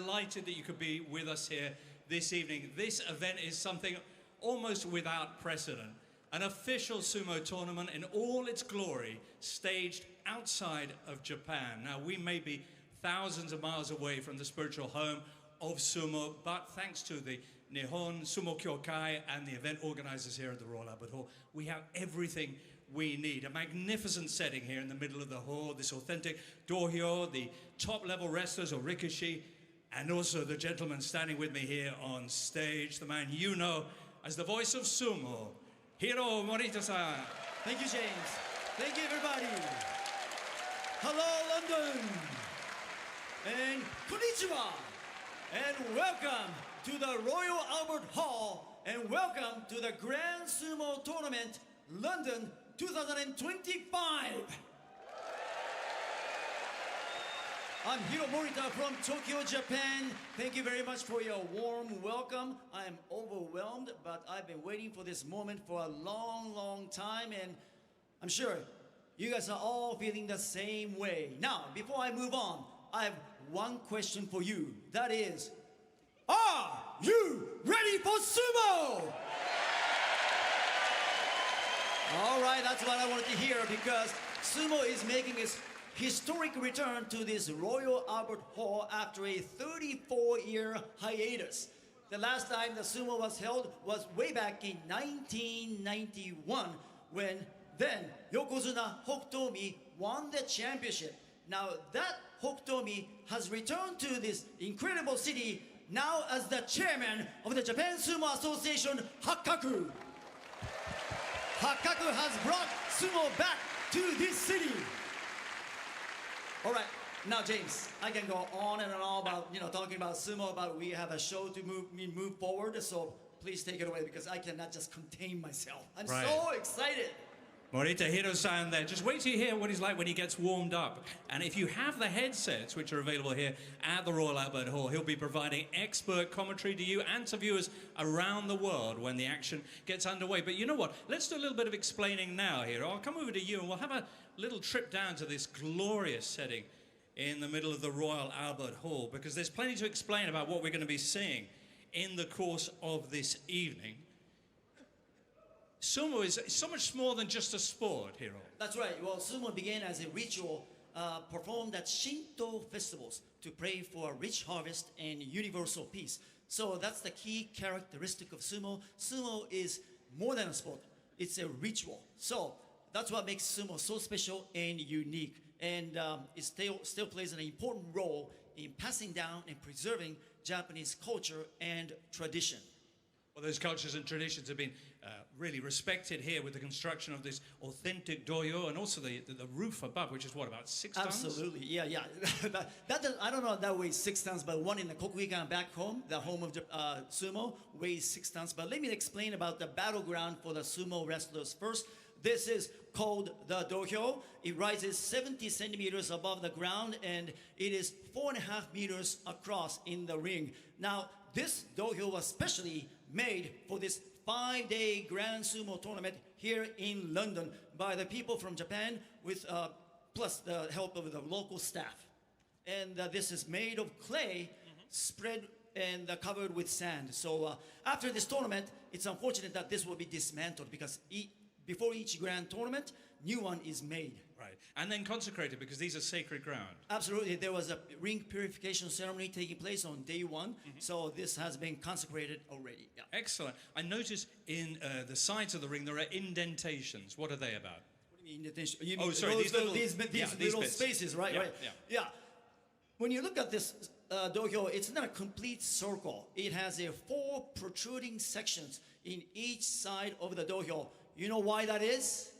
delighted that you could be with us here this evening. This event is something almost without precedent. An official sumo tournament in all its glory, staged outside of Japan. Now, we may be thousands of miles away from the spiritual home of sumo, but thanks to the Nihon Sumo Kyokai and the event organizers here at the Royal Albert Hall, we have everything we need. A magnificent setting here in the middle of the hall, this authentic dohyo, the top-level wrestlers or rikishi, and also the gentleman standing with me here on stage, the man you know as the voice of sumo, Hiro Morita-san. Thank you, James. Thank you, everybody. Hello, London. And konnichiwa. And welcome to the Royal Albert Hall. And welcome to the Grand Sumo Tournament, London 2025. I'm Hiro Morita from Tokyo, Japan. Thank you very much for your warm welcome. I'm overwhelmed, but I've been waiting for this moment for a long, long time, and I'm sure you guys are all feeling the same way. Now, before I move on, I have one question for you. That is, are you ready for sumo? All right, that's what I wanted to hear, because sumo is making its historic return to this Royal Albert Hall after a 34-year hiatus. The last time the sumo was held was way back in 1991, when then Yokozuna Hokutomi won the championship. Now that Hokutomi has returned to this incredible city now as the chairman of the Japan Sumo Association, Hakkaku. Hakkaku has brought sumo back to this city. All right, now James, I can go on and on about, talking about sumo, but we have a show to move forward, so please take it away, because I cannot just contain myself. I'm so excited. Morita Hiro-san there. Just wait till you hear what he's like when he gets warmed up. And if you have the headsets, which are available here at the Royal Albert Hall, he'll be providing expert commentary to you and to viewers around the world when the action gets underway. But you know what? Let's do a little bit of explaining now here. I'll come over to you and we'll have a little trip down to this glorious setting in the middle of the Royal Albert Hall, because there's plenty to explain about what we're going to be seeing in the course of this evening. Sumo is so much more than just a sport, Hiro. That's right. Well, sumo began as a ritual performed at Shinto festivals to pray for a rich harvest and universal peace. So that's the key characteristic of sumo. Sumo is more than a sport. It's a ritual. So that's what makes sumo so special and unique. And it still plays an important role in passing down and preserving Japanese culture and tradition. Well, those cultures and traditions have been really respected here with the construction of this authentic dohyo, and also the roof above, which is what, about 6 tons? Absolutely, yeah. I don't know if that weighs 6 tons, but one in the Kokugikan back home, the home of sumo, weighs 6 tons. But let me explain about the battleground for the sumo wrestlers first. This is called the dohyo. It rises 70 centimeters above the ground, and it is 4.5 meters across in the ring. Now, this dohyo was specially made for this 5-day Grand Sumo tournament here in London by the people from Japan, with plus the help of the local staff. And this is made of clay, spread and covered with sand. So after this tournament, it's unfortunate that this will be dismantled, because before each grand tournament, new one is made. Right, and then consecrated, because these are sacred ground. Absolutely. There was a ring purification ceremony taking place on day one, so this has been consecrated already. Yeah. Excellent. I noticed in the sides of the ring there are indentations. What are they about? What do you mean indentation? You mean these little spaces, right? Yeah, right. Yeah. When you look at this dohyo, it's not a complete circle. It has 4 protruding sections in each side of the dohyo. You know why that is?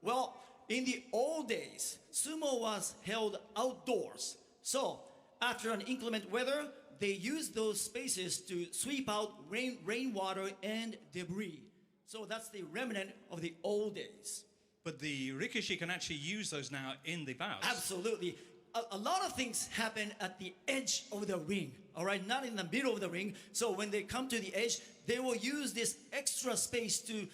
Well, in the old days, sumo was held outdoors. So, after an inclement weather, they used those spaces to sweep out rainwater and debris. So that's the remnant of the old days. But the rikishi can actually use those now in the bouts. Absolutely. A lot of things happen at the edge of the ring, all right? Not in the middle of the ring. So when they come to the edge, they will use this extra space to,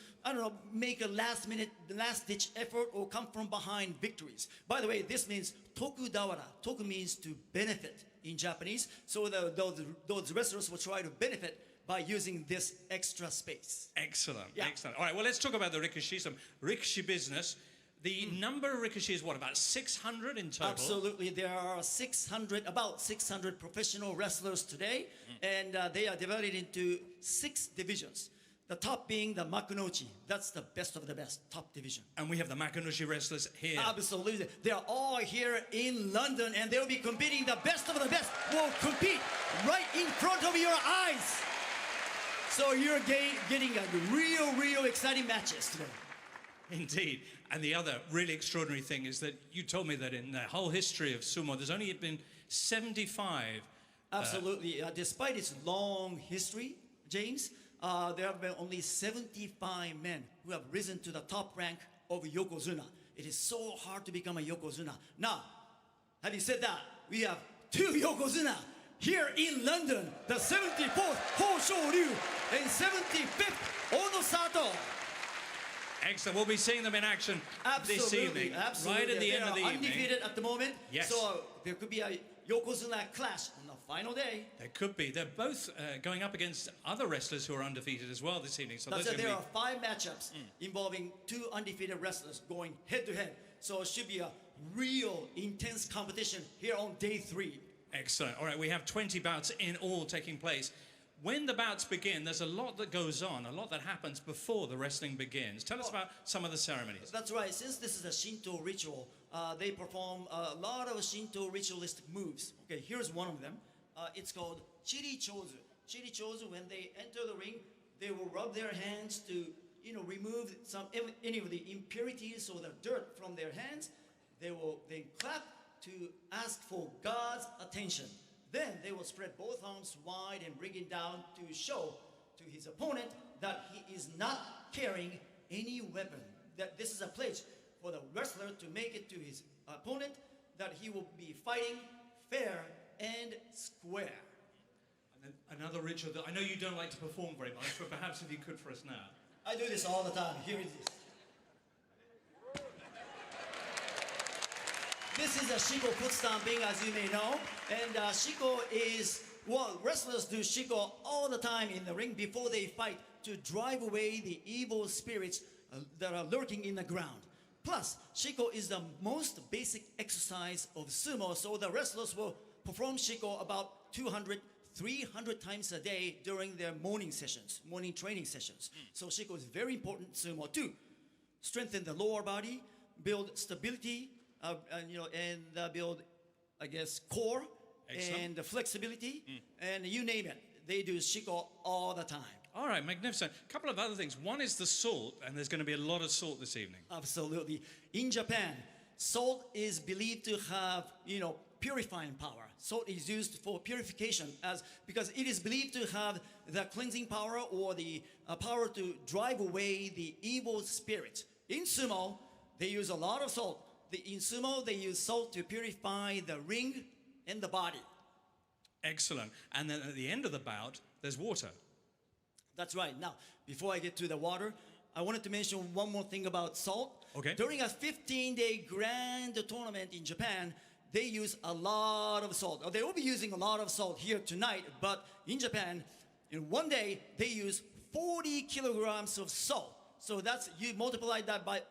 make a last-ditch effort or come from behind victories. By the way, this means tokudawara. Toku means to benefit in Japanese. So those wrestlers will try to benefit by using this extra space. Excellent, Yeah. excellent. All right, well, let's talk about the rikishi, some rikishi business. The number of rikishi is what, about 600 in total? Absolutely. There are about 600 professional wrestlers today, and they are divided into 6 divisions. The top being the Makunochi. That's the best of the best, top division. And we have the Makunoshi wrestlers here. Absolutely. They are all here in London, and they'll be competing. The best of the best will compete right in front of your eyes. So you're getting a real exciting matches today. Indeed. And the other really extraordinary thing is that you told me that in the whole history of sumo, there's only been 75. Absolutely. Despite its long history, James, there have been only 75 men who have risen to the top rank of Yokozuna. It is so hard to become a Yokozuna. Now, having said that, we have 2 Yokozuna here in London, the 74th Ho Shou-ryu and 75th Ono Sato. Excellent. We'll be seeing them in action this evening. Absolutely. Right at the end of the evening. Undefeated at the moment. Yes. So there could be a Yokozuna clash on the final day. There could be. They're both going up against other wrestlers who are undefeated as well this evening. So There are 5 matchups involving 2 undefeated wrestlers going head to head. So it should be a real intense competition here on day 3. Excellent. All right, we have 20 bouts in all taking place. When the bouts begin, there's a lot that goes on, a lot that happens before the wrestling begins. Tell us about some of the ceremonies. That's right. Since this is a Shinto ritual, they perform a lot of Shinto ritualistic moves. Okay, here's one of them. It's called Chiri Chozu. Chiri Chozu, when they enter the ring, they will rub their hands to, remove any of the impurities or the dirt from their hands. They will then clap to ask for God's attention. Then they will spread both arms wide and bring it down to show to his opponent that he is not carrying any weapon. That this is a pledge for the wrestler to make it to his opponent that he will be fighting fair and square. And then another ritual that I know you don't like to perform very much, but perhaps if you could for us now. I do this all the time. Here it is. This is a Shiko foot stomping, as you may know. And Shiko is, wrestlers do Shiko all the time in the ring before they fight to drive away the evil spirits that are lurking in the ground. Plus, Shiko is the most basic exercise of sumo, so the wrestlers will perform Shiko about 200, 300 times a day during their morning training sessions. So Shiko is very important in sumo too. Strengthen the lower body, build stability, and build, core. Excellent. And flexibility, and you name it. They do Shiko all the time. All right, magnificent. A couple of other things. One is the salt, and there's going to be a lot of salt this evening. Absolutely. In Japan, salt is believed to have, purifying power. Salt is used for purification because it is believed to have the cleansing power or the power to drive away the evil spirits. In sumo, they use a lot of salt. In sumo, they use salt to purify the ring and the body. Excellent. And then at the end of the bout, there's water. That's right. Now, before I get to the water, I wanted to mention one more thing about salt. Okay. During a 15-day grand tournament in Japan, they use a lot of salt. They will be using a lot of salt here tonight, but in Japan, in one day, they use 40 kilograms of salt. So you multiply that by,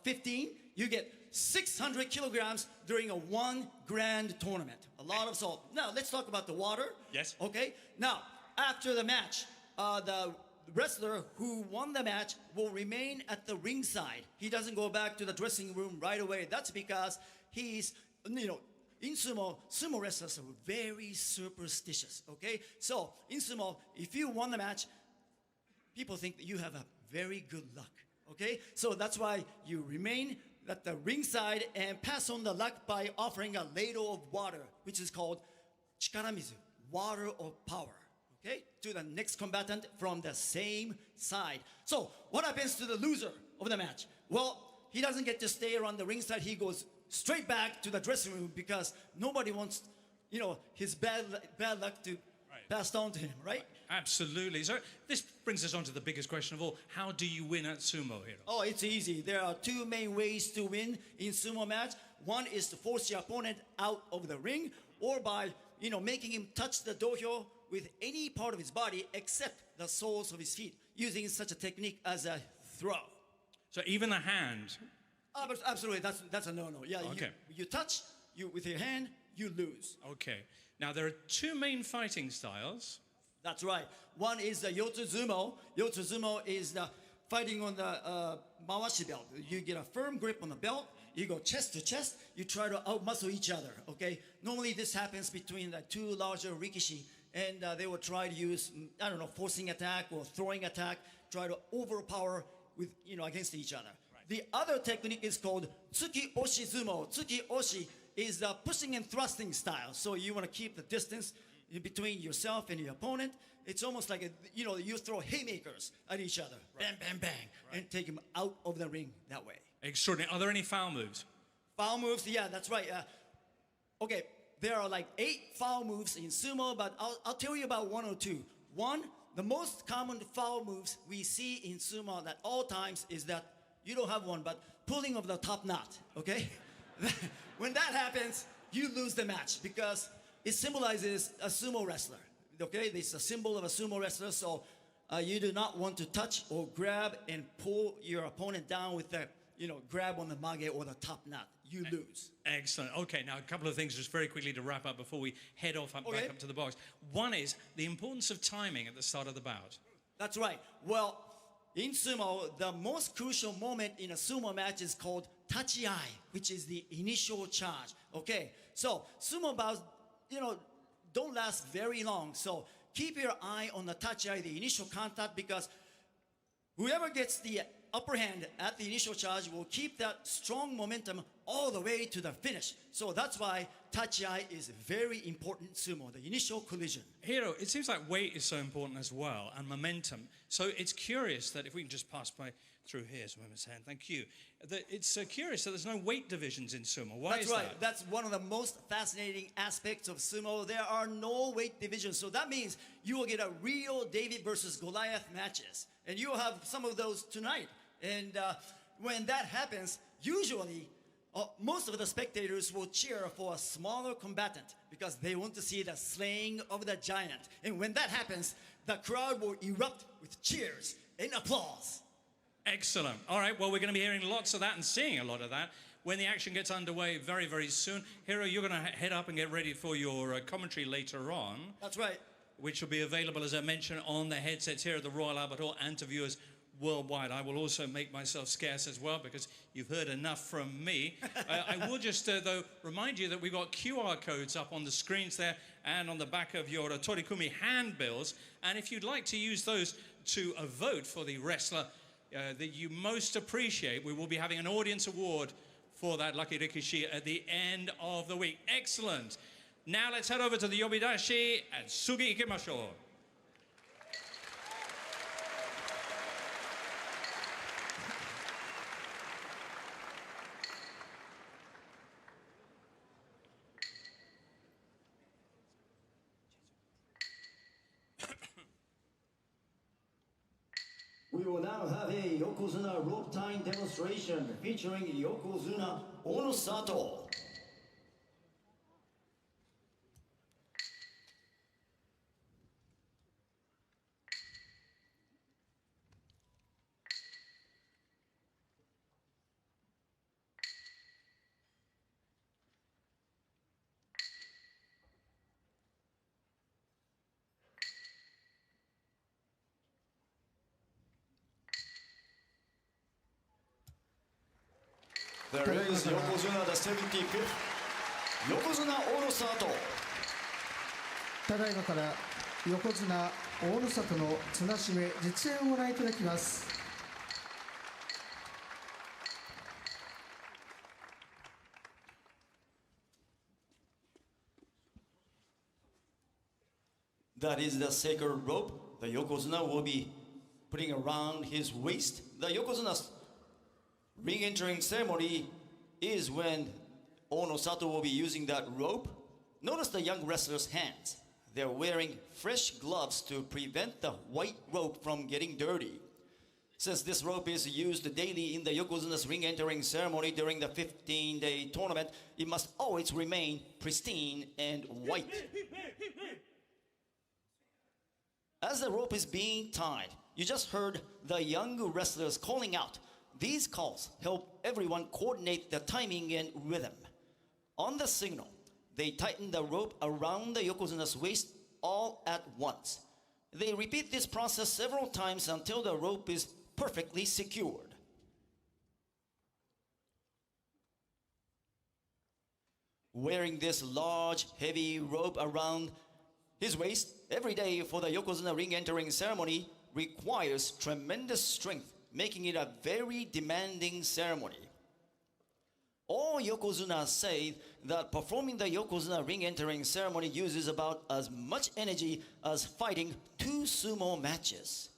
15? You get 600 kilograms during a 1 grand tournament. A lot of salt. Now, let's talk about the water. Yes. Okay. Now, after the match, the wrestler who won the match will remain at the ringside. He doesn't go back to the dressing room right away. That's because he's, in sumo wrestlers are very superstitious, okay? So, in sumo, if you won the match, people think that you have a very good luck, okay? So that's why you remain at the ringside and pass on the luck by offering a ladle of water, which is called chikaramizu, water of power. Okay, to the next combatant from the same side. So, what happens to the loser of the match? Well, he doesn't get to stay around the ringside. He goes straight back to the dressing room because nobody wants, his bad luck to pass on to him, right? Absolutely. So this brings us on to the biggest question of all. How do you win at sumo, Hiro? Oh, it's easy. There are 2 main ways to win in sumo match. One is to force your opponent out of the ring, or by making him touch the dohyo with any part of his body except the soles of his feet, using such a technique as a throw. So even the hand. Absolutely, that's a no-no. Yeah, Okay. you touch, with your hand, you lose. Okay. Now, there are two main fighting styles. That's right. One is the Yotsuzumo. Yotsuzumo is the fighting on the mawashi belt. You get a firm grip on the belt. You go chest to chest. You try to outmuscle each other, okay? Normally, this happens between the two larger rikishi, and they will try to use, forcing attack or throwing attack, try to overpower with, against each other. Right. The other technique is called Tsuki Oshi Zumo. Tsuki Oshi is the pushing and thrusting style. So you want to keep the distance in between yourself and your opponent. It's almost like, you throw haymakers at each other. Right. Bang, bang, bang. Right. And take them out of the ring that way. Extraordinary. Are there any foul moves? Foul moves, yeah, that's right. Okay, there are like 8 foul moves in sumo, but I'll tell you about 1 or 2. One, the most common foul moves we see in sumo at all times is that, you don't have one, but pulling of the top knot, okay? When that happens, you lose the match because it symbolizes a sumo wrestler, okay? It's a symbol of a sumo wrestler, so you do not want to touch or grab and pull your opponent down with the, grab on the mage or the top knot. You lose. Excellent. Okay, now a couple of things just very quickly to wrap up before we head off back up to the box. One is the importance of timing at the start of the bout. That's right. Well, in sumo, the most crucial moment in a sumo match is called tachiai, which is the initial charge. Okay, so sumo bouts, don't last very long. So keep your eye on the tachiai, the initial contact, because whoever gets the upper hand at the initial charge will keep that strong momentum all the way to the finish. So that's why tachiai is very important sumo, the initial collision. Hiro, it seems like weight is so important as well, and momentum. So it's curious that if we can just pass by through here, Swimmer's hand, thank you. It's curious that there's no weight divisions in sumo. Why is that? That's right. That's one of the most fascinating aspects of sumo. There are no weight divisions. So that means you will get a real David versus Goliath matches. And you will have some of those tonight. And when that happens, usually most of the spectators will cheer for a smaller combatant because they want to see the slaying of the giant. And when that happens, the crowd will erupt with cheers and applause. Excellent. All right, well, we're going to be hearing lots of that and seeing a lot of that when the action gets underway very, very soon. Hiro, you're going to head up and get ready for your commentary later on. That's right. Which will be available, as I mentioned, on the headsets here at the Royal Albert Hall and to viewers worldwide. I will also make myself scarce as well because you've heard enough from me. I will just, though, remind you that we've got QR codes up on the screens there and on the back of your Torikumi handbills. And if you'd like to use those to vote for the wrestler that you most appreciate, we will be having an audience award for that lucky rikishi at the end of the week. Excellent. Now let's head over to the Yobidashi and Sugi ikemashou. We will now have a Yokozuna rope tying demonstration featuring Yokozuna Onosato. There is Yokozuna, the 75th, Yokozuna Onosato. ただいまから横綱大野里の綱締め実演をご覧いただきます。That is the sacred rope the Yokozuna will be putting around his waist. The Yokozuna's ring entering ceremony is when Onosato will be using that rope. Notice the young wrestlers' hands. They're wearing fresh gloves to prevent the white rope from getting dirty. Since this rope is used daily in the Yokozuna's ring entering ceremony during the 15-day tournament, it must always remain pristine and white. As the rope is being tied, you just heard the young wrestlers calling out. These calls help everyone coordinate the timing and rhythm. On the signal, they tighten the rope around the yokozuna's waist all at once. They repeat this process several times until the rope is perfectly secured. Wearing this large, heavy rope around his waist every day for the yokozuna ring entering ceremony requires tremendous strength, making it a very demanding ceremony. All yokozuna say that performing the yokozuna ring entering ceremony uses about as much energy as fighting 2 sumo matches.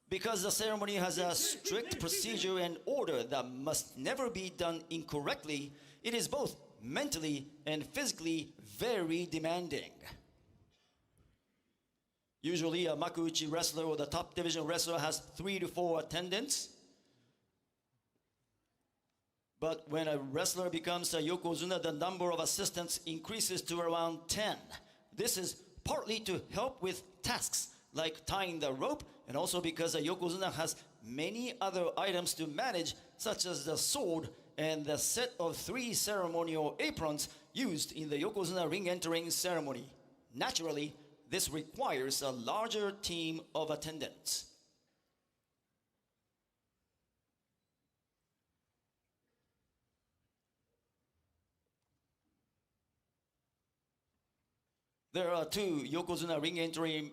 Because the ceremony has a strict procedure and order that must never be done incorrectly, it is both mentally and physically very demanding. Usually a makuuchi wrestler or the top division wrestler has 3 to 4 attendants. But when a wrestler becomes a yokozuna, the number of assistants increases to around 10. This is partly to help with tasks like tying the rope, and also because a yokozuna has many other items to manage, such as the sword and the set of 3 ceremonial aprons used in the yokozuna ring entering ceremony. Naturally, this requires a larger team of attendants. There are 2 yokozuna ring entering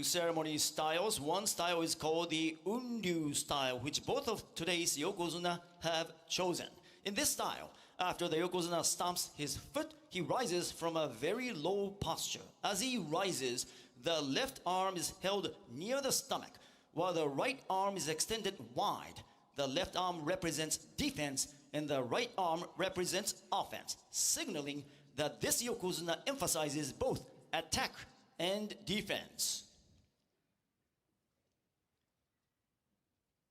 ceremony styles. One style is called the unryu style, which both of today's yokozuna have chosen. In this style, after the yokozuna stomps his foot, he rises from a very low posture. As he rises, the left arm is held near the stomach, while the right arm is extended wide. The left arm represents defense, and the right arm represents offense, signaling that this yokozuna emphasizes both attack and defense.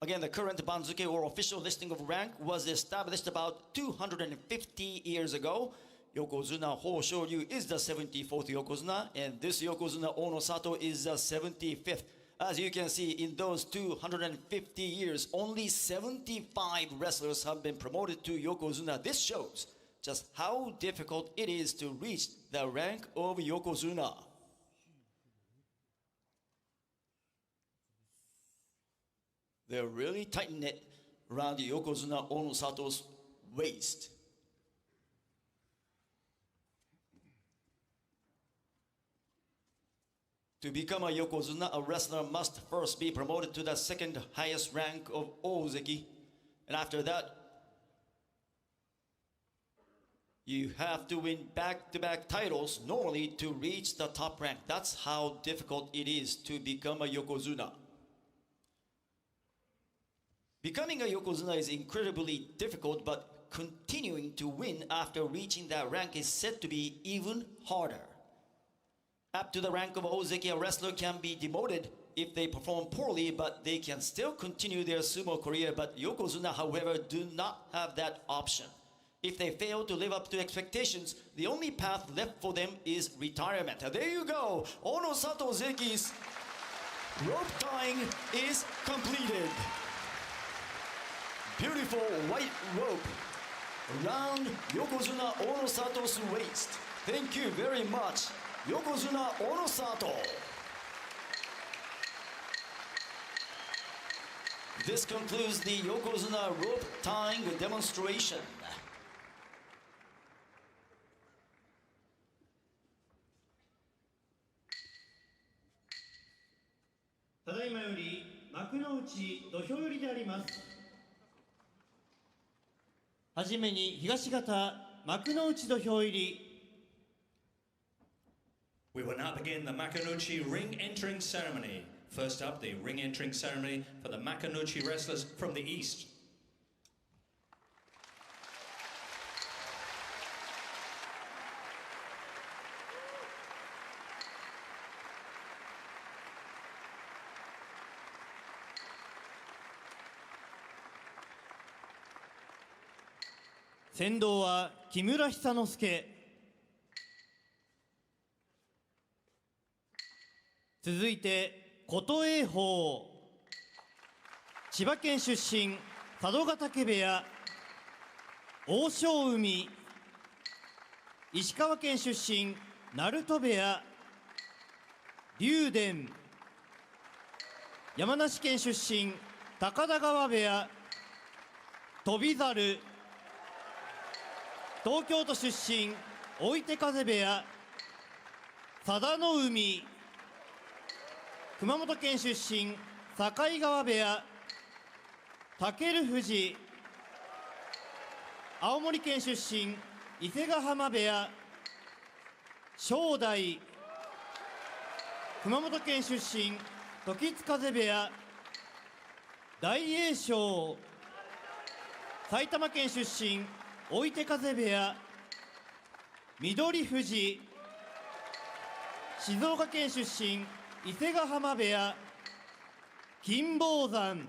Again, the current banzuke or official listing of rank was established about 250 years ago. Yokozuna Ho Shoryu is the 74th yokozuna, and this yokozuna Ono Sato is the 75th. As you can see, in those 250 years, only 75 wrestlers have been promoted to yokozuna. This shows just how difficult it is to reach the rank of yokozuna. They're really tightening it around the yokozuna Ono Sato's waist. To become a yokozuna, a wrestler must first be promoted to the second highest rank of ozeki, and after that, you have to win back-to-back titles normally to reach the top rank. That's how difficult it is to become a yokozuna. Becoming a yokozuna is incredibly difficult, but continuing to win after reaching that rank is said to be even harder. Up to the rank of ozeki, a wrestler can be demoted if they perform poorly, but they can still continue their sumo career. But yokozuna, however, do not have that option. If they fail to live up to expectations, the only path left for them is retirement. There you go. Ono Sato Zeki's rope tying is completed. Beautiful white rope around Yokozuna Ono Sato's waist. Thank you very much, Yokozuna Ono Sato. This concludes the Yokozuna rope tying demonstration. ただいまより幕の内土俵入りであります。はじめに東方幕の内土俵入り。 We will now begin the Makunouchi ring entering ceremony. First up, the ring entering ceremony for the Makunouchi wrestlers from the East.「先導は木村久之助」続いて琴栄鵬。千葉県出身、佐渡ヶ嶽部屋、欧勝海。石川県出身、鳴門部屋、竜電。山梨県出身、高田川部屋、翔猿。東京都出身、追手風部屋、佐田の海。熊本県出身、境川部屋、尊富士。青森県出身、伊勢ヶ浜部屋、正代。熊本県出身、時津風部屋、大栄翔。埼玉県出身、追手風部屋、翠富士。静岡県出身、伊勢ヶ浜部屋、金峰山。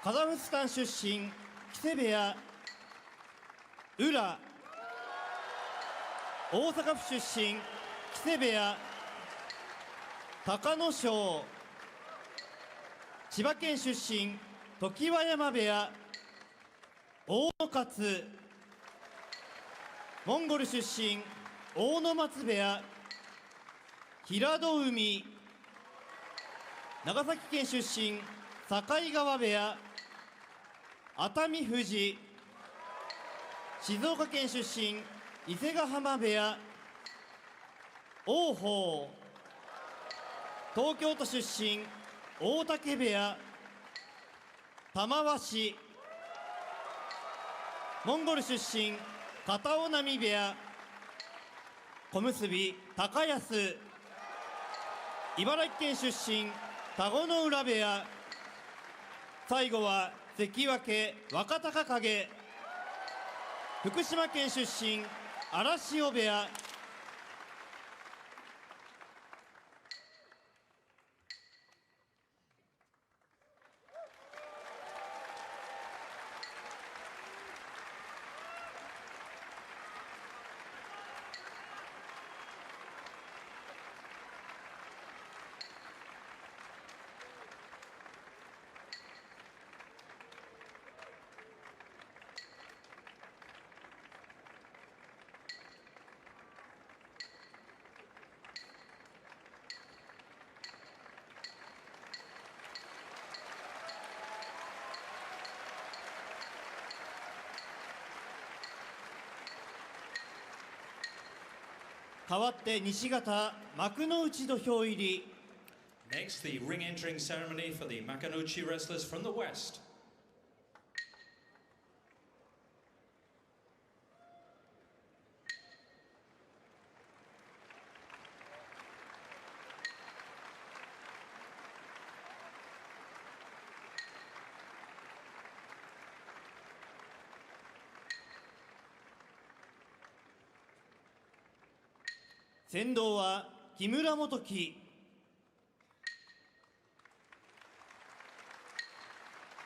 カザフスタン出身、木瀬部屋、宇良。大阪府出身、木瀬部屋、隆の勝。千葉県出身、常盤山部屋、大野勝。モンゴル出身、大野松部屋、平戸海。長崎県出身、境川部屋、熱海富士。静岡県出身、伊勢ヶ浜部屋、王鵬。東京都出身、大嶽部屋、玉鷲。モンゴル出身、片男波部屋、小結高安。茨城県出身、田子ノ浦部屋。最後は関脇若隆景。福島県出身、荒汐部屋。代わって西方幕の内土俵入り。 Next, the ring entering ceremony for the Makunouchi wrestlers from the West. 先導は木村元樹。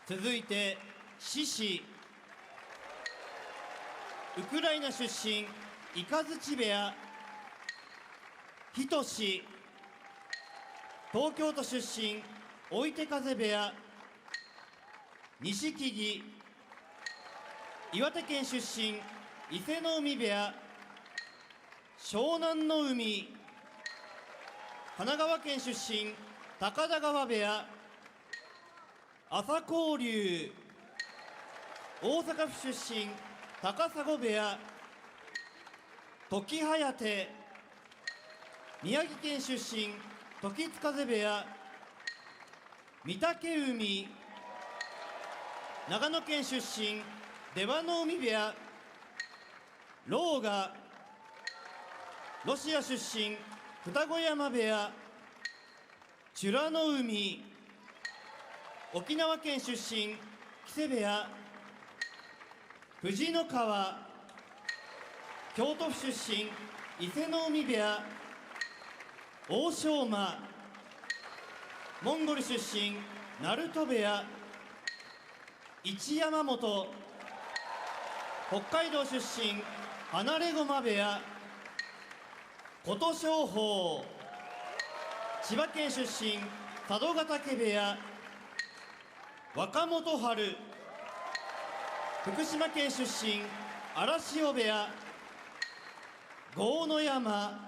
続いて獅子。ウクライナ出身、雷部屋、仁志。東京都出身、追手風部屋、錦木。岩手県出身、伊勢の海部屋、湘南の海。神奈川県出身、高田川部屋、朝紅龍。大阪府出身、高砂部屋、時疾。宮城県出身、時津風部屋、御嶽海。長野県出身、出羽海部屋、狼雅。ロシア出身、二子山部屋、美ら海。沖縄県出身、木瀬部屋、藤の川。京都府出身、伊勢の海部屋、欧勝馬。モンゴル出身、鳴門部屋、一山本。北海道出身、離れ駒部屋、琴勝峰。千葉県出身佐渡ヶ嶽部屋若元春、福島県出身荒汐部屋豪ノ山、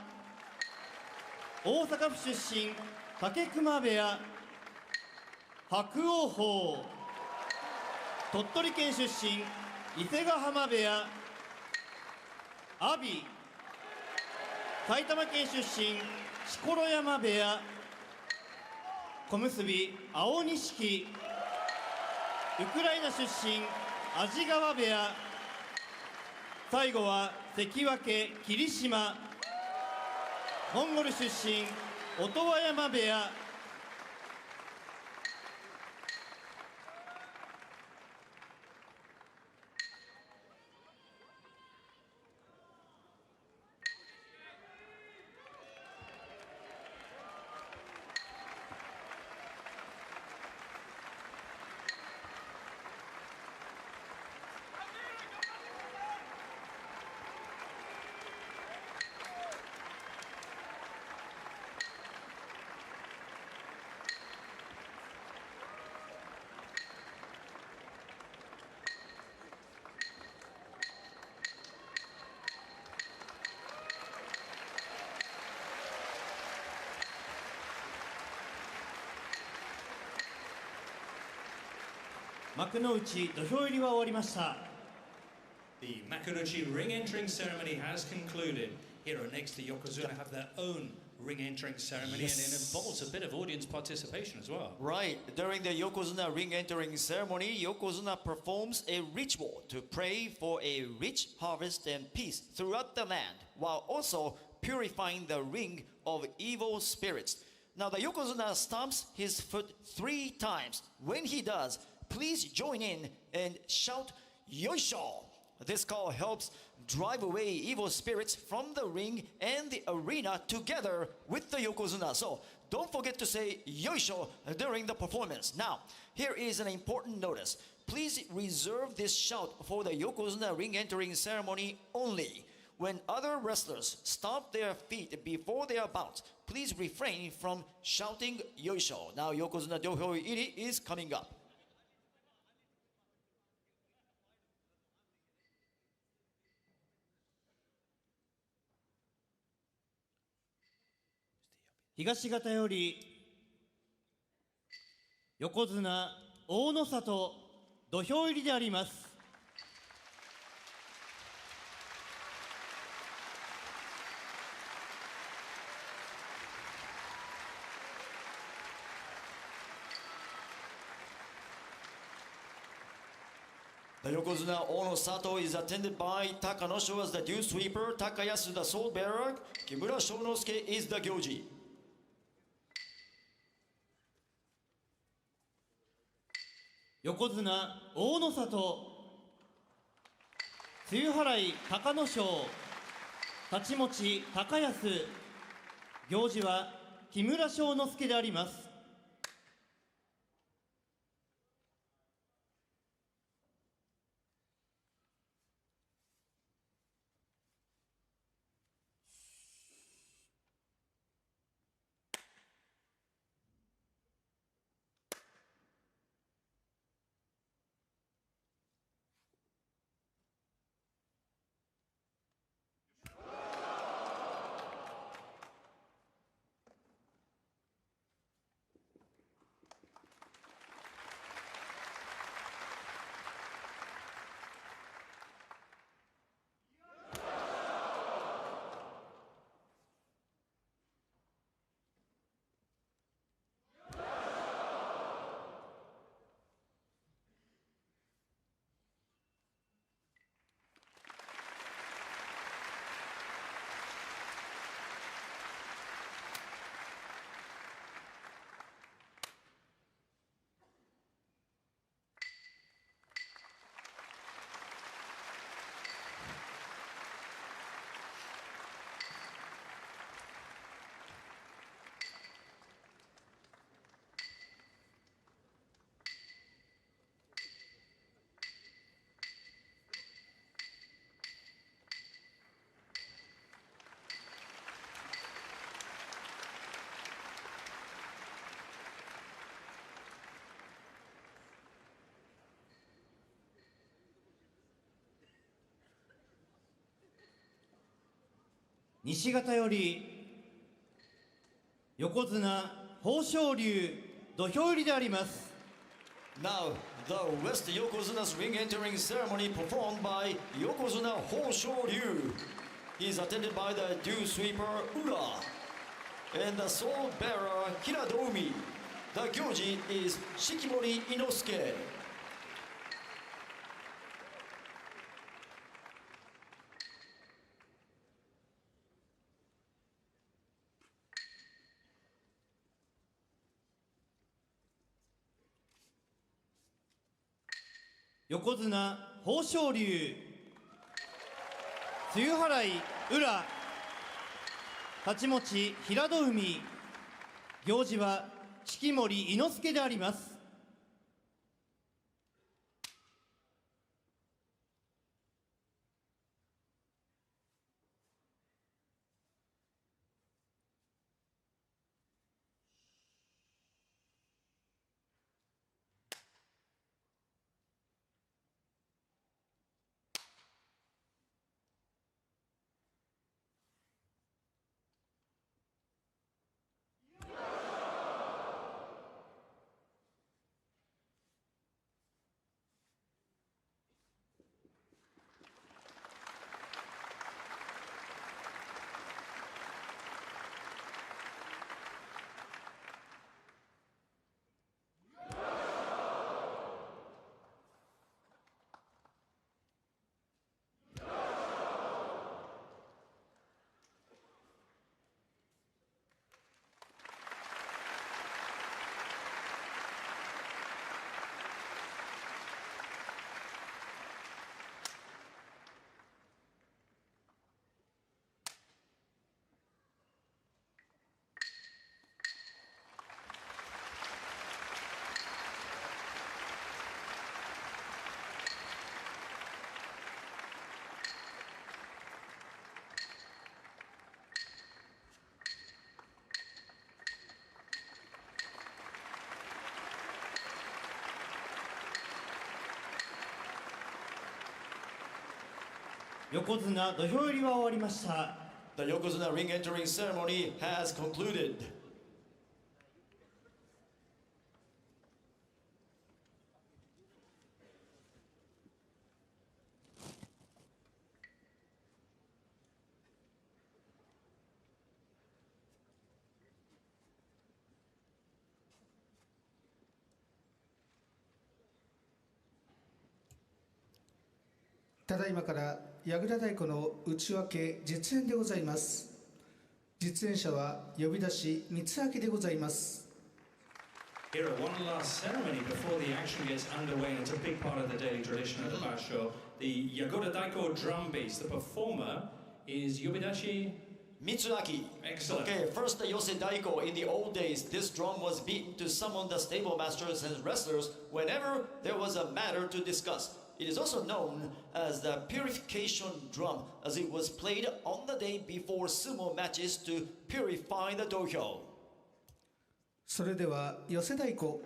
大阪府出身武隈部屋伯桜鵬、鳥取県出身伊勢ヶ浜部屋阿炎、埼玉県出身錣山部屋小結青錦、ウクライナ出身安治川部屋、最後は関脇霧島、モンゴル出身音羽山部屋。幕の内土俵入りは終わりました。 The Makunochi ring entering ceremony has concluded. Here next, the Yokozuna have their own ring entering ceremony, and it involves a bit of audience participation as well. Right. During the Yokozuna ring entering ceremony, Yokozuna performs a ritual to pray for a rich harvest and peace throughout the land, while also purifying the ring of evil spirits. Now, the Yokozuna stamps his foot 3 times. When he does, please join in and shout Yoisho. This call helps drive away evil spirits from the ring and the arena together with the Yokozuna. So don't forget to say Yoisho during the performance. Now, here is an important notice. Please reserve this shout for the Yokozuna ring entering ceremony only. When other wrestlers stomp their feet before their bouts, please refrain from shouting Yoisho. Now, Yokozuna Dohyo Iri is coming up.東方より横綱大野里土俵入りであります。The Yokozuna Ono Sato is attended by Takanosho as the dew sweeper, Takayasu the soul bearer, Kimura Shonosuke is the Gyoji. 横綱大野里、露払い隆の勝、太刀持ち高安、行司は木村庄之助であります。西方より横綱豊昇龍土俵入りであります。 Now, the West Yokozuna's ring entering ceremony performed by Yokozuna Hoshoryu. He is attended by the dew sweeper Ura and the soul bearer Hiradoumi. The Gyoji is Shikimori Inosuke. Yokozuna 豊昇龍露払い浦太刀持ち平戸海行司は式守伊之助であります。横綱土俵入りは終わりました。 The Yokozuna ring entering ceremony has concluded. ただいまから櫓太鼓の内訳実演でございます。実演者は呼び出し三つ明でございます。 Here at one last ceremony before the action gets underway, and it's a big part of the daily tradition of the Basho. The Yagoda Daiko drum bass. The performer is Yobidashi Mitsuaki. Excellent. Okay, first the Yose Daiko. In the old days, this drum was beaten to summon the stable masters and wrestlers whenever there was a matter to discuss. It is also known as the purification drum, as it was played on the day before sumo matches to purify the dohyo. それでは寄せ太鼓。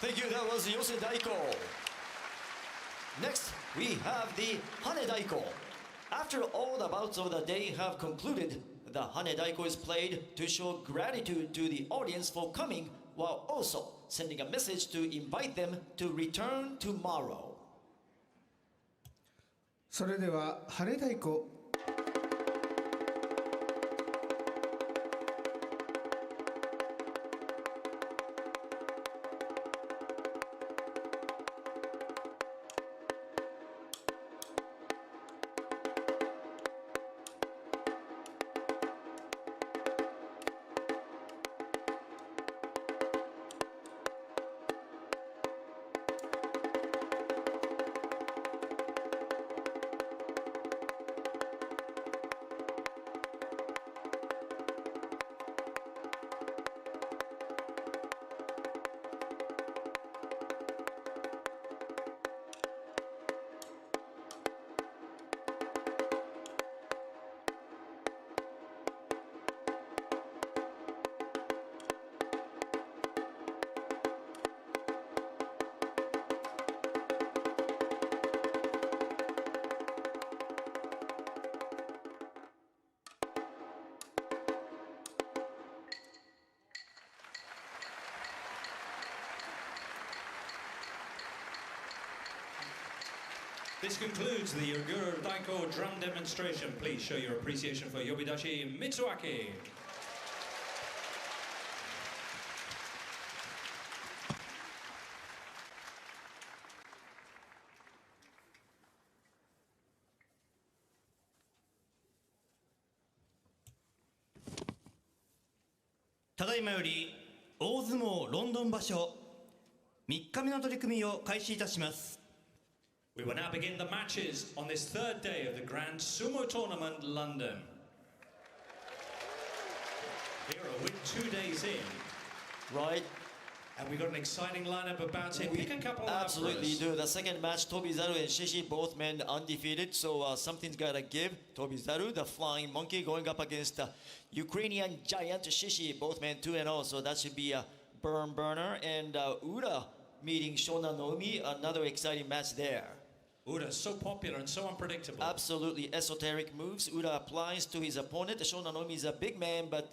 Thank you, that was Yose Daiko. Next, we have the Hane Daiko. After all the bouts of the day have concluded, the Hane Daiko is played to show gratitude to the audience for coming, while also sending a message to invite them to return tomorrow. それでは晴れ太鼓。This concludes the Yoguro Daiko drum demonstration. Please show your appreciation for Yobidashi Mitsuaki.ただいまより大相撲ロンドン場所3日目の取り組みを開始いたします。 We will now begin the matches on this third day of the Grand Sumo Tournament London. Here are with 2 days in, Right. and we've got an exciting lineup about to pick a couple of Absolutely do. The second match, Tobizaru and Shishi, both men undefeated, so something's got to give. Tobizaru, the flying monkey, going up against the Ukrainian giant Shishi, both men 2-0, so that should be a burner. And Ura meeting Shona Nomi, another exciting match there. Ura, so popular and so unpredictable. Absolutely esoteric moves Ura applies to his opponent. Shona Nomi is a big man, but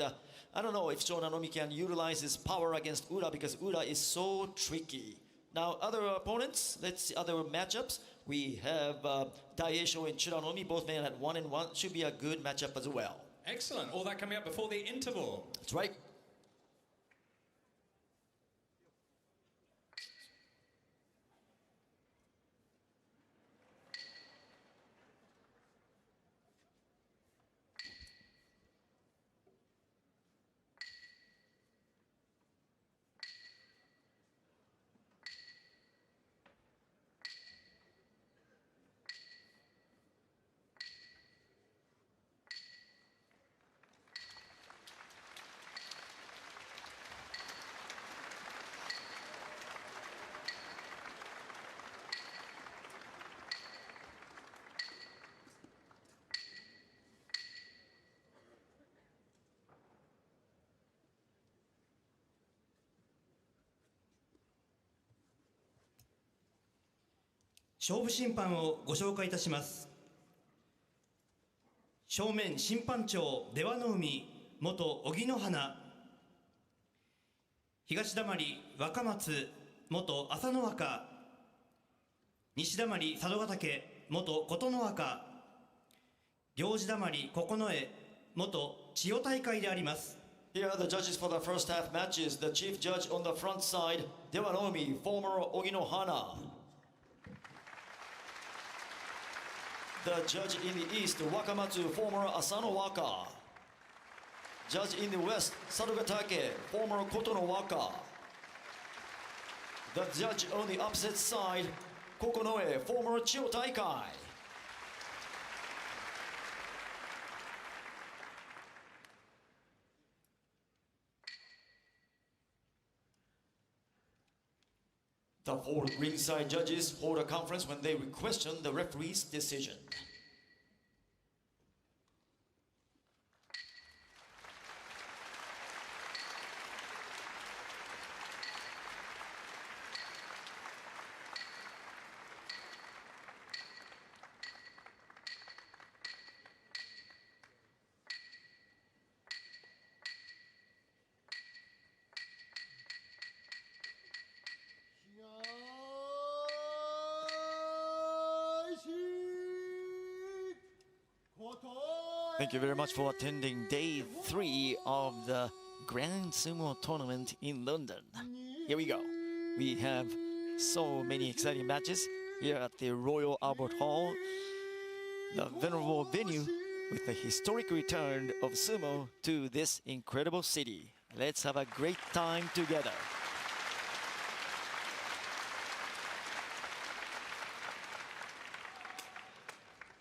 I don't know if Shona Nomi can utilize his power against Ura because Ura is so tricky. Now, other opponents, let's see other matchups. We have Daisho and Churanomi, both men at 1-1. Should be a good matchup as well. Excellent. All that coming up before the interval. That's right.「勝負審判をご紹介いたします。正面審判長出羽の海元荻野花、東溜若松元朝の若、西溜佐渡ヶ嶽元琴ノ若、行司溜九重元千代大会であります。 Here are the judges for the first half matches. The chief judge on the front side, Dewanomi, former Ogino Hana. The judge in the east, Wakamatsu, former Asano Waka. Judge in the west, Sarugatake, former Kotono Waka. The judge on the opposite side, Kokonoe, former Chiyo Taikai. The four ringside judges hold a conference when they question the referee's decision. Thank you very much for attending day 3 of the Grand Sumo Tournament in London. Here we go. We have so many exciting matches here at the Royal Albert Hall, the venerable venue with the historic return of sumo to this incredible city. Let's have a great time together.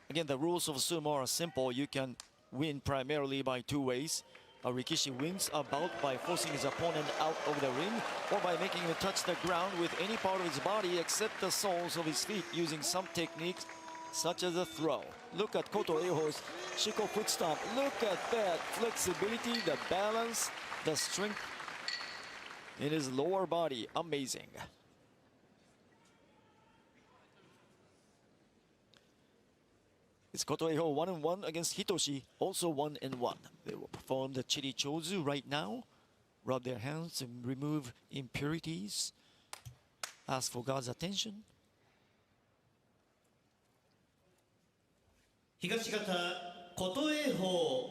Again, the rules of sumo are simple. You can win primarily by 2 ways. A rikishi wins a bout by forcing his opponent out of the ring or by making him touch the ground with any part of his body except the soles of his feet using some techniques such as a throw. Look at Koto Eiho's Shiko foot stomp. Look at that flexibility, the balance, the strength in his lower body. Amazing. It's Koto Eiho 1-1 against Hitoshi, also 1-1. They will perform the Chiri Chozu right now. Rub their hands and remove impurities. Ask for God's attention. 東方琴栄鵬、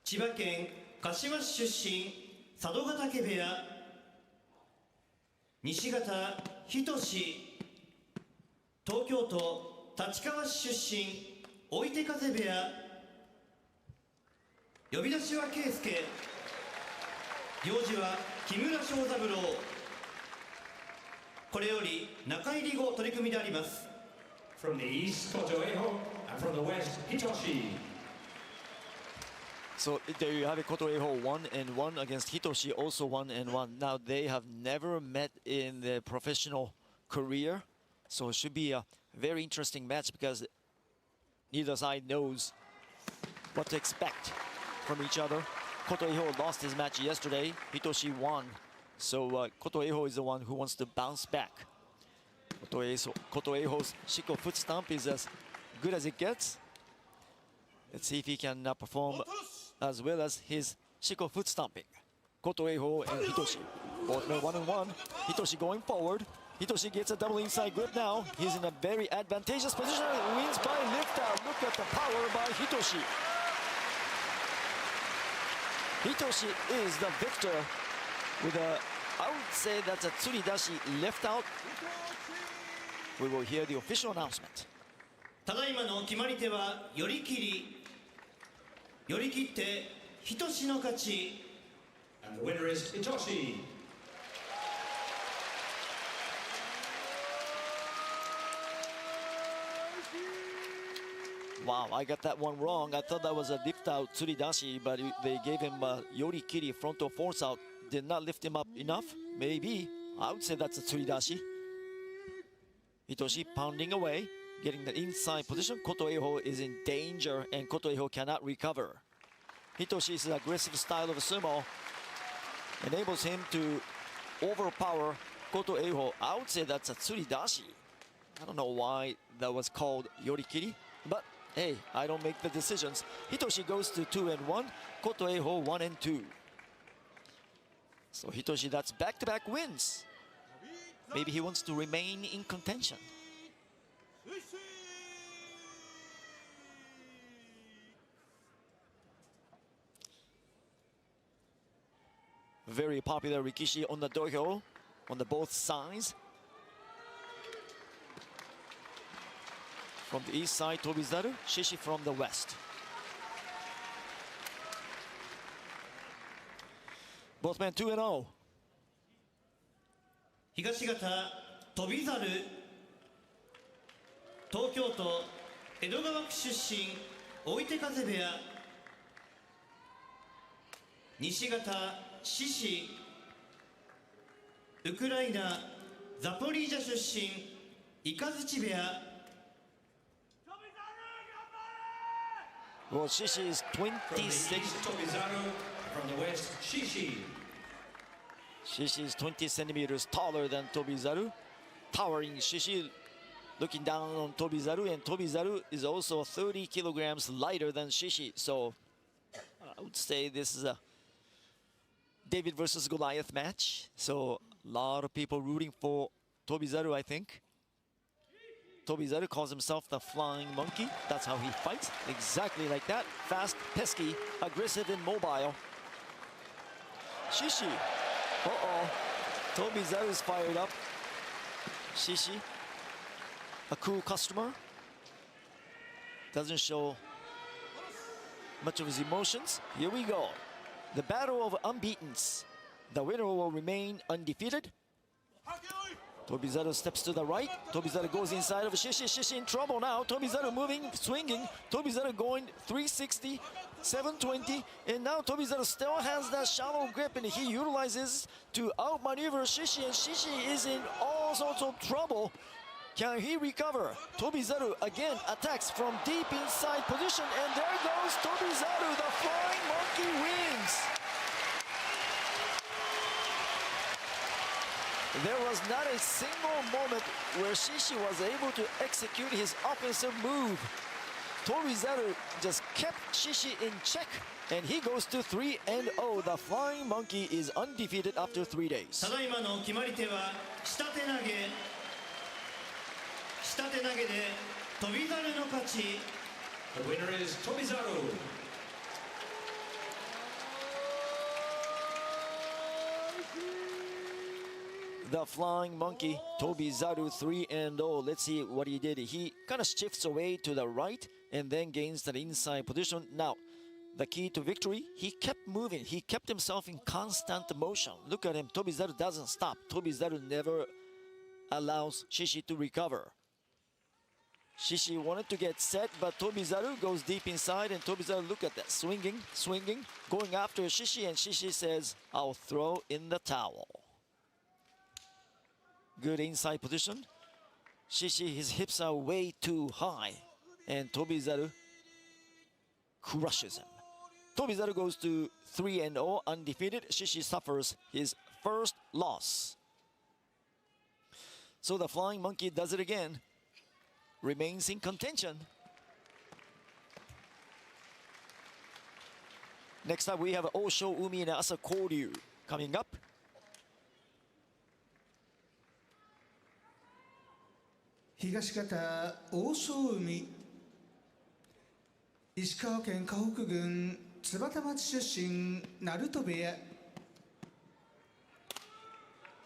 千葉県柏市出身佐渡ヶ嶽部屋、西方仁志、東京都立川市出身追手風部屋、呼び出しは圭介、行司は木村庄三郎。これより中入り後取り組みであります。 From the east, Kotoeho, and from the west, Hitoshi. So there you have it, Kotoeho 1-1 against Hitoshi, also 1-1. Now they have never met in their professional career, so it should be a very interesting match because neither side knows what to expect from each other. Kotoeho lost his match yesterday, Hitoshi won, so Kotoeho is the one who wants to bounce back. Kotoeho's Shiko foot stomp is as good as it gets. Let's see if he can perform as well as his Shiko foot stomping. Kotoeho and Hitoshi, both men 1-1. Hitoshi going forward. Hitoshi gets a double inside grip now. He's in a very advantageous position. Wins by lift out. Look at the power by Hitoshi. Hitoshi is the victor with a, I would say that's a tsuridashi left out. We will hear the official announcement. ただいまの決まり手は寄り切り。寄り切ってHitoshiの勝ち。 And the winner is Hitoshi. Wow, I got that one wrong. I thought that was a lift out tsuridashi, but they gave him a yorikiri frontal force out. Did not lift him up enough. Maybe. I would say that's a tsuridashi. Hitoshi pounding away, getting the inside position. Kotoeho is in danger, and Kotoeho cannot recover. Hitoshi's aggressive style of sumo enables him to overpower Kotoeho. I would say that's a tsuridashi. I don't know why that was called yorikiri, but hey, I don't make the decisions. Hitoshi goes to 2-1, Kotoeho 1-2. So Hitoshi, that's back-to-back wins. Maybe he wants to remain in contention. Very popular rikishi on the dohyo, on the both sides. From the east side, Tobizaru, Shishi from the west. Both men 2-0. 東方翔猿、東京都江戸川区出身追手風部屋、西方獅子、ウクライナザポリージャ出身雷部屋。 Well, Shishi is From the 26. east, Tobizaru, and from the west, Shishi. Shishi is 20 centimeters taller than Tobizaru. Towering Shishi looking down on Tobizaru, and Tobizaru is also 30 kilograms lighter than Shishi. So I would say this is a David versus Goliath match. So a lot of people rooting for Tobizaru, I think. Tobizaru calls himself the flying monkey. That's how he fights, exactly like that. Fast, pesky, aggressive, and mobile. Shishi. Uh-oh. Tobizaru is fired up. Shishi, a cool customer. Doesn't show much of his emotions. Here we go. The battle of unbeatens. The winner will remain undefeated. Tobizaru steps to the right. Tobizaru goes inside of Shishi. Shishi in trouble now. Tobizaru moving, swinging. Tobizaru going 360, 720. And now Tobizaru still has that shallow grip, and he utilizes to outmaneuver Shishi. And Shishi is in all sorts of trouble. Can he recover? Tobizaru again attacks from deep inside position. And there goes Tobizaru. The flying monkey wins. There was not a single moment where Shishi was able to execute his offensive move. Tobizaru just kept Shishi in check, and he goes to 3-0. The Flying Monkey is undefeated after 3 days. ただいまの決まり手は下手投げ。下下手投げで翔猿の勝ち。 The winner is Tobizaru. The flying monkey, Tobizaru 3-0. Let's see what he did. He kind of shifts away to the right and then gains that inside position. Now, the key to victory, he kept moving. He kept himself in constant motion. Look at him. Tobizaru doesn't stop. Tobizaru never allows Shishi to recover. Shishi wanted to get set, but Tobizaru goes deep inside, and Tobizaru, look at that, swinging, going after Shishi, and Shishi says, I'll throw in the towel. Good inside position. Shishi, his hips are way too high, and Tobizaru crushes him. Tobizaru goes to 3-0, undefeated. Shishi suffers his first loss. So the flying monkey does it again. Remains in contention. Next up, we have Osho Umi and Asa Koryu coming up. Higashi kata Osho Umi, 石川県河北郡津幡町出身、鳴門部屋。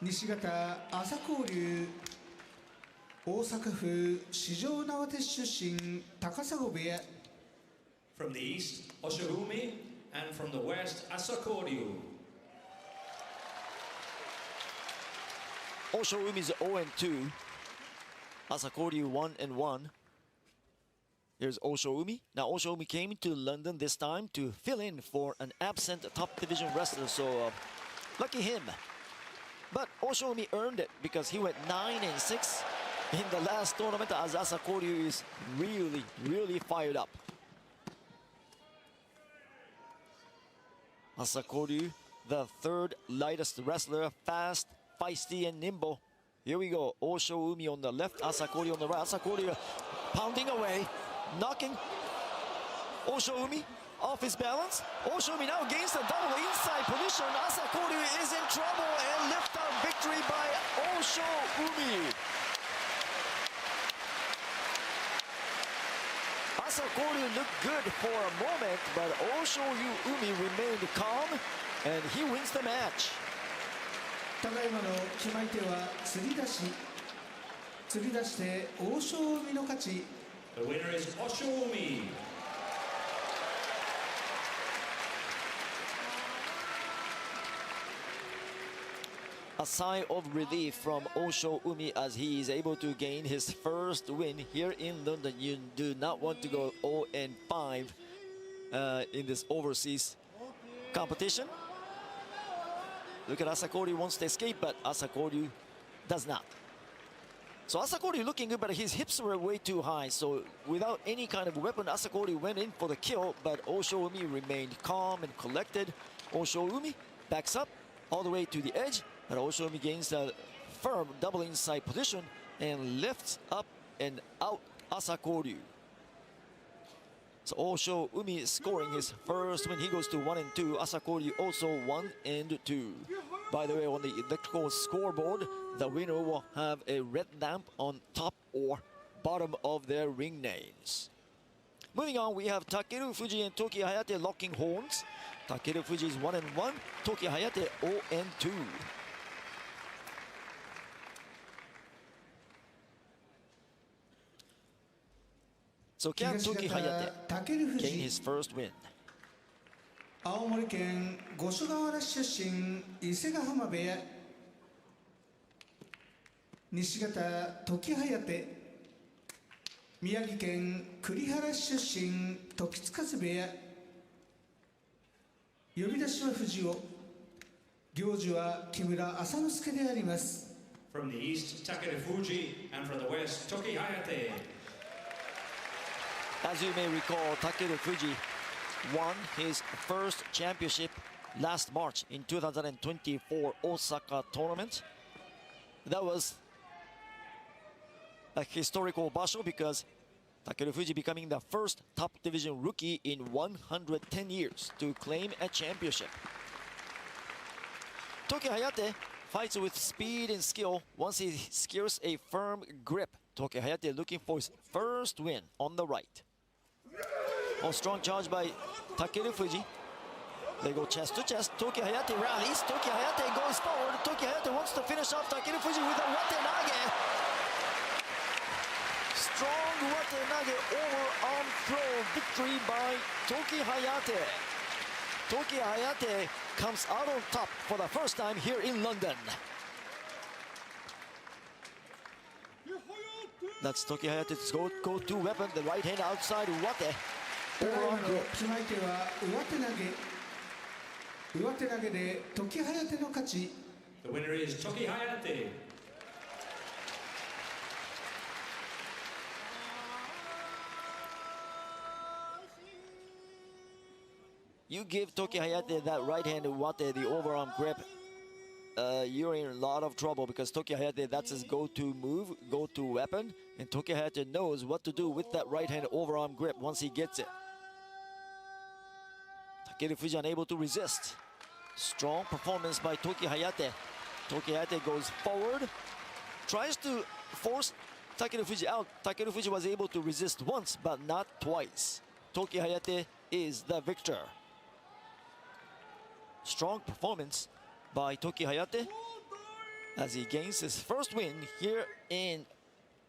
西方朝紅龍、大阪府四條畷出身、高砂部屋。 From the east, Oshoumi, and from the west, Asakoryu. Osho Umi is 0-2. Asa Koryu 1-1. Here's Osho Umi. Now Osho Umi came to London this time to fill in for an absent top division wrestler, so lucky him. But Osho Umi earned it because he went 9-6 in the last tournament, as Asa Koryu is really fired up. Asa Koryu, the third lightest wrestler, fast, feisty, and nimble. Here we go. Osho Umi on the left, Asa Koryu on the right. Asa Koryu pounding away, knocking Osho Umi off his balance. Osho Umi now gains the double inside position. Asa Koryu is in trouble, and lift out victory by Osho Umi. Asa Koryu looked good for a moment, but Osho Umi remained calm, and he wins the match. ただいまの決まり手は釣り出し。釣り出して王将海の勝ち。 The winner is Oshoumi. A sigh of relief from Osho Umi as he is able to gain his first win here in London. You do not want to go 0-5 in this overseas competition. Look at Asa Koryu wants to escape, but Asa Koryu does not. So Asa Koryu looking good, but his hips were way too high. So without any kind of weapon, Asa Koryu went in for the kill, but Osho Umi remained calm and collected. Osho Umi backs up all the way to the edge, but Osho Umi gains a firm double inside position and lifts up and out Asa Koryu. So Osho Umi is scoring his first win. He goes to 1-2. Asa Koryu also 1-2. By the way, on the electrical scoreboard, the winner will have a red lamp on top or bottom of their ring names. Moving on, we have Takeru Fuji and Toki Hayate locking horns. Takeru Fuji is 1-1. Toki Hayate 0-2. So can Toki Hayate gain his first win? 青森県五所川原市出身、伊勢ヶ浜部屋。西方時颯。宮城県栗原市出身、時津風部屋。呼び出しは藤尾。行司は木村浅之助であります。 From the east, Takeru Fuji, and from the west, Toki Hayate. As you may recall, Takeru Fuji won his first championship last March in 2024 Osaka tournament. That was a historical basho because Takeru Fuji becoming the first top division rookie in 110 years to claim a championship. Toki Hayate fights with speed and skill once he secures a firm grip Toki Hayate looking for his first win on the right. Oh, strong charge by Takeru Fuji. They go chest to chest. Toki Hayate rallies. Toki Hayate goes forward. Toki Hayate wants to finish off Takeru Fuji with a watenage. Strong watenage over arm throw. Victory by Toki Hayate. Toki Hayate comes out on top for the first time here in London. That's Toki Hayate's go-to weapon, the right hand outside wate. ただいまの決まり手は上手投げで時早手の勝ち。 The winner is Toki Hayate. You give Toki Hayate that right hand wate, the overarm grip, you're in a lot of trouble because Toki Hayate, that's his go-to move, go-to weapon, and Toki Hayate knows what to do with that right hand overarm grip once he gets it. Takeru Fuji unable to resist. Strong performance by Toki Hayate. Toki Hayate goes forward, tries to force Takeru Fuji out. Takeru Fuji was able to resist once, but not twice. Toki Hayate is the victor. Strong performance by Toki Hayate as he gains his first win here in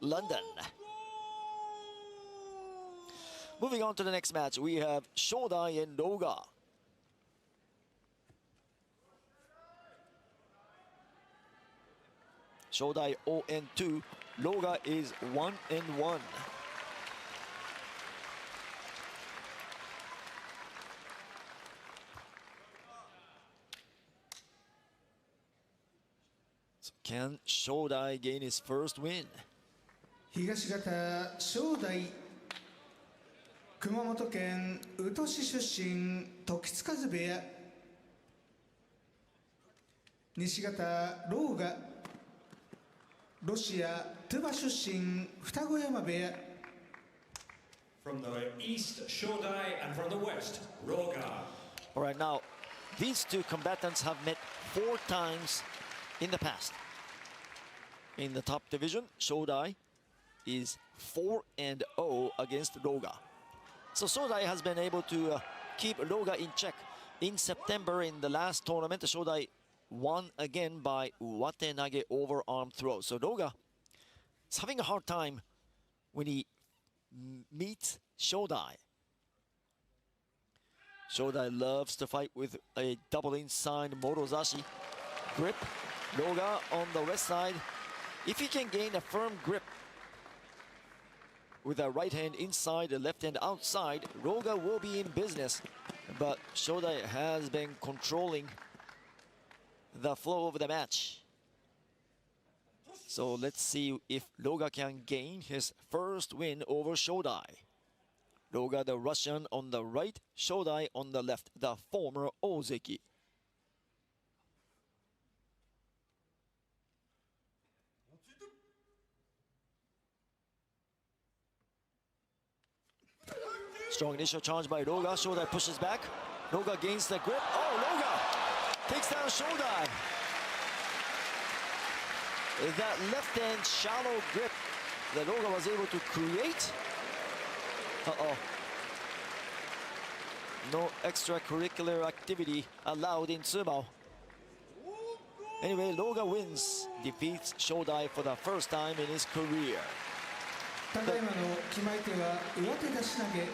London. Moving on to the next match, we have Shodai and Noga. Shodai 0-2, Noga is 1-1. Can Shodai gain his first win? 東方正代、熊本県宇土市出身、時津風部屋。西方狼雅、ロシアトゥバ出身、双子山部屋。 From the east, Shodai, and from the west, Roga. All right, now, these two combatants have met 4 times in the past. In the top division, Shodai is 4-0 against Roga. So Shodai has been able to keep Roga in check. In September, in the last tournament, Shodai won again by watenage overarm throw. So Roga is having a hard time when he meets Shodai. Shodai loves to fight with a double inside Morozashi grip. Roga on the west side. If he can gain a firm grip with a right hand inside, a left hand outside, Roga will be in business. But Shodai has been controlling the flow of the match. So let's see if Roga can gain his first win over Shodai. Roga, the Russian, on the right, Shodai on the left, the former Ozeki. Strong initial charge by Roga. Shodai pushes back. Roga gains the grip. Oh, Roga takes down Shodai. That left hand shallow grip that Roga was able to create. Uh-oh. No extracurricular activity allowed in sumo. Anyway, Roga wins, defeats Shodai for the first time in his career. ただいまの決まり手は上手出し投げ。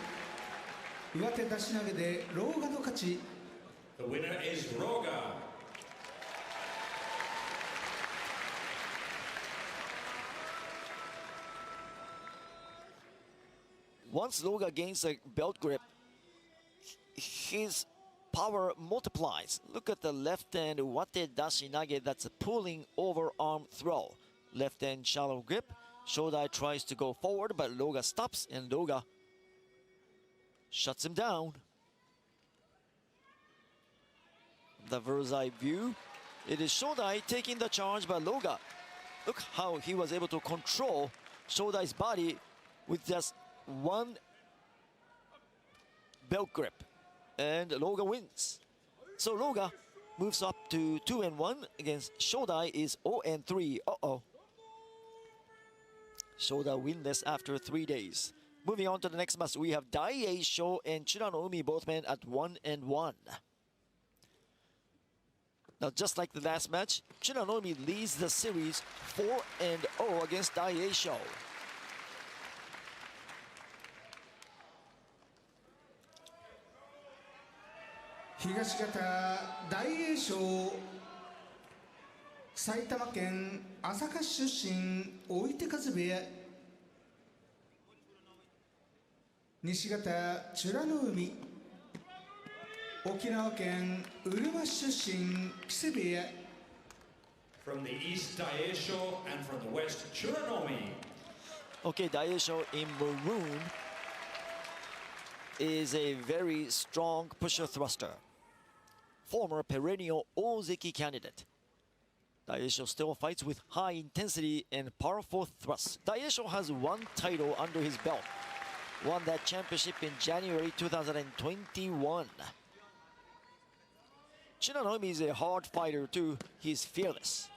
上手出し投げで狼雅の勝ち。 The winner is Roga. Once Roga gains a belt grip, his power multiplies. Look at the left hand wate dashi nage, that's a pulling overarm throw. Left hand shallow grip. Shodai tries to go forward, but Roga stops, and Roga shuts him down. The bird's eye view. It is Shodai taking the charge by Roga. Look how he was able to control Shodai's body with just one belt grip. And Roga wins. So Roga moves up to 2-1 against Shodai is 0-3. Uh-oh. Shoda winless after 3 days. Moving on to the next match, we have Daei Sho and Chiranoumi, both men at 1-1. Now, just like the last match, Chiranoumi leads the series 4-0 against Daei Sho. Higashigata Daei Sho 埼玉県朝霞市出身追手風部屋西方美らの海沖縄県うるま市出身木瀬部屋 From the east, Daeisho, and from the west, Churanomi. Okay, Daei Sho in maroon is a very strong pusher thruster. Former perennial Ozeki candidate. Daei Sho still fights with high intensity and powerful thrusts. Daei Sho has one title under his belt. Won that championship in January 2021. Chiranoumi is a hard fighter too. He's fearless.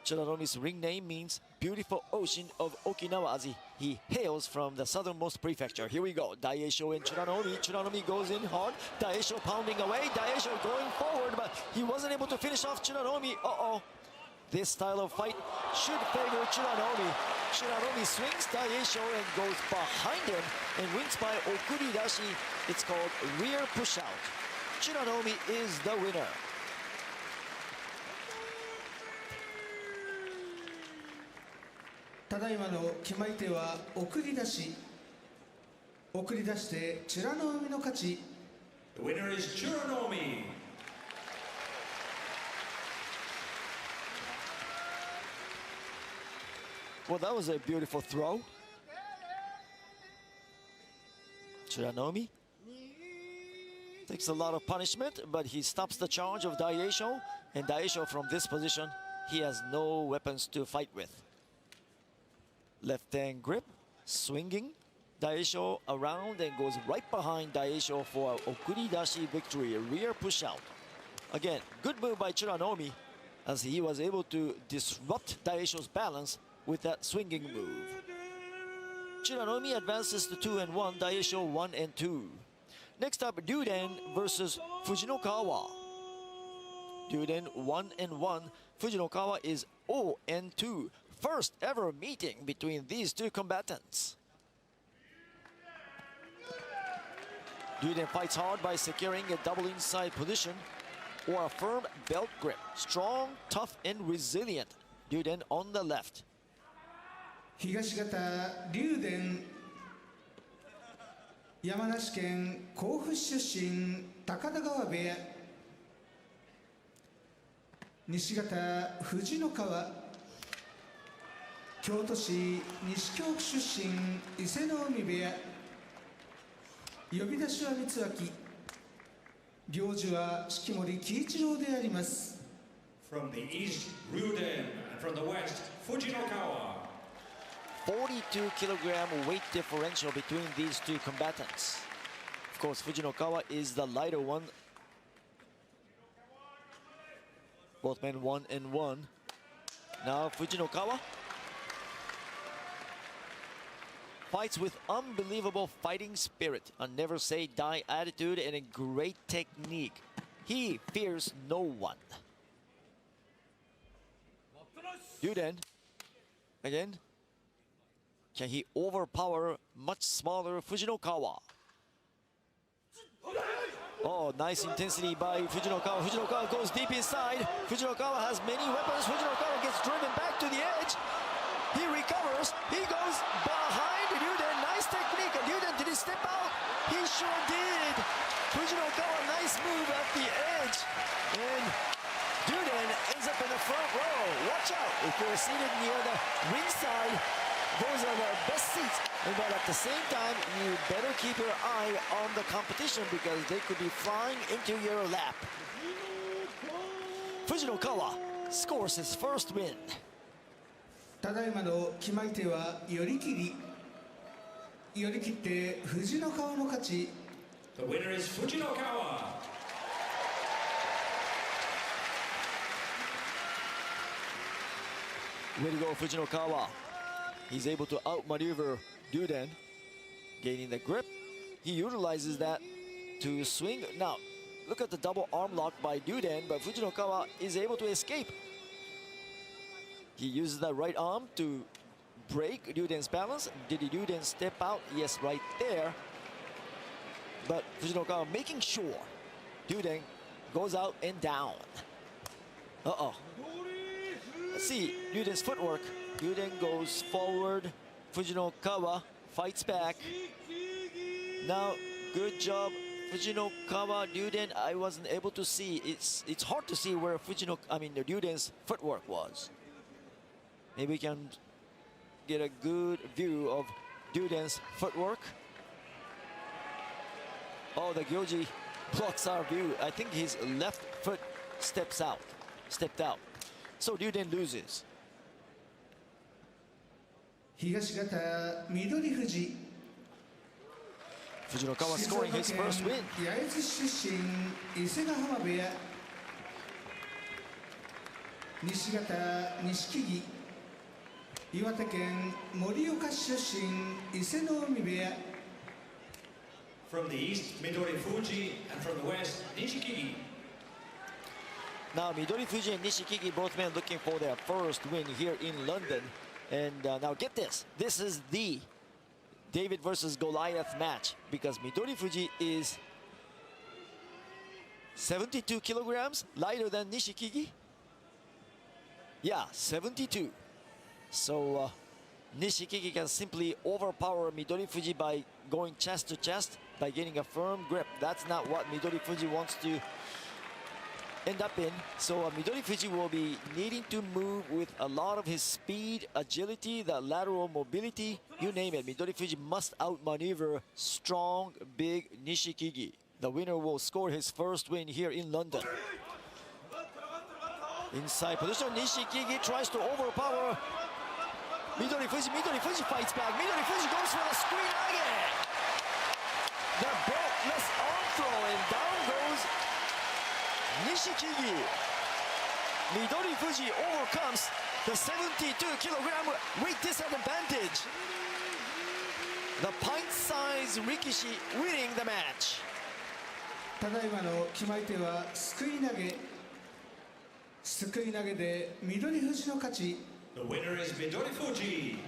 Chiranomi's ring name means beautiful ocean of Okinawa as he hails from the southernmost prefecture. Here we go. Daei Sho and Chiranoumi. Chiranoumi goes in hard. Daei Sho pounding away. Daei Sho going forward, but he wasn't able to finish off Chiranoumi. Uh-oh. This style of fight should favor Chiranoumi. Chiranoumi swings Daei Sho and goes behind him and wins by okuridashi. It's called rear push out. Chiranoumi is the winner. ただいまの決まり手は送り出し送り出して美らの海の勝ち The winner is Churanomi. Well, that was a beautiful throw. Chiranoumi takes a lot of punishment, but he stops the charge of Daei Sho, and Daei Sho from this position, he has no weapons to fight with. Left hand grip, swinging. Daei Sho around and goes right behind Daei Sho for a okuridashi victory, a rear push out. Again, good move by Chiranoumi as he was able to disrupt Daei Sho's balance with that swinging move. Chiranoumi advances to 2-1, Daei Sho 1-2. Next up, Ryuden versus Fujinokawa. Ryuden 1-1, Fujinokawa is 0-2. First ever meeting between these two combatants. Ryuden fights hard by securing a double inside position or a firm belt grip. Strong, tough, and resilient. Ryuden on the left. 東方龍電山梨県甲府市出身高田川部屋西方藤の川京都市西京区出身伊勢の海部屋呼び出しは光明行司は式守喜一郎であります From the east, Ryuden, and from the west, Fujinokawa. 42 kilogram weight differential between these two combatants. Of course, Fujinokawa is the lighter one. Both men 1-1. Now Fujinokawa fights with unbelievable fighting spirit, a never say die attitude, and a great technique. He fears no one. Ryuden again. Can he overpower much smaller Fujinokawa? Oh, nice intensity by Fujinokawa. Fujinokawa goes deep inside. Fujinokawa has many weapons. Fujinokawa gets driven back to the edge. He recovers. He goes behind Ryuden. Nice technique. And Ryuden, did he step out? He sure did. Fujinokawa, nice move at the edge. And Ryuden ends up in the front row. Watch out. If you're seated near the ringside, those are the best seats, but at the same time, you better keep your eye on the competition because they could be flying into your lap. Fujinokawa scores his first win. ただいまの決まり手は寄り切り寄り切って藤の川の勝ち The winner is Fujinokawa. Way to go, Fujinokawa. He's able to outmaneuver Ryuden, gaining the grip. He utilizes that to swing. Now, look at the double arm lock by Ryuden, but Fujinokawa is able to escape. He uses the right arm to break Ryuden's balance. Did Ryuden step out? Yes, right there. But Fujinokawa making sure Ryuden goes out and down. Uh-oh. Let's see Ryuden's footwork. Ryuden goes forward. Fujinokawa fights back. Now, good job, Fujinokawa. Ryuden, I wasn't able to see. It's hard to see where Ryuden's footwork was. Maybe we can get a good view of Ryuden's footwork. Oh, the Gyoji blocks our view. I think his left foot stepped out. So Ryuden loses. 東方緑富士 Fujinokawa scoring his first win. 焼津出身伊勢ヶ浜部屋西方錦木岩手県盛岡市出身伊勢の海部屋 From the east, Midori Fuji, and from the west, Nishikigi. Now Midori Fuji and Nishikigi, both men looking for their first win here in London. And now get this. This is the David versus Goliath match because Midori Fuji is 72 kilograms lighter than Nishikigi. Yeah, 72. So Nishikigi can simply overpower Midori Fuji by going chest to chest, by getting a firm grip. That's not what Midori Fuji wants to end up in. So Midori Fuji will be needing to move with a lot of his speed, agility, the lateral mobility, you name it. Midori Fuji must outmaneuver strong, big Nishikigi. The winner will score his first win here in London. Inside position, Nishikigi tries to overpower Midori Fuji. Midori Fuji fights back. Midori Fuji goes for the screen again. The beltless arm throw, and down goes Nishikigi. Midori Fuji overcomes the 72-kilogram weight disadvantage. The pint-sized Rikishi winning the match. ただいまの決まり手はすくい投げすくい投げで緑富士の勝ち The winner is Midori Fuji.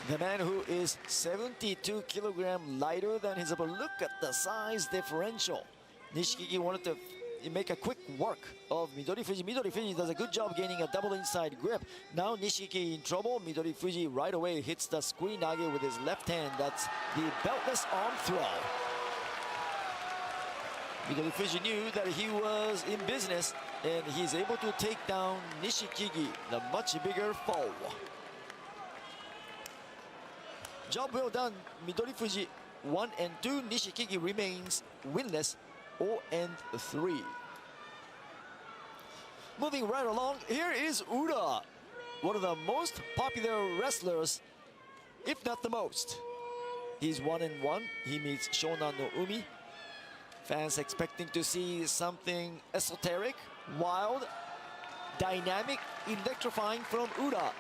The man who is 72 kilograms lighter than his opponent. Look at the size differential. Nishikigi wanted to make a quick work of Midori Fuji. Midori Fuji does a good job gaining a double inside grip. Now Nishikigi in trouble. Midori Fuji right away hits the screen nage with his left hand. That's the beltless arm throw. Midori Fuji knew that he was in business, and he's able to take down Nishikigi, the much bigger foe. Job well done, Midori Fuji 1 and 2. Nishikigi remains winless 0 and 3. Moving right along, here is Ura, one of the most popular wrestlers, if not the most. He's 1 and 1. He meets Shonan no Umi. Fans expecting to see something esoteric, wild, dynamic, electrifying from Ura.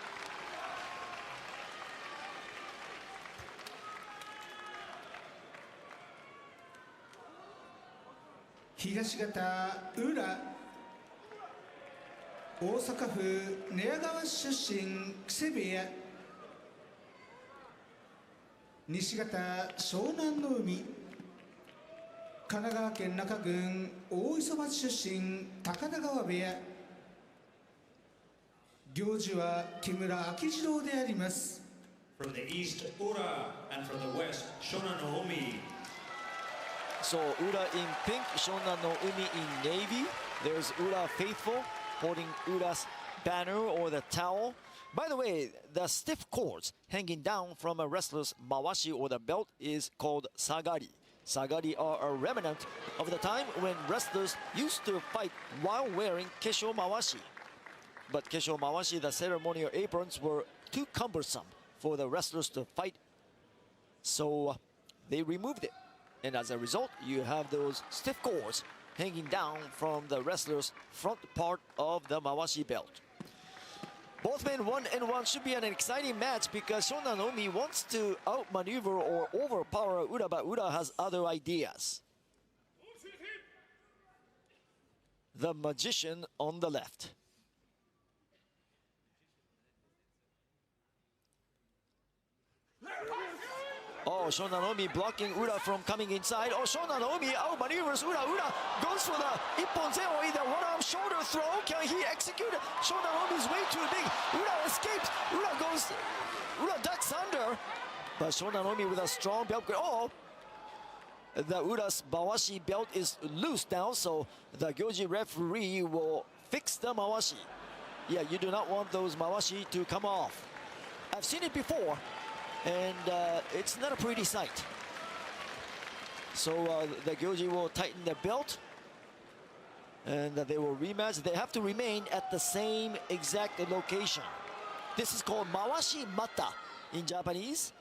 東方浦大阪府寝屋川市出身木瀬部屋西方湘南の海神奈川県中郡大磯町出身高田川部屋行司は木村明次郎であります From the east, Ura, and from the west, Shonan no Umi. So Ura in pink, Shonan no Umi in navy. There's Ura faithful holding Ura's banner or the towel. By the way, the stiff cords hanging down from a wrestler's mawashi or the belt is called sagari. Sagari are a remnant of the time when wrestlers used to fight while wearing kesho mawashi. But kesho mawashi, the ceremonial aprons, were too cumbersome for the wrestlers to fight. So they removed it. And as a result, you have those stiff cords hanging down from the wrestler's front part of the Mawashi belt. Both men 1-1 should be an exciting match because Shona Naomi wants to outmaneuver or overpower Ura, but Ura has other ideas. The magician on the left. Oh, Shona Naomi blocking Ura from coming inside. Oh, Shona Naomi outmaneuvers Ura. Ura goes for the Ippon Zeoi, the one-arm shoulder throw. Can he execute it? Shona Naomi's way too big. Ura escapes. Ura ducks under. But Shona Naomi with a strong belt grip. Oh, the Ura's Mawashi belt is loose now, so the Gyoji referee will fix the Mawashi. Yeah, you do not want those Mawashi to come off. I've seen it before, and it's not a pretty sight. So the Gyoji will tighten the belt, and they will rematch. They have to remain at the same exact location. This is called Mawashi Mata in Japanese.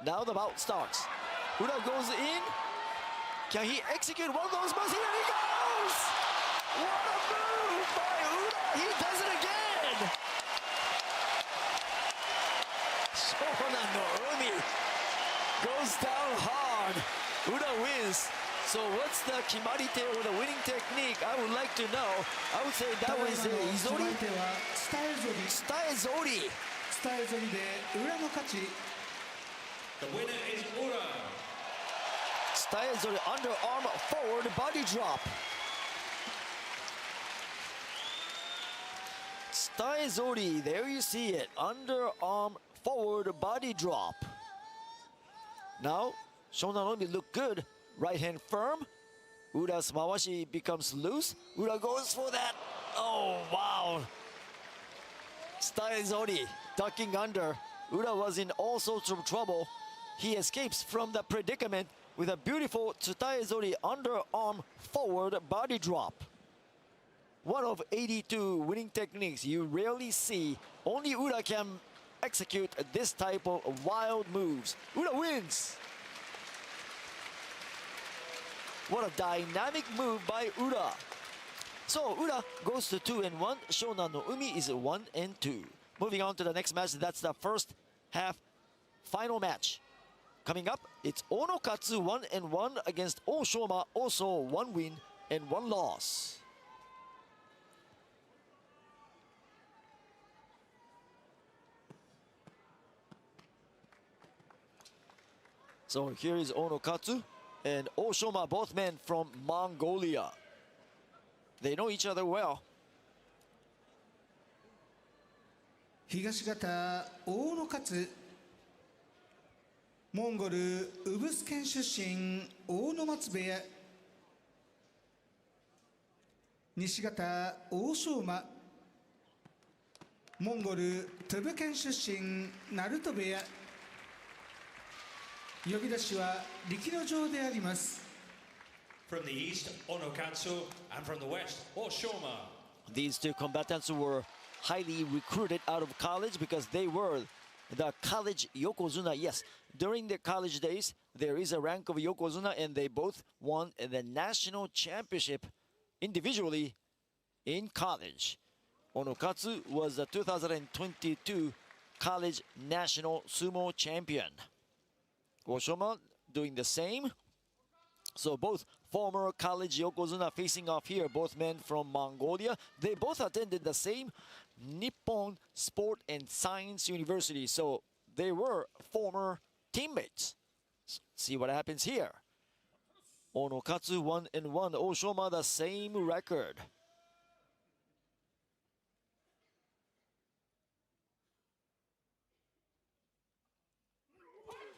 Now the bout starts. Ura goes in. Can he execute one of those moves? Here he goes! What a move by Ura! He does it again! Shona Naomi goes down hard. Ura wins. So what's the kimarite or the winning technique? I would like to know. I would say that was Izori? 伝え反り Style Zori. 伝え反りで裏の勝ち The winner is Ura. Style Zori underarm forward body drop. Style Zori, there you see it. Underarm forward body drop. Now, Shona Naomi look good. Right hand firm. Ura's Mawashi becomes loose. Ura goes for that. Oh, wow. Style Zori ducking under. Ura was in all sorts of trouble. He escapes from the predicament with a beautiful Tsutai Zori underarm forward body drop. One of 82 winning techniques you rarely see. Only Ura can execute this type of wild moves. Ura wins. What a dynamic move by Ura. So Ura goes to 2-1. Shona Naomi is 1-2. Moving on to the next match. That's the first half final match. Coming up, it's Onokatsu 1-1 against Oshoma, also 1 win and 1 loss. So here is Onokatsu and Oshoma, both men from Mongolia. They know each other well. 東方大野勝モンゴルウブス県出身大野松部屋西方大正馬モンゴルトゥブ県出身鳴門部屋呼び出しは力の城であります From the east, Onokatsu, and from the west, Oshoma. These two combatants were highly recruited out of college because they were the college Yokozuna. Yes, during their college days, there is a rank of Yokozuna, and they both won the national championship individually in college. Onokatsu was the 2022 college national sumo champion. Oshoma doing the same. So both former college Yokozuna facing off here, both men from Mongolia. They both attended the same Nippon Sport and Science University, so they were former teammates. See what happens here. Onokatsu 1-1, Oshoma the same record.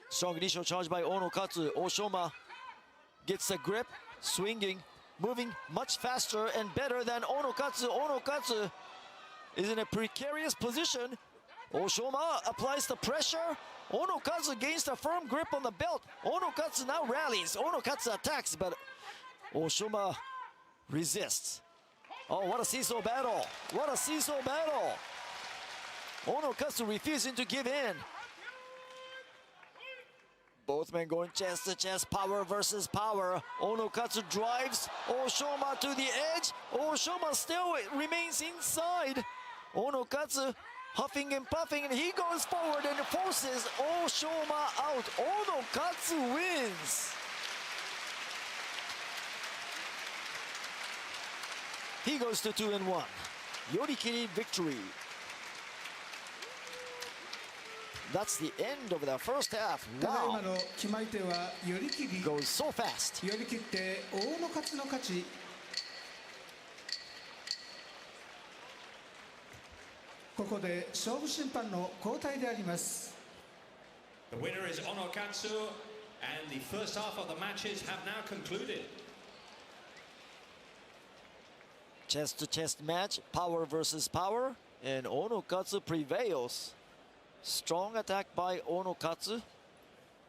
Strong initial charge by Onokatsu. Oshoma gets a grip, swinging, moving much faster and better than Onokatsu. Onokatsu is in a precarious position. Oshoma applies the pressure. Onokatsu gains a firm grip on the belt. Onokatsu now rallies. Onokatsu attacks, but Oshoma resists. Oh, what a seesaw battle. What a seesaw battle. Onokatsu refusing to give in. Both men going chest to chest, power versus power. Onokatsu drives Oshoma to the edge. Oshoma still remains inside. Onokatsu huffing and puffing, and he goes forward and forces Oshoma out. Onokatsu wins. He goes to 2-1. Yorikiri victory. That's the end of the first half. ただい Wow. まの決まり手は寄り切り Goes so fast. 寄り切って大野勝の勝ち。ここで勝負審判の交代であります。 The winner is Onokatsu, and the first half of the matches have now concluded. Chest to chest match, power versus power, and Onokatsu prevails. Strong attack by Onokatsu.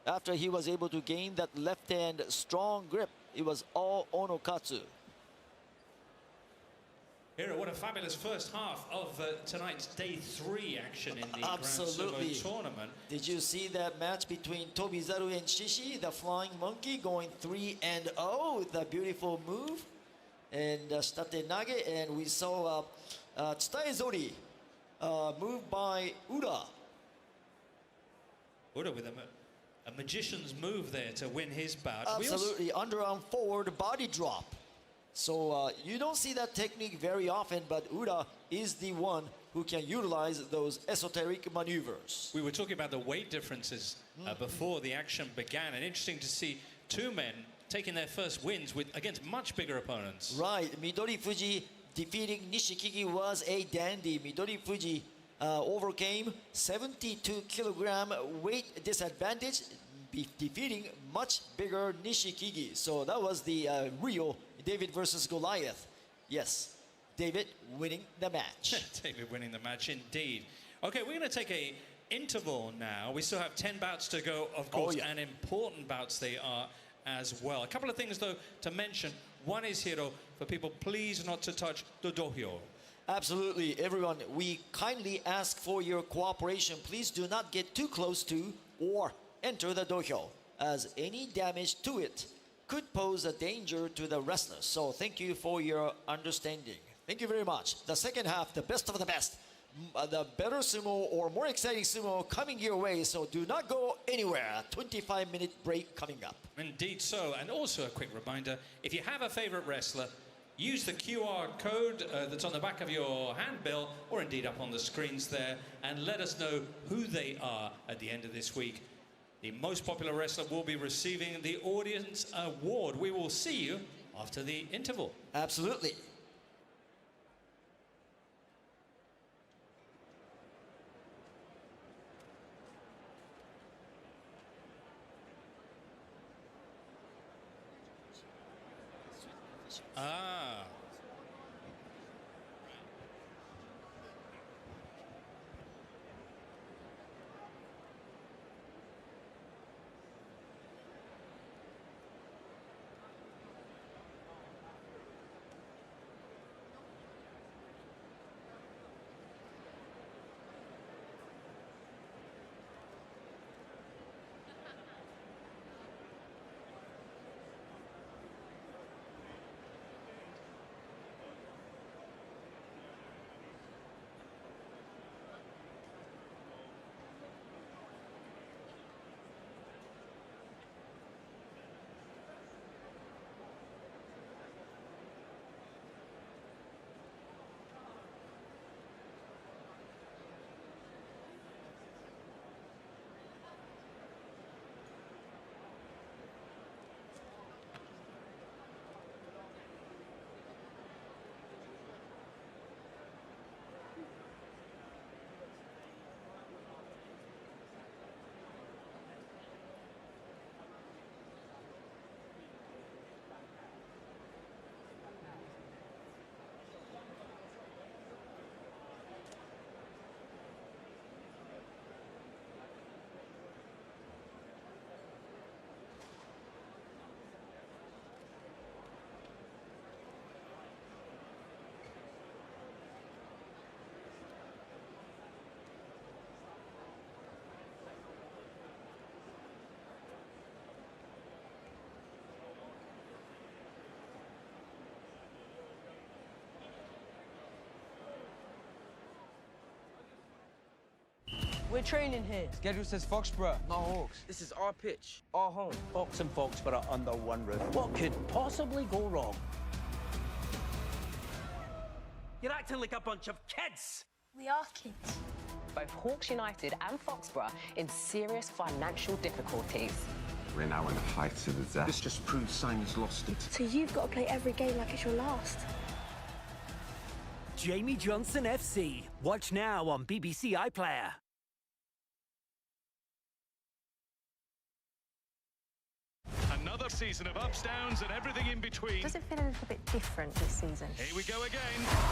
After he was able to gain that left hand strong grip, it was all Onokatsu. Hiro, what a fabulous first half of tonight's day 3 action in the Absolutely. Grand Sumo tournament. Did you see that match between Tobizaru and Shishi, the flying monkey, going 3-0 with a beautiful move? And Shitate Nage, and we saw Tsutaezori moved by Ura. Ura with a magician's move there to win his bout. Absolutely, underarm forward body drop. So you don't see that technique very often, but Ura is the one who can utilize those esoteric maneuvers. We were talking about the weight differences before the action began, and interesting to see two men taking their first wins against much bigger opponents. Right, Midori Fuji defeating Nishikigi was a dandy. Midori Fuji overcame 72 kilogram weight disadvantage, defeating much bigger Nishikigi. So that was the real David versus Goliath. Yes, David winning the match. David winning the match indeed. Okay, we're going to take a interval now. We still have 10 bouts to go, of course, and important bouts they are as well. A couple of things, though, to mention. One is, Hiro, for people please not to touch the dohyo. Absolutely, everyone. We kindly ask for your cooperation. Please do not get too close to or enter the dohyo, as any damage to it could pose a danger to the wrestlers. So thank you for your understanding. Thank you very much. The second half, the best of the best. The better sumo or more exciting sumo coming your way, so do not go anywhere. A 25-minute break coming up. Indeed so, and also a quick reminder, if you have a favorite wrestler, use the QR code that's on the back of your handbill, or indeed up on the screens there, and let us know who they are at the end of this week. The most popular wrestler will be receiving the Audience Award. We will see you after the interval. Absolutely. Ah. We're training here. Schedule says Foxborough, not Hawks. This is our pitch, our home. Hawks and Foxborough under one roof. What could possibly go wrong? You're acting like a bunch of kids. We are kids. Both Hawks United and Foxborough in serious financial difficulties. We're now in the fight to the death. This just proves Simon's lost it. So you've got to play every game like it's your last. Jamie Johnson FC. Watch now on BBC iPlayer. Another season of ups, downs, and everything in between. Does it feel a little bit different this season? Here we go again.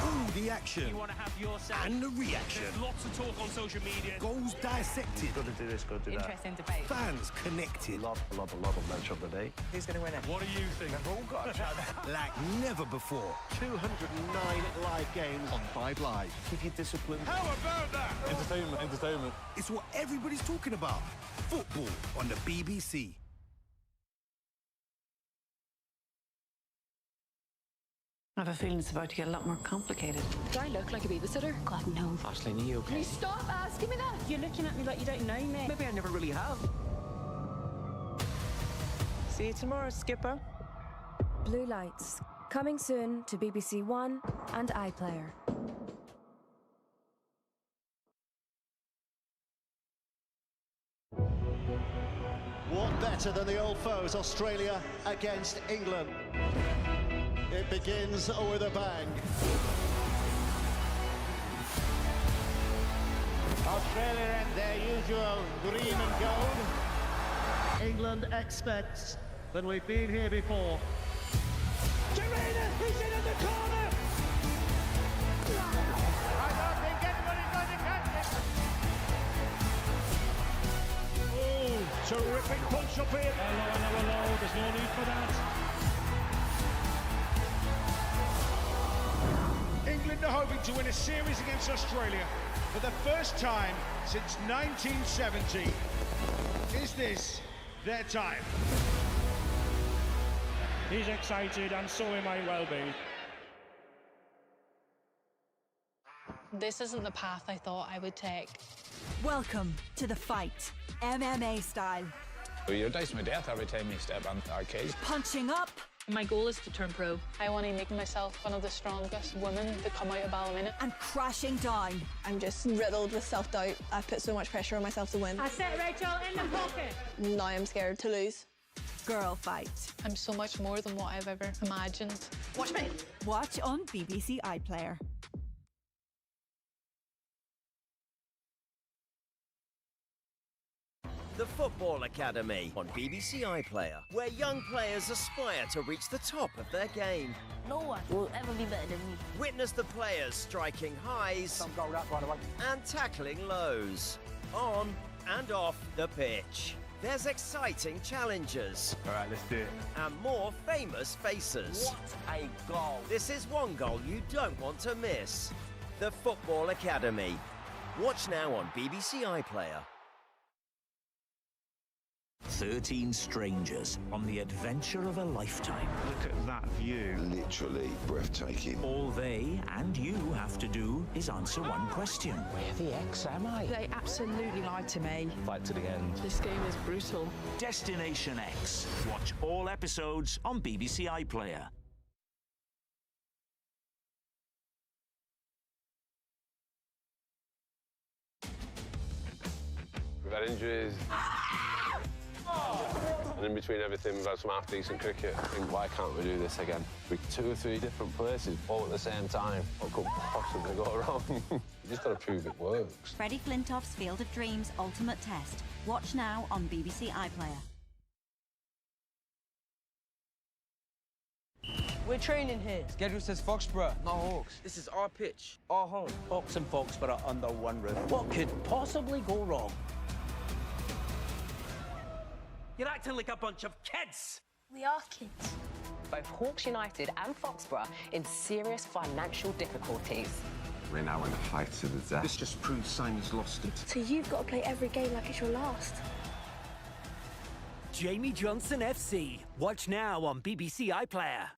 All the action. You want to have your say. And the reaction. There's lots of talk on social media. Goals dissected. Got to do this, got to do that. Interesting debate. Fans connected. Love of match of the day. Who's going to win it? What do you think? They've all got each other. Like never before. 209 live games on 5 Live. Keep your discipline. How about that? Entertainment. It's what everybody's talking about. Football on the BBC. I have a feeling it's about to get a lot more complicated. Do I look like a babysitter? God, no. Ashley, are you okay? Can you stop asking me that? You're looking at me like you don't know me. Maybe I never really have. See you tomorrow, Skipper. Blue Lights. Coming soon to BBC One and iPlayer. What better than the old foes, Australia against England? It begins with a bang. Australia and their usual green and gold. England expects that we've been here before. Jarena, he's in the corner! I don't think anybody's going to catch it. Oh, terrific punch up here. Hello, there's no need for that. England are hoping to win a series against Australia for the first time since 1970. Is this their time? He's excited, and so am I well be. This isn't the path I thought I would take. Welcome to the fight, MMA style. You're dicing my death every time you step on the arcade. Punching up. My goal is to turn pro. I want to make myself one of the strongest women to come out of ballymena. And crashing down. I'm just riddled with self-doubt. I've put so much pressure on myself to win. I said, Rachel, in the pocket. Now I'm scared to lose. Girl fight. I'm so much more than what I've ever imagined. Watch me. Watch on BBC iPlayer. The Football Academy on BBC iPlayer, where young players aspire to reach the top of their game. No one will ever be better than me. Witness the players striking highs and tackling lows, on and off the pitch. There's exciting challenges. All right, let's do it. And more famous faces. What a goal. This is one goal you don't want to miss. The Football Academy. Watch now on BBC iPlayer. 13 strangers on the adventure of a lifetime. Look at that view. Literally breathtaking. All they and you have to do is answer one question. Where the X am I? They absolutely lied to me. Fight to the end. This game is brutal. Destination X. Watch all episodes on BBC iPlayer. We've had injuries. And in between everything, we've had some half-decent cricket. I think, why can't we do this again? With 2 or 3 different places, all at the same time. What could possibly go wrong? You just got to prove it works. Freddie Flintoff's Field of Dreams Ultimate Test. Watch now on BBC iPlayer. We're training here. Schedule says Foxborough, not Hawks. This is our pitch, our home. Hawks and Foxborough under one roof. What could possibly go wrong? You're acting like a bunch of kids. We are kids. Both Hawks United and Foxborough in serious financial difficulties. We're now in the fight to the death. This just proves Simon's lost it. So you've got to play every game like it's your last. Jamie Johnson FC. Watch now on BBC iPlayer.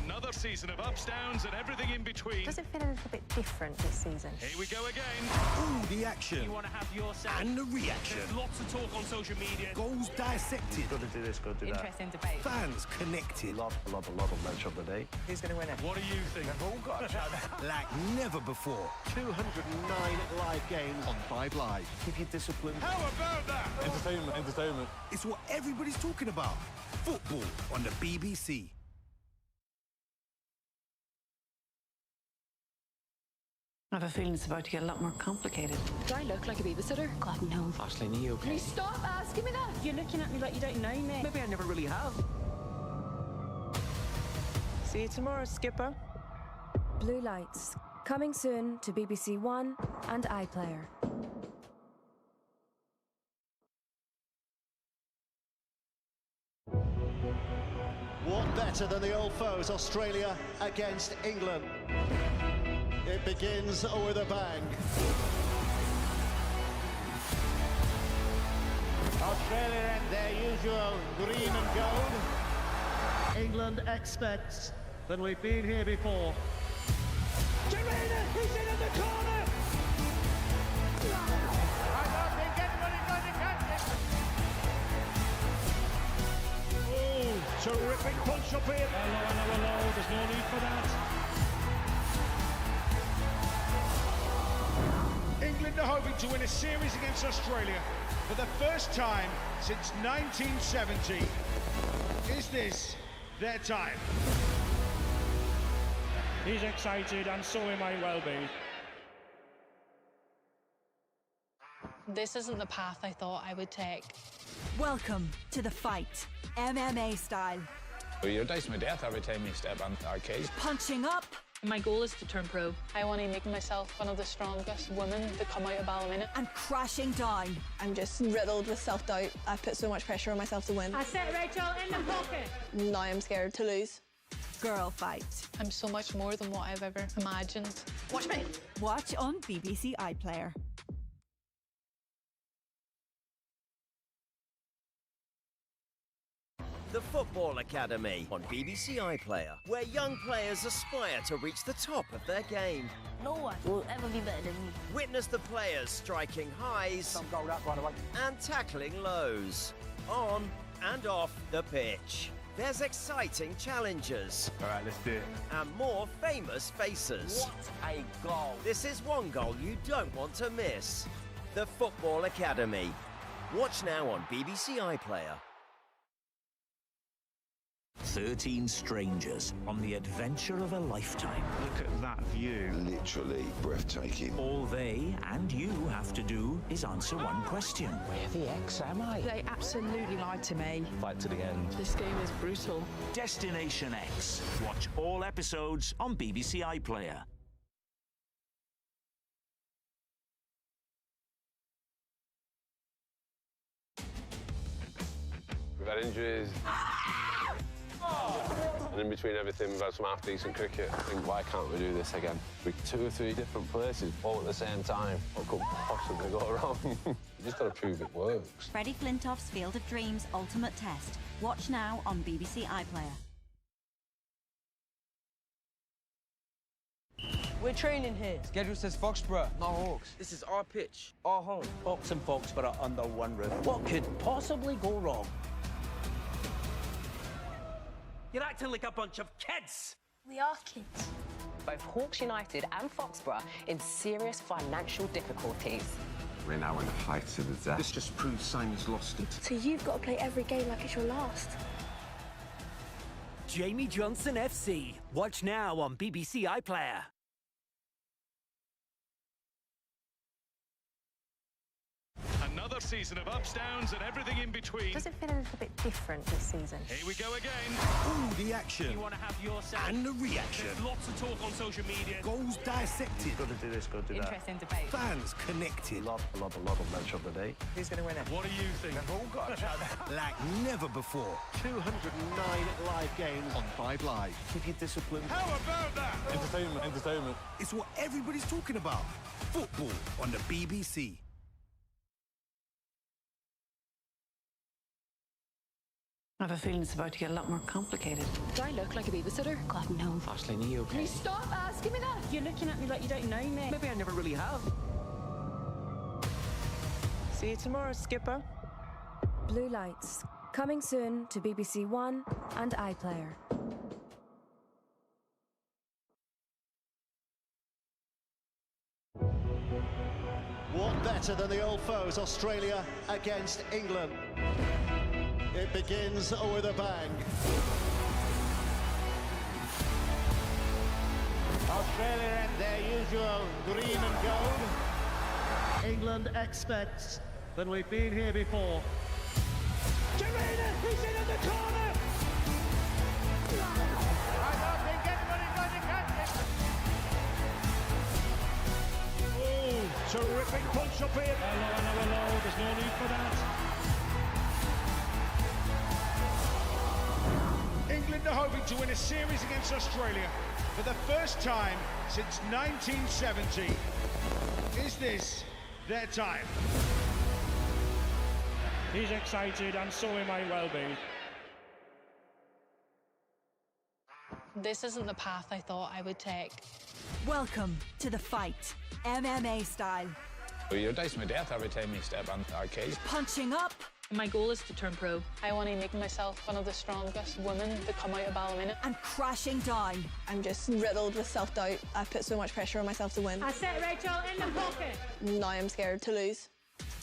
Another Another season of ups, downs, and everything in between. Does it feel a little bit different this season? Here we go again. All the action. You want to have your say. And the reaction. There's lots of talk on social media. Goals dissected. Got to do this, got to do that. Interesting debate. Fans connected. Love of match of the day. Who's going to win it? What do you think? They've all got a chance. Like never before. 209 live games On 5 Live. Keep your discipline. How about that? Entertainment. It's what everybody's talking about. Football on the BBC. I have a feeling it's about to get a lot more complicated. Do I look like a babysitter? God, no. Ashley, are you okay? Can you stop asking me that? You're looking at me like you don't know me. Maybe I never really have. See you tomorrow, Skipper. Blue Lights. Coming soon to BBC One and iPlayer. What better than the old foes, Australia against England? It begins with a bang. Australia and their usual green and gold. England expects that we've been here before. Gerena, he's in at the corner. I don't think anybody's going to catch it. Oh, terrific punch up here. Hello. There's no need for that. England are hoping to win a series against Australia for the first time since 1970. Is this their time? He's excited, and so am I well be. This isn't the path I thought I would take. Welcome to the fight, MMA style. Well, you're dicing with death every time you step on our cage. Punching up. My goal is to turn pro. I want to make myself one of the strongest women to come out of ballymena. And crashing down. I'm just riddled with self-doubt. I've put so much pressure on myself to win. I said, Rachel, in the pocket. Now I'm scared to lose. Girl fight. I'm so much more than what I've ever imagined. Watch me. Watch on BBC iPlayer. The Football Academy on BBC iPlayer, where young players aspire to reach the top of their game. No one will ever be better than me. Witness the players striking highs and tackling lows, on and off the pitch. There's exciting challenges. All right, let's do it. And more famous faces. What a goal. This is one goal you don't want to miss. The Football Academy. Watch now on BBC iPlayer. 13 strangers on the adventure of a lifetime. Look at that view. Literally breathtaking. All they and you have to do is answer one question. Where the X am I? They absolutely lied to me. Fight to the end. This game is brutal. Destination X. Watch all episodes on BBC iPlayer. We've had injuries. And in between everything, we've had some half-decent cricket. I think, why can't we do this again? With 2 or 3 different places, all at the same time. What could possibly go wrong? You just got to prove it works. Freddie Flintoff's Field of Dreams Ultimate Test. Watch now on BBC iPlayer. We're training here. Schedule says Foxborough, not Hawks. This is our pitch, our home. Hawks and Foxborough under one roof. What could possibly go wrong? You're acting like a bunch of kids. We are kids. Both Hawks United and Foxborough in serious financial difficulties. We're now in the heights of the death. This just proves Simon's lost it. So you've got to play every game like it's your last. Jamie Johnson FC. Watch now on BBC iPlayer. Another season of ups, downs, and everything in between. Does it feel a little bit different this season? Here we go again. All the action. You want to have your say. And the reaction. There's lots of talk on social media. Goals dissected. Got to do this, got to do that. Interesting debate. Fans connected. Love of match of the day. Who's going to win it? What do you think? They've all got a chance. Like never before. 209 live games On 5 Live. Keep your discipline. How about that? Entertainment. It's what everybody's talking about. Football on the BBC. I I have a feeling it's about to get a lot more complicated. Do I look like a babysitter? God, no. Ashley, are you okay? Can you stop asking me that? You're looking at me like you don't know me. Maybe I never really have. See you tomorrow, Skipper. Blue Lights, coming soon to BBC One and iPlayer. What better than the old foes, Australia against England? It begins with a bang. Australia and their usual green and gold. England expects that we've been here before. Jarena, he's in at the corner! I don't think anybody's going to catch it. Oh, terrific punch up here. Hello, there's no need for that. England are hoping to win a series against Australia for the first time since 1970. Is this their time? He's excited, and so he might well be. This isn't the path I thought I would take. Welcome to the fight, MMA style. Well, you're dicing with death every time you step on the arcade. Punching up. My goal is to turn pro. I want to make myself one of the strongest women to come out of ballymena. And crashing down. I'm just riddled with self-doubt. I've put so much pressure on myself to win. I set Rachel in the pocket. Now I'm scared to lose.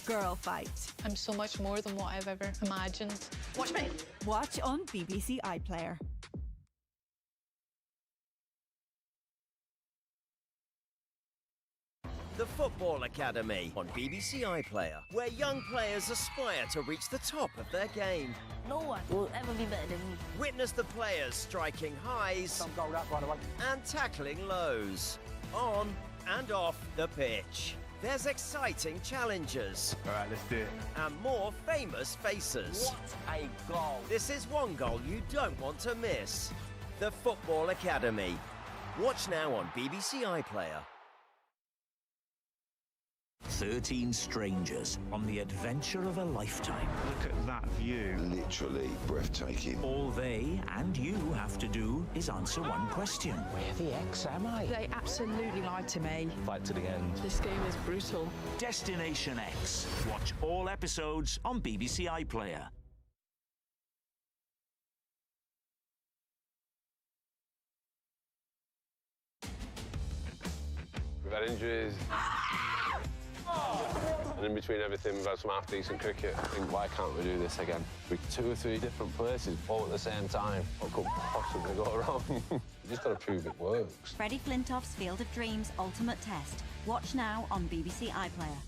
Girl fight. I'm so much more than what I've ever imagined. Watch me. Watch on BBC iPlayer. The Football Academy on BBC iPlayer, where young players aspire to reach the top of their game. No one will ever be better than me. Witness the players striking highs and tackling lows, on and off the pitch. There's exciting challenges. All right, let's do it. And more famous faces. What a goal. This is one goal you don't want to miss. The Football Academy. Watch now on BBC iPlayer. 13 strangers on the adventure of a lifetime. Look at that view. Literally breathtaking. All they and you have to do is answer one question. Where the X am I? They absolutely lied to me. Fight to the end. This game is brutal. Destination X. Watch all episodes on BBC iPlayer. We've had injuries. And in between everything, we've had some half-decent cricket. I think, why can't we do this again? We're 2 or 3 different places, all at the same time. What could possibly go wrong? We just got to prove it works. Freddie Flintoff's Field of Dreams Ultimate Test. Watch now on BBC iPlayer.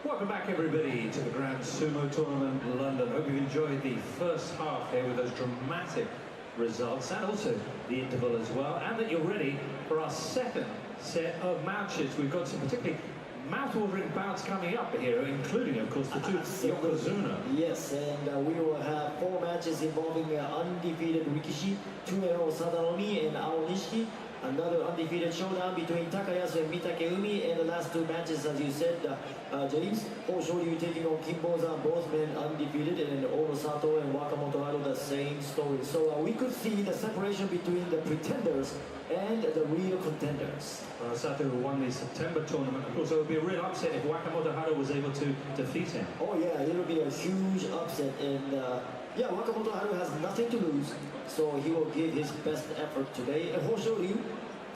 Welcome back, everybody, to the Grand Sumo Tournament in London. Hope you've enjoyed the first half here with those dramatic results and also the interval as well, and that you're ready for our second set of matches. We've got some particularly mouth-watering bouts coming up here, including, of course, the two Yokozuna. Yes, and we will have 4 matches involving undefeated Rikishi, 2-0 Sadanomi and Ao Nishiki. Another undefeated showdown between Takayasu and Mitakeumi, and the last 2 matches, as you said, James, Hoshoryu taking on Kimboza, both men undefeated, and Ono Sato and Wakamoto Haru, the same story. So we could see the separation between the pretenders and the real contenders. Sato won the September tournament. Of course, it would be a real upset if Wakamoto Haru was able to defeat him. Oh yeah, it will be a huge upset, and yeah, Wakamoto Haru has nothing to lose, so he will give his best effort today. And Hoshoryu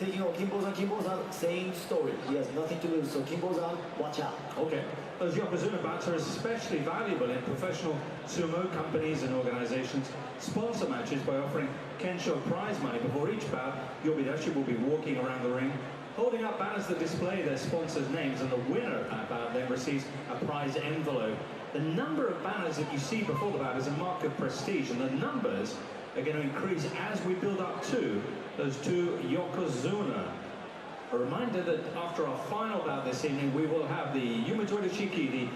taking on Kimboza. Kimboza, same story. He has nothing to lose, so Kimboza, watch out. Okay. Those Yokozuna bouts are especially valuable in professional sumo companies and organizations sponsor matches by offering Kensho prize money before each bout. Yobidashi will be walking around the ring, holding up banners that display their sponsors' names, and the winner of that bout then receives a prize envelope. The number of banners that you see before the bout is a mark of prestige, and the numbers are going to increase as we build up to those two Yokozuna. A reminder that after our final bout this evening, we will have the Yumitoi Shiki, the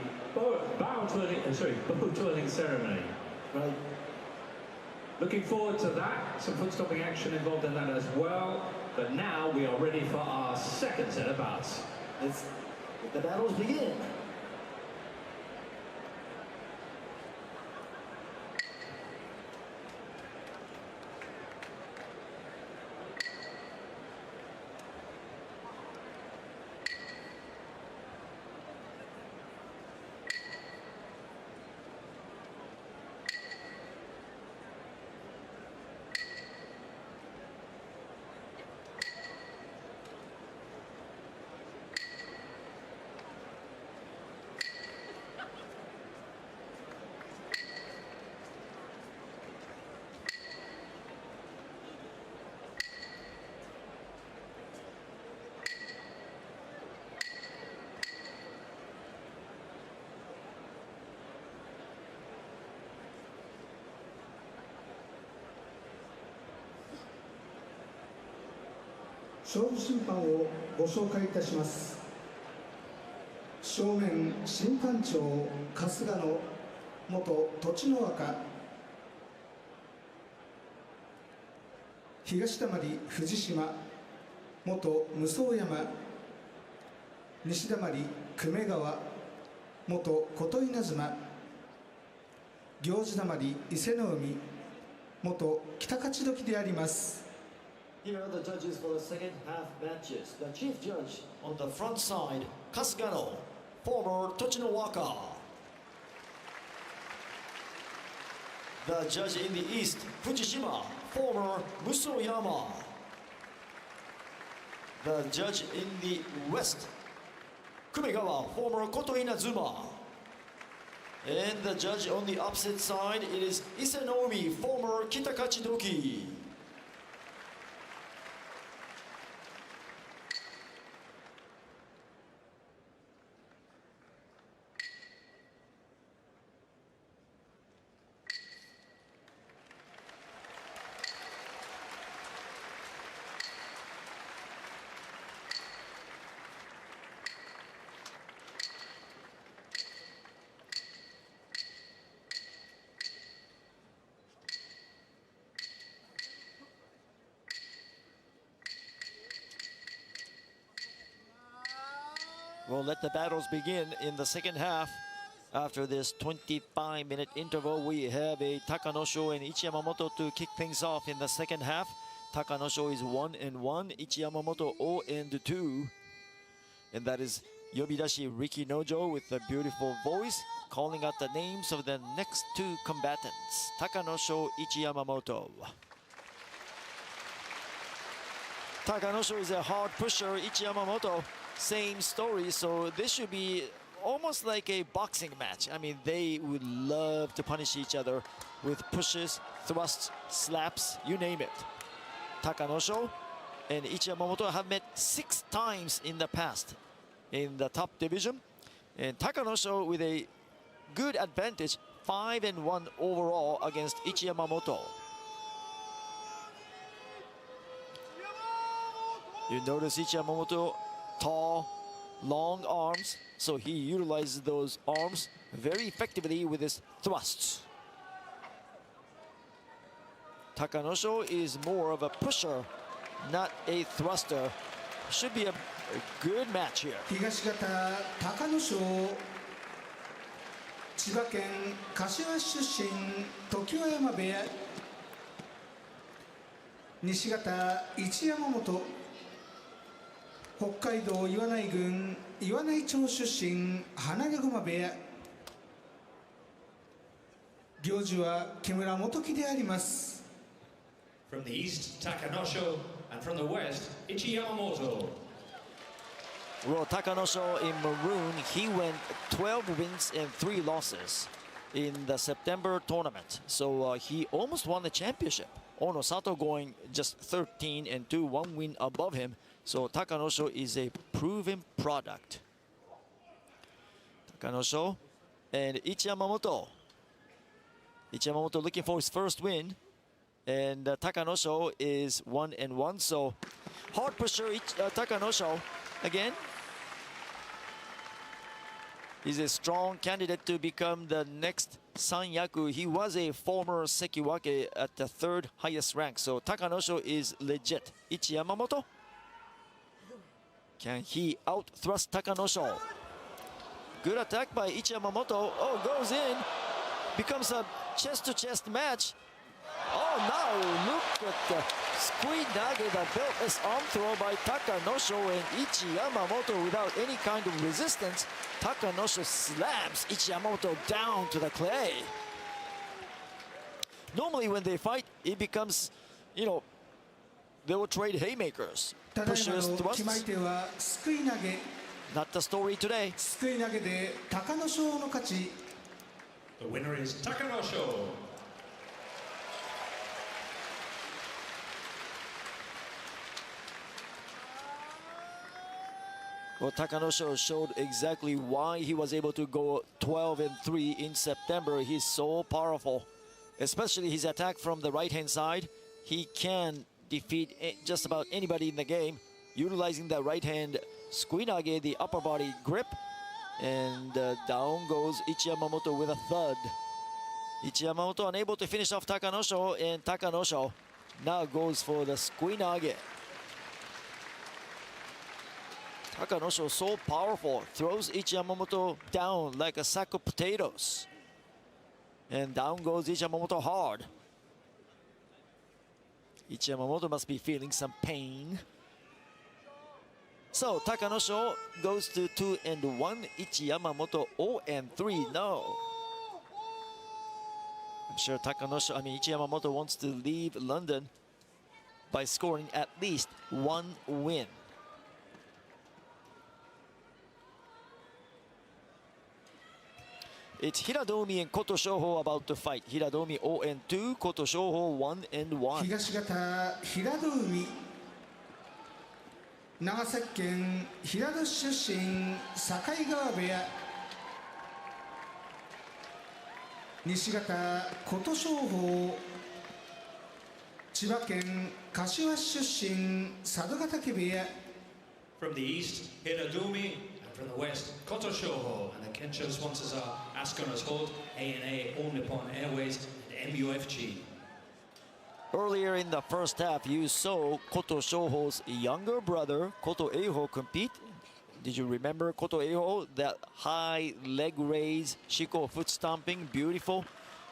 bow twirling ceremony. Right. Looking forward to that. Some foot-stopping action involved in that as well. But now we are ready for our second set of bouts. Let the battles begin.勝負審判をご紹介いたします。正面審判長春日野元栃の若、東溜藤島元武双山、西溜久米川元琴稲妻、行司溜伊勢の海元北勝どきであります。Here are the judges for the second half matches. The chief judge on the front side, Kasugano, former Tochinowaka. The judge in the east, Fujishima, former Musoyama. The judge in the west, Kumegawa, former Koto Inazuma. And the judge on the opposite side, it is Isenomi, former Kitakachidoki. We'll let the battles begin in the second half. After this 25-minute interval, we have a Takanosho and Ichiyamamoto to kick things off in the second half. Takanosho is 1-1, Ichiyamamoto 0-2. And that is Yobidashi Riki Nojo with a beautiful voice calling out the names of the next two combatants, Takanosho, Ichiyamamoto. Takanosho is a hard pusher, Ichiyamamoto, same story, so this should be almost like a boxing match. I mean, they would love to punish each other with pushes, thrusts, slaps, you name it. Takanosho and Ichiyamamoto have met 6 times in the past in the top division. And Takanosho with a good advantage, 5-1 overall against Ichi Yamamoto. You notice Ichi Yamamoto, tall, long arms, so he utilizes those arms very effectively with his thrusts. Takanosho is more of a pusher, not a thruster. Should be a good match here. 東方高野賞千葉県柏出身常盤山部屋西方一山本北海道岩内郡岩内町出身花毛駒部屋行司は木村元樹であります。 From the east, Takanosho, and from the west, Ichi Yamamoto. Well, Takanosho in maroon, he went 12 wins and 3 losses in the September tournament. So he almost won the championship. Ono Sato going just 13-2, 1 win above him. So Takanosho is a proven product. Takanosho and Ichi Yamamoto. Ichi Yamamoto looking for his first win. And Takanosho is 1-1. So hard pusher Takanosho again. He's a strong candidate to become the next Sanyaku. He was a former Sekiwake at the 3rd highest rank. So Takanosho is legit. Ichi Yamamoto. Can he out thrust Takanosho? Good attack by Ichi Yamamoto. Oh, goes in. Becomes a chest-to-chest match. Oh, now look at the squeeze nage, the beltless arm throw by Takanosho and Ichi Yamamoto without any kind of resistance. Takanosho slams Ichi Yamamoto down to the clay. Normally when they fight, it becomes, you know, they will trade haymakers. Pushes, thrusts. Not the story today. The winner is Takanosho. Well, Takanosho showed exactly why he was able to go 12-3 in September. He's so powerful, especially his attack from the right-hand side. He can defeat just about anybody in the game, utilizing the right-hand squinage, the upper body grip, and down goes Ichi Yamamoto with a thud. Ichi Yamamoto unable to finish off Takanosho, and Takanosho now goes for the squinage. Takanosho so powerful, throws Ichi Yamamoto down like a sack of potatoes. And down goes Ichi Yamamoto hard. Ichi Yamamoto must be feeling some pain. So Takanosho goes to 2-1. Ichi Yamamoto 0-3. No. I'm sure Ichi Yamamoto wants to leave London by scoring at least 1 win. It's Hiradomi and Koto Shoho about to fight. Hiradomi 0-2, Koto Shoho 1-1. 東方平戸海長崎県平戸市出身境川部屋西方琴勝峰千葉県柏市出身佐渡ヶ嶽部屋 From the east, Hiradomi, and from the west, Koto Shoho. And the Kensho sponsors are Asconners Hold, ANA, All Nippon Airways, and MUFG. Earlier in the first half, you saw Koto Shoho's younger brother, Koto Eiho, compete. Did you remember Koto Eiho? That high leg raise, Shiko foot stomping, beautiful.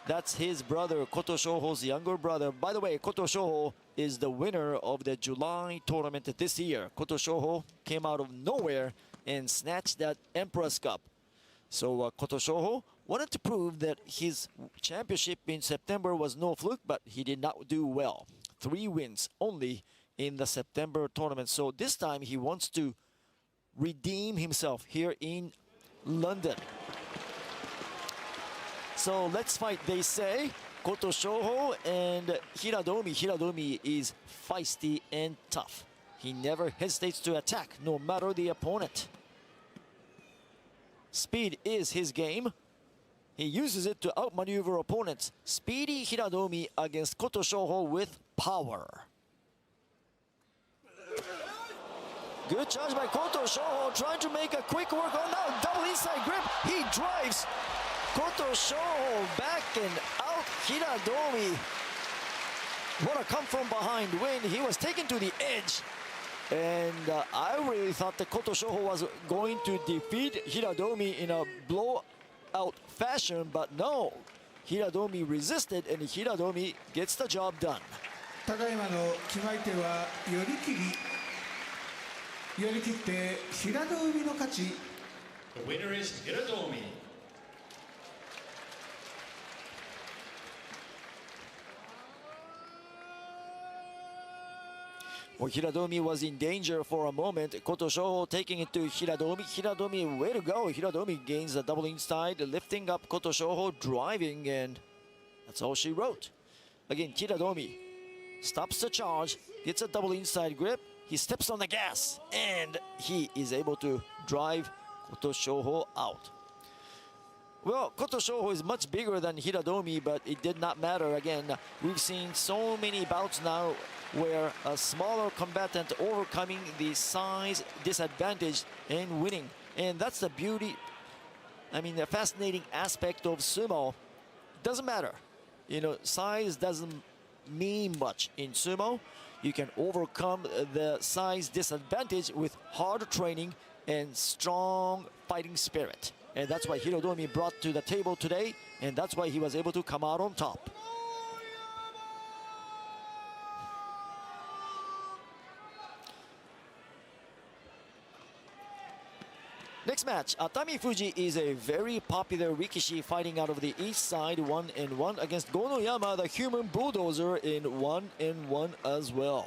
That's his brother, Koto Shoho's younger brother. By the way, Koto Shoho is the winner of the July tournament this year. Koto Shoho came out of nowhere and snatched that Emperor's Cup. So Koto Shoho wanted to prove that his championship in September was no fluke, but he did not do well. 3 wins only in the September tournament. So this time he wants to redeem himself here in London. So let's fight, they say. Koto Shoho and Hiradomi. Hiradomi is feisty and tough. He never hesitates to attack, no matter the opponent. Speed is his game. He uses it to outmaneuver opponents. Speedy Hiradomi against Koto Shoho with power. Good charge by Koto Shoho, trying to make a quick work on now. Double inside grip. He drives Koto Shoho back and out. Hiradomi. What a come from behind win. He was taken to the edge. And I really thought that Koto Shoho was going to defeat Hiradomi in a blowout fashion, but no. Hiradomi resisted, and Hiradomi gets the job done. ただいまの決まり手は寄り切り。寄り切って平戸海の勝ち。The winner is Hiradomi. Well, Hiradomi was in danger for a moment. Koto Shoho taking it to Hiradomi. Hiradomi, way to go. Hiradomi gains a double inside, lifting up Koto Shoho, driving, and that's all she wrote. Again, Hiradomi stops the charge, gets a double inside grip. He steps on the gas, and he is able to drive Koto Shoho out. Well, Koto Shoho is much bigger than Hiradomi, but it did not matter. Again, we've seen so many bouts now where a smaller combatant overcoming the size disadvantage and winning. And that's the beauty, I mean, the fascinating aspect of sumo. It doesn't matter. You know, size doesn't mean much in sumo. You can overcome the size disadvantage with hard training and strong fighting spirit. And that's what Hiradomi brought to the table today, and that's why he was able to come out on top. Next match, Atami Fuji is a very popular rikishi fighting out of the east side, 1-1 against Gonoyama, the human bulldozer, in 1-1 as well.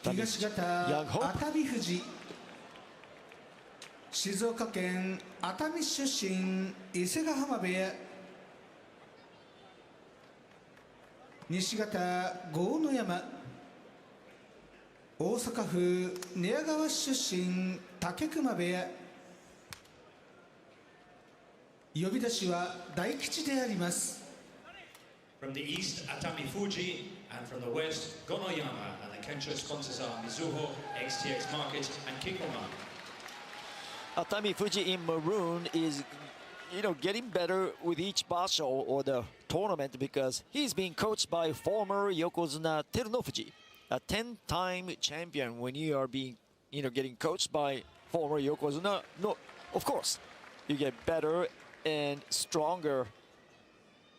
東方 Young Hope. 熱海富士静岡県熱海市出身伊勢ヶ浜部屋西方豪ノ山大阪府寝屋川市出身武隈部屋呼び出しは大吉であります。 From the east, Atami Fuji, and from the west, Gonoyama. And the Kensho sponsors are Mizuho, XTX Market, and Kikoma. Atami Fuji in maroon is, you know, getting better with each basho or the tournament because he's being coached by former Yokozuna Terunofuji, a 10-time champion. When you are being, you know, getting coached by former Yokozuna, no, of course, you get better and stronger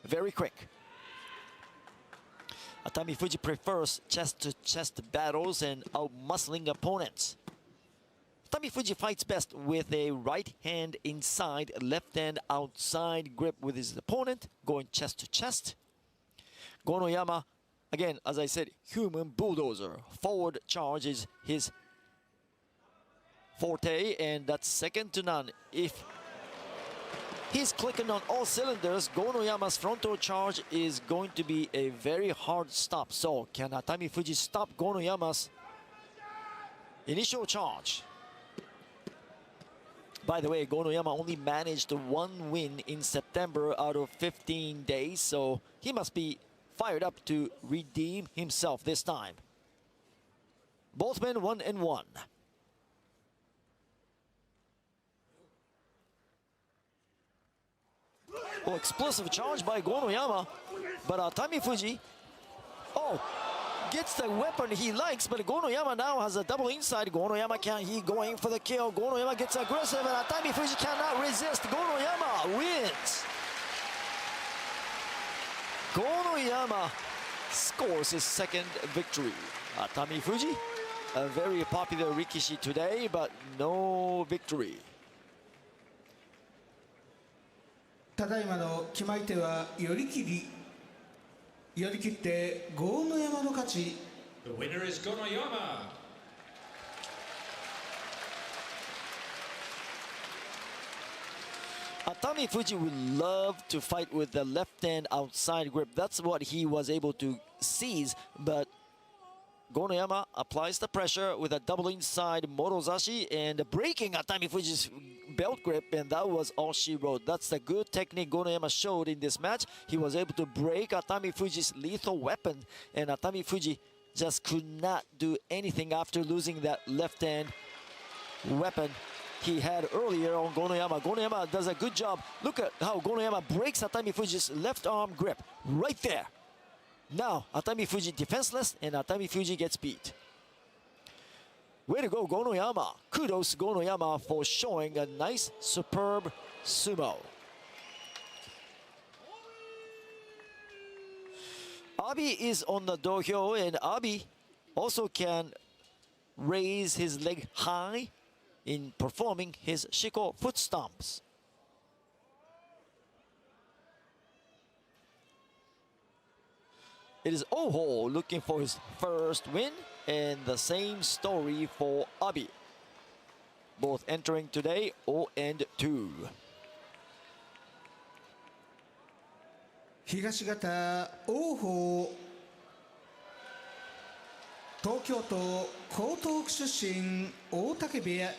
very quick. Atami Fuji prefers chest-to-chest battles and out-muscling opponents. Atami Fuji fights best with a right hand inside, left hand outside grip with his opponent, going chest-to-chest. Gonoyama, again, as I said, human bulldozer. Forward charge is his forte, and that's second to none. If he's clicking on all cylinders, Gonoyama's frontal charge is going to be a very hard stop. So, can Atami Fuji stop Gonoyama's initial charge? By the way, Gonoyama only managed one win in September out of 15 days, so he must be fired up to redeem himself this time. Both men 1-1. Oh, explosive charge by Gonoyama, but Atami Fuji, gets the weapon he likes, but Gonoyama now has a double inside. Gonoyama he going for the kill. Gonoyama gets aggressive, and Atami Fuji cannot resist. Gonoyama wins. Gonoyama scores his second victory. Atami Fuji, a very popular rikishi today, but no victory. ただいまの決まり手は寄り切り寄り切って豪ノ山の勝ち。 The winner is Gonoyama. Atami Fuji would love to fight with the left hand outside grip. That's what he was able to seize, but Gonoyama applies the pressure with a double inside Morozashi and breaking Atami Fuji's belt grip, and that was all she wrote. That's the good technique Gonoyama showed in this match. He was able to break Atami Fuji's lethal weapon, and Atami Fuji just could not do anything after losing that left hand weapon he had earlier on Gonoyama. Gonoyama does a good job. Look at how Gonoyama breaks Atami Fuji's left arm grip right there. Now, Atami Fuji defenseless, and Atami Fuji gets beat. Way to go, Gonoyama. Kudos, Gonoyama, for showing a nice, superb sumo. Abi is on the dohyo, and Abi also can raise his leg high in performing his shiko foot stomps. It is Oho looking for his first win, and the same story for Abi. Both entering today 0-2. 東方王鵬、東京都江東区出身大竹部屋、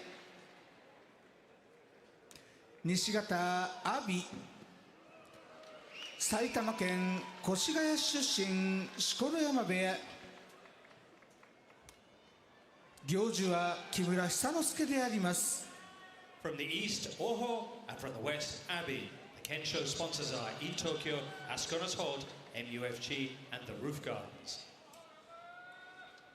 西方阿炎、埼玉県越谷市出身錣山部屋、行司は木村久之助であります。 From the east, Oho, and from the west, Abi. The Kensho sponsors are eTokyo, Ascona Hold, MUFG, and the Roof Gardens.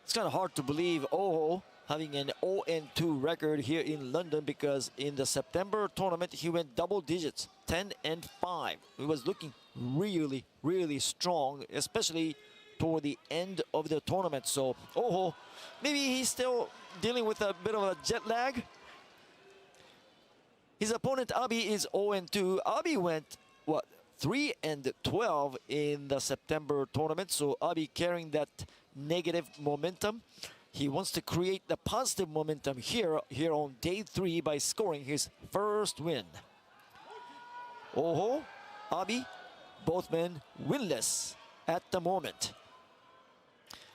It's kind of hard to believe Oho having an 0-2 record here in London, because in the September tournament he went double digits, 10-5. He was looking really, really strong, especially toward the end of the tournament. So Oho, maybe he's still dealing with a bit of a jet lag. His opponent Abi is 0-2. Abi went, what, 3-12 in the September tournament. So Abi carrying that negative momentum. He wants to create the positive momentum here on day 3 by scoring his first win. Oho, Abi, both men winless at the moment.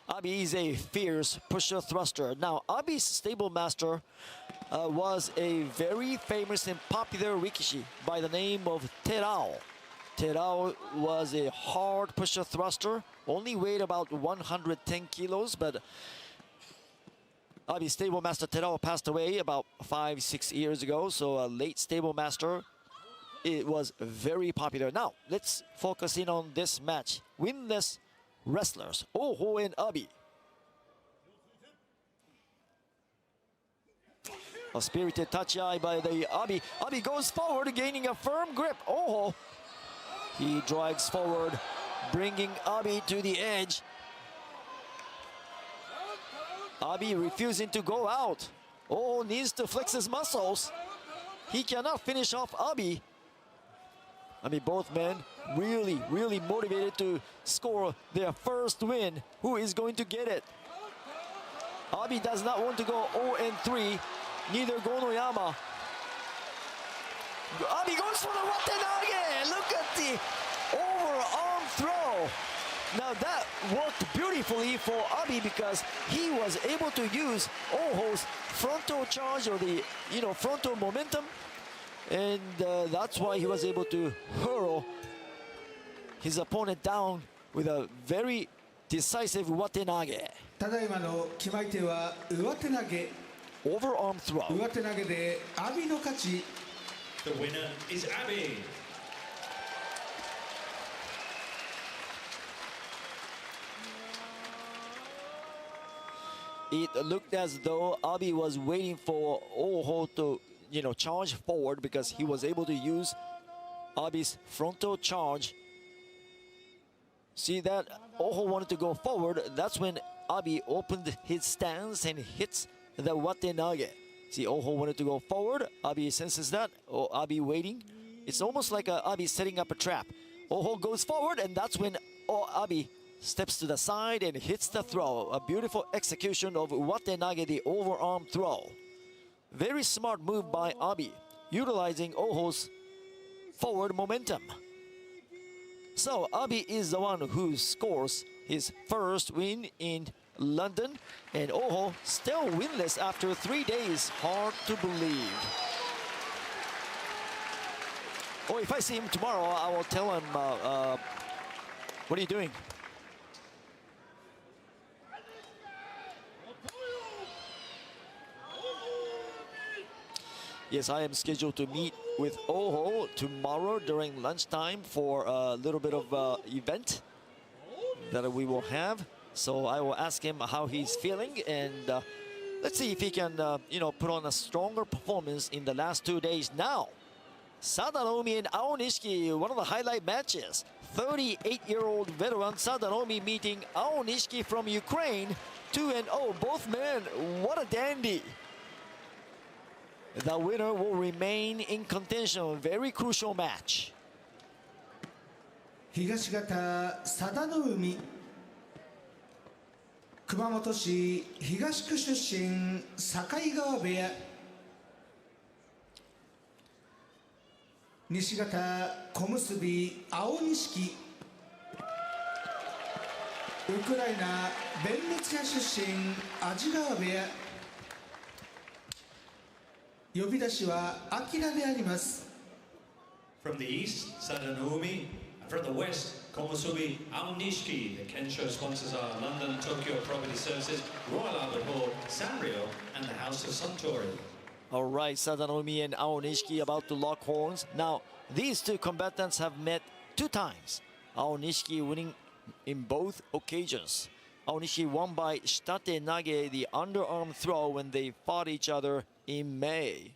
Abi is a fierce pusher thruster. Now, Abi's stable master was a very famous and popular rikishi by the name of Terao. Terao was a hard pusher thruster, only weighed about 110 kilos, but Abi's stable master Terao passed away about 5-6 years ago, so a late stable master. It was very popular. Now, let's focus in on this match. Winless wrestlers, Oho and Abi. A spirited touch-eye by the Abi. Abi goes forward, gaining a firm grip. Oho, he drags forward, bringing Abi to the edge. Abi refusing to go out. Oho needs to flex his muscles. He cannot finish off Abi. I mean, both men really, really motivated to score their first win. Who is going to get it? Abi does not want to go 0-3. Neither Gonoyama. Abi goes for the Watenage. Look at the overarm throw. Now that worked beautifully for Abi, because he was able to use Oho's frontal charge, or the frontal momentum, and that's why he was able to hurl his opponent down with a very decisive Watenage. ただいまの決まり手は上手投げ。 Overarm throw. 上手投げで阿炎の勝ち。 The winner is Abi. It looked as though Abi was waiting for Oho to, charge forward, because he was able to use Abi's frontal charge. See that? Oho wanted to go forward. That's when Abi opened his stance and hits the Watenage. See, Oho wanted to go forward. Abi senses that. Oh, Abi waiting. It's almost like Abi setting up a trap. Oho goes forward, and that's when Abi steps to the side and hits the throw. A beautiful execution of Watenage, the overarm throw. Very smart move by Abi, utilizing Oho's forward momentum. So Abi is the one who scores his first win in London. And Oho still winless after 3 days. Hard to believe. Oh, if I see him tomorrow, I will tell him, what are you doing? Yes, I am scheduled to meet with Oho tomorrow during lunchtime for a little bit of event that we will have. So I will ask him how he's feeling, and let's see if he can, you know, put on a stronger performance in the last 2 days. Now, Sadanomi and Aonishiki, one of the highlight matches. 38-year-old veteran Sadanomi meeting Aonishiki from Ukraine. 2-0, both men. What a dandy. The winner will remain in contention. Very crucial match. 東方佐田の海、熊本市東区出身、境川部屋。西方小結青錦、ウクライナベンネツィア出身、安治川部屋。呼び出しは明であります。 From the east, Sadanoumi. And from the west, Komusubi Aonishiki. The Kensho sponsors are London, Tokyo Property Services, Royal Albert Hall, Sanrio, and the House of Suntory. All right, Sadanomi and Aonishiki about to lock horns. Now, these two combatants have met 2 times. Aonishiki winning in both occasions. Aonishiki won by shitate nage, the underarm throw, when they fought each other in May.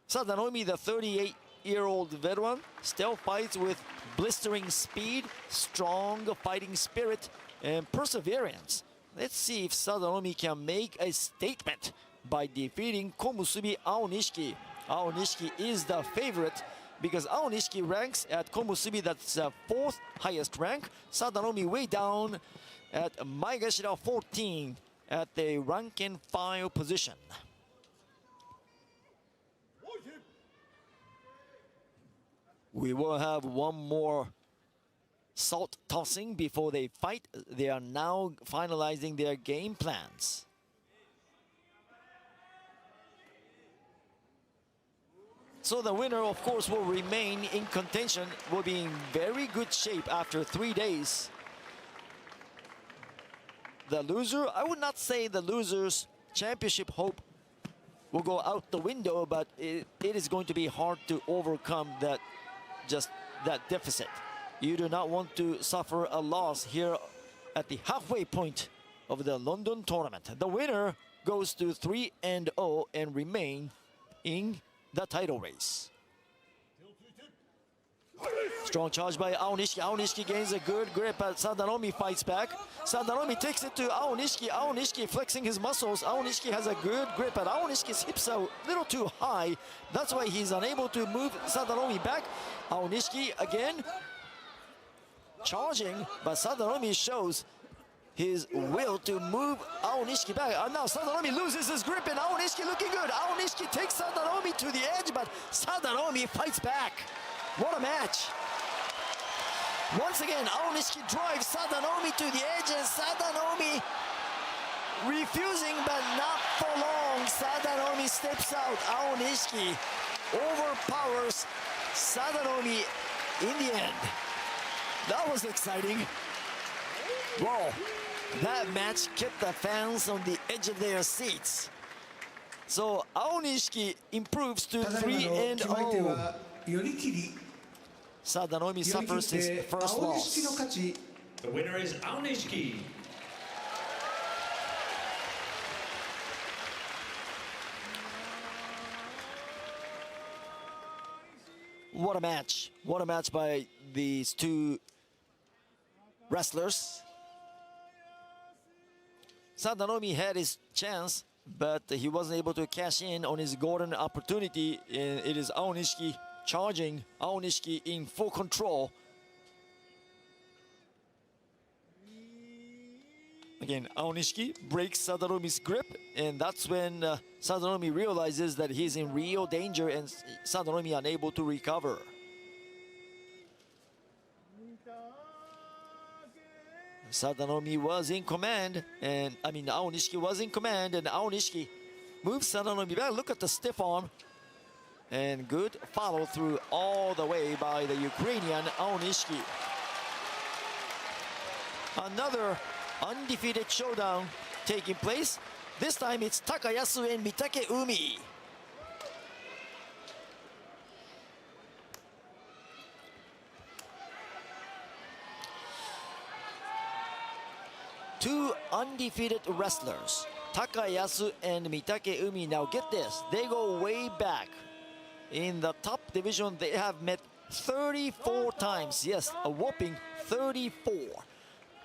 Sadanomi, the 38-year-old veteran, still fights with blistering speed, strong fighting spirit, and perseverance. Let's see if Sadanomi can make a statement by defeating Komusubi Aonishiki. Aonishiki is the favorite because Aonishiki ranks at Komusubi, that's 4th highest rank. Sadanomi way down at Maegashira 14 at the rank and file position. We will have one more salt tossing before they fight. They are now finalizing their game plans. So the winner, of course, will remain in contention, will be in very good shape after 3 days. The loser, I would not say the loser's championship hope will go out the window, but it is going to be hard to overcome that deficit. You do not want to suffer a loss here at the halfway point of the London tournament. The winner goes to 3-0 and remain in the title race. Strong charge by Aonishiki. Aonishiki gains a good grip, but Sadanomi fights back. Sadanomi takes it to Aonishiki. Aonishiki flexing his muscles. Aonishiki has a good grip, but Aonishiki's hips are a little too high. That's why he's unable to move Sadanomi back. Aonishiki again charging, but Sadanomi shows his will to move Aonishiki back. And now Sadanomi loses his grip, and Aonishiki looking good. Aonishiki takes Sadanomi to the edge, but Sadanomi fights back. What a match. Once again, Aonishiki drives Sadanomi to the edge, and Sadanomi refusing, but not for long. Sadanomi steps out. Aonishiki overpowers Sadanomi in the end. That was exciting. Wow, that match kept the fans on the edge of their seats. So Aonishiki improves to 3-0. Sadanomi suffers his first loss. The winner is Aonishiki. What a match. What a match by these two wrestlers. Sadanomi had his chance, but he wasn't able to cash in on his golden opportunity. It is Aonishiki charging. Aonishiki in full control. Again, Aonishiki breaks Sadanomi's grip, and that's when Sadanomi realizes that he's in real danger, and Sadanomi unable to recover. Sadanomi was in command, and Aonishiki was in command, and Aonishiki moves Sadanomi back. Look at the stiff arm. And good follow through all the way by the Ukrainian Aonishiki. Another undefeated showdown taking place. This time it's Takayasu and Mitake Umi. Two undefeated wrestlers, Takayasu and Mitake Umi. Now get this, they go way back. In the top division, they have met 34 times. Yes, a whopping 34.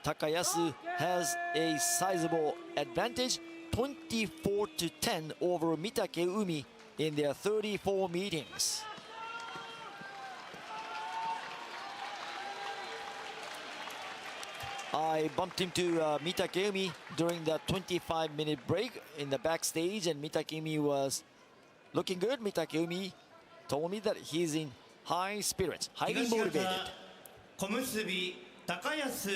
Takayasu has a sizable advantage, 24-10 over Mitake Umi in their 34 meetings. I bumped into Mitake Umi during the 25-minute break in the backstage, and Mitake Umi was looking good. Mitake Umi told me that he's in high spirits, highly motivated. 小結び高安、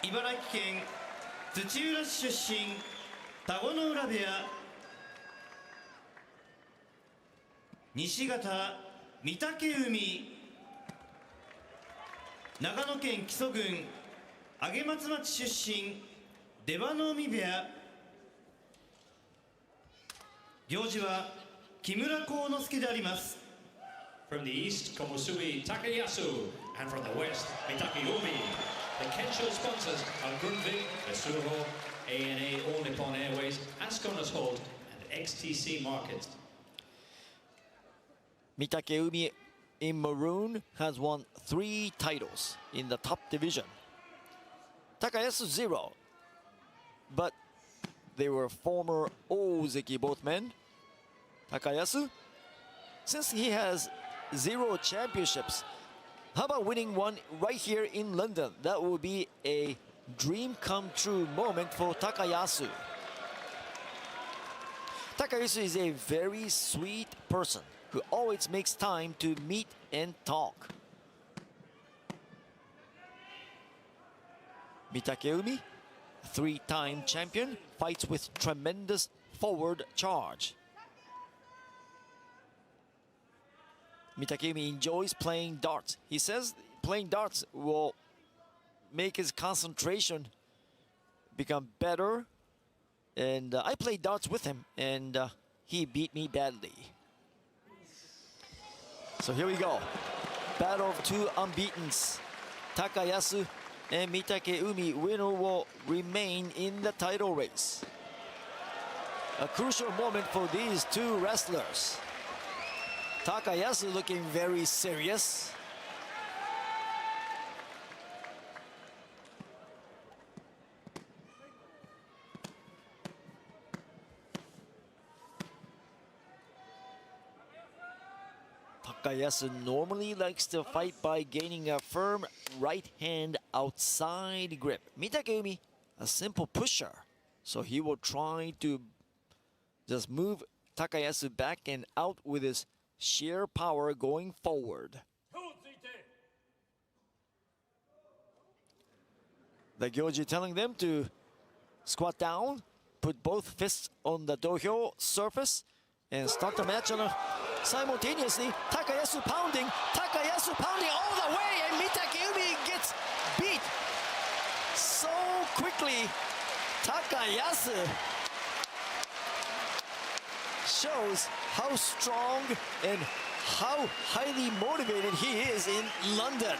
茨城県土浦市出身、田子の浦部屋、西方御嶽海、長野県木曽郡上松町出身、出羽海部屋、行司は木村幸之助であります。 From the east, Komusui Takayasu, and from the west, Mitake Umi. The Kensho sponsors are Grundvik, Vesuho, ANA, All Nippon Airways, Ascona Hold, and XTC Markets. Mitake Umi in maroon has won 3 titles in the top division. Takayasu 0, but they were former Ozeki both men. Takayasu, since he has 0 championships, how about winning one right here in London? That would be a dream come true moment for Takayasu. Takayasu is a very sweet person who always makes time to meet and talk. Mitake Umi, 3-time champion, fights with tremendous forward charge. Mitake Umi enjoys playing darts. He says playing darts will make his concentration become better. And I played darts with him, and he beat me badly. So here we go. Battle of 2 unbeatens. Takayasu and Mitake Umi. Winner will remain in the title race. A crucial moment for these 2 wrestlers. Takayasu looking very serious. Takayasu normally likes to fight by gaining a firm right hand outside grip. Mitake Umi, a simple pusher, so he will try to just move Takayasu back and out with his sheer power going forward. The Gyoji telling them to squat down, put both fists on the dohyo surface, and start the match on a simultaneously. Takayasu pounding all the way, and Mitake Umi gets beat so quickly. Takayasu shows how strong and how highly motivated he is in London.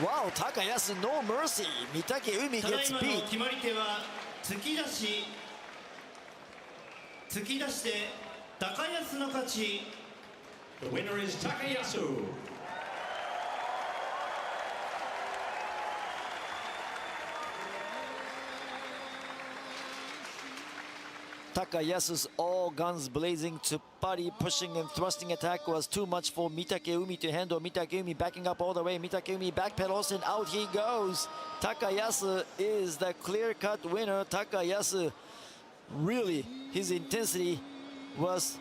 Wow, Takayasu, no mercy. Mitake Umi gets beat. 決まり手は突き出し。突き出して高安の勝ち。 The winner is Takayasu. Takayasu's all guns blazing Tsuppari pushing and thrusting attack was too much for Mitake Umi to handle. Mitake Umi backing up all the way. Mitake Umi backpedals and out he goes. Takayasu is the clear-cut winner. Takayasu, really, his intensity was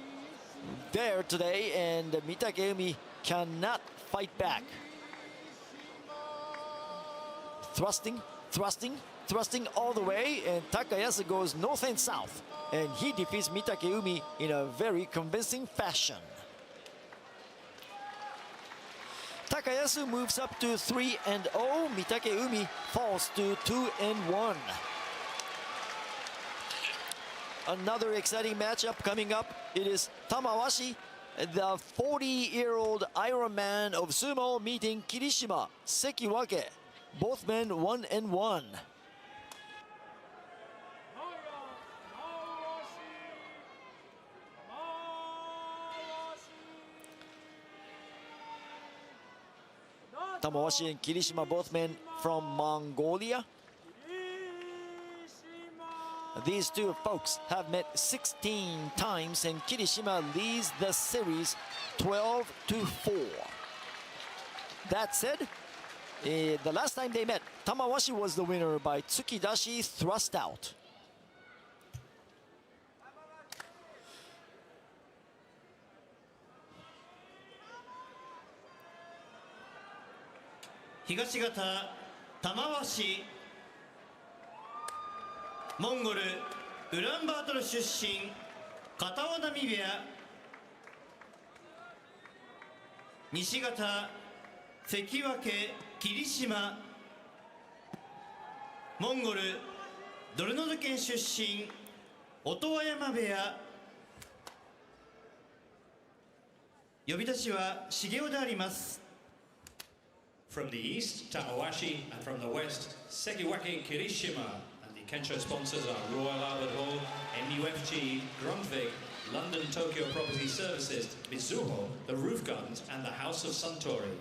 there today, and Mitake Umi cannot fight back. thrusting, thrusting, thrusting all the way, and Takayasu goes north and south, and he defeats Mitakeumi in a very convincing fashion. Takayasu moves up to 3-0. Mitakeumi falls to 2-1. Another exciting matchup coming up. It is Tamawashi, the 40-year-old Ironman of sumo, meeting Kirishima, Sekiwake. Both men 1-1. Tamawashi and Kirishima, both men from Mongolia. These two folks have met 16 times, and Kirishima leads the series 12-4. That said, the last time they met, Tamawashi was the winner by Tsukidashi thrust out. Higashigata Tamawashi モンゴルウランバートル出身片尾波部屋西方関脇霧島モンゴルドルノド県出身音羽山部屋呼び出しは茂雄であります。 From the east, Tamawashi, and from the west, Sekiwake Kirishima. And the Kensho sponsors are Royal Albert Hall, MUFG, Grundtvig, London Tokyo Property Services, Mizuho, the Roof Guns, and the House of Suntory.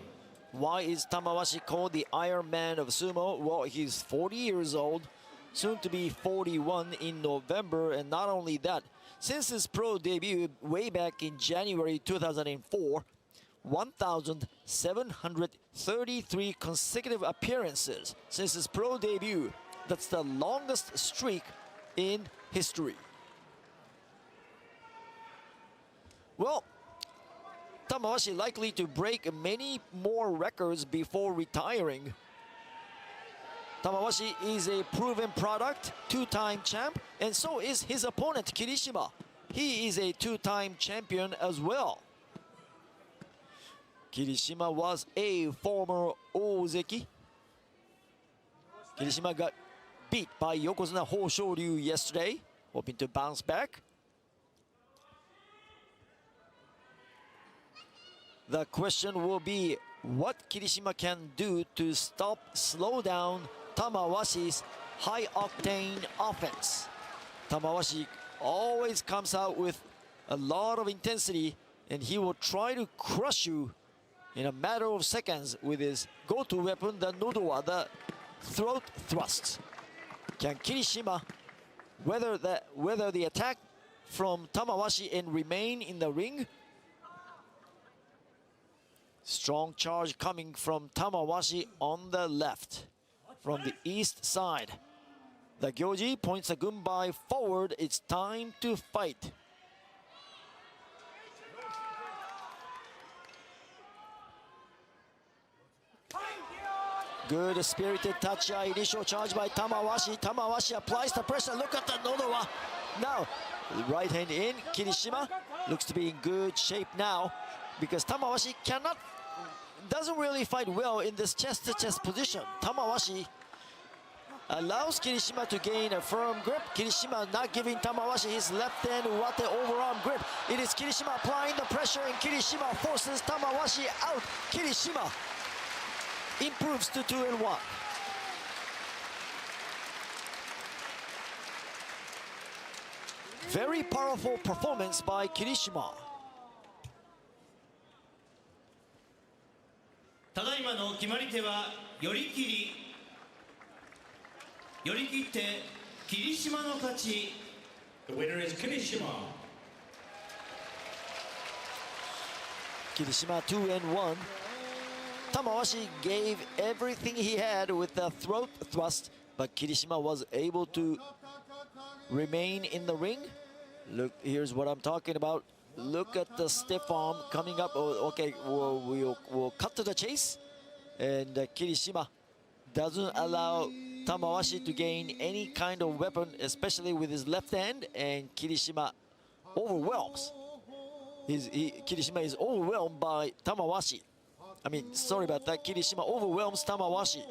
Why is Tamawashi called the Iron Man of sumo? Well, he's 40 years old, soon to be 41 in November, and not only that, since his pro debut way back in January 2004, 1,733 consecutive appearances since his pro debut. That's the longest streak in history. Well, Tamawashi likely to break many more records before retiring. Tamawashi is a proven product, two-time champ, and so is his opponent Kirishima. He is a two-time champion as well. Kirishima was a former Ozeki. Kirishima got beat by Yokozuna Hoshoryu yesterday, hoping to bounce back. The question will be what Kirishima can do to slow down Tamawashi's high-octane offense. Tamawashi always comes out with a lot of intensity, and he will try to crush you in a matter of seconds with his go-to weapon, the Nodowa, the throat thrust. Can Kirishima weather the attack from Tamawashi and remain in the ring? Strong charge coming from Tamawashi on the left, from the east side. The Gyoji points a gunbai forward. It's time to fight. Good spirited touch, initial charge by Tamawashi. Tamawashi applies the pressure. Look at the Nodowa. Now, right hand in. Kirishima looks to be in good shape now because Tamawashi doesn't really fight well in this chest-to-chest position. Tamawashi allows Kirishima to gain a firm grip. Kirishima not giving Tamawashi his left hand wate overarm grip. It is Kirishima applying the pressure, and Kirishima forces Tamawashi out. Kirishima improves to 2-1. Very powerful performance by Kirishima. ただいまの決まり手は寄り切り。寄り切って霧島の勝ち。The winner is Kirishima. Kirishima 2-1. Tamawashi gave everything he had with the throat thrust, but Kirishima was able to remain in the ring. Look, here's what I'm talking about. Look at the stiff arm coming up. Oh, okay, we'll cut to the chase. And Kirishima doesn't allow Tamawashi to gain any kind of weapon, especially with his left hand, and Kirishima overwhelms. Kirishima is overwhelmed by Tamawashi. I mean, sorry about that. Kirishima overwhelms Tamawashi.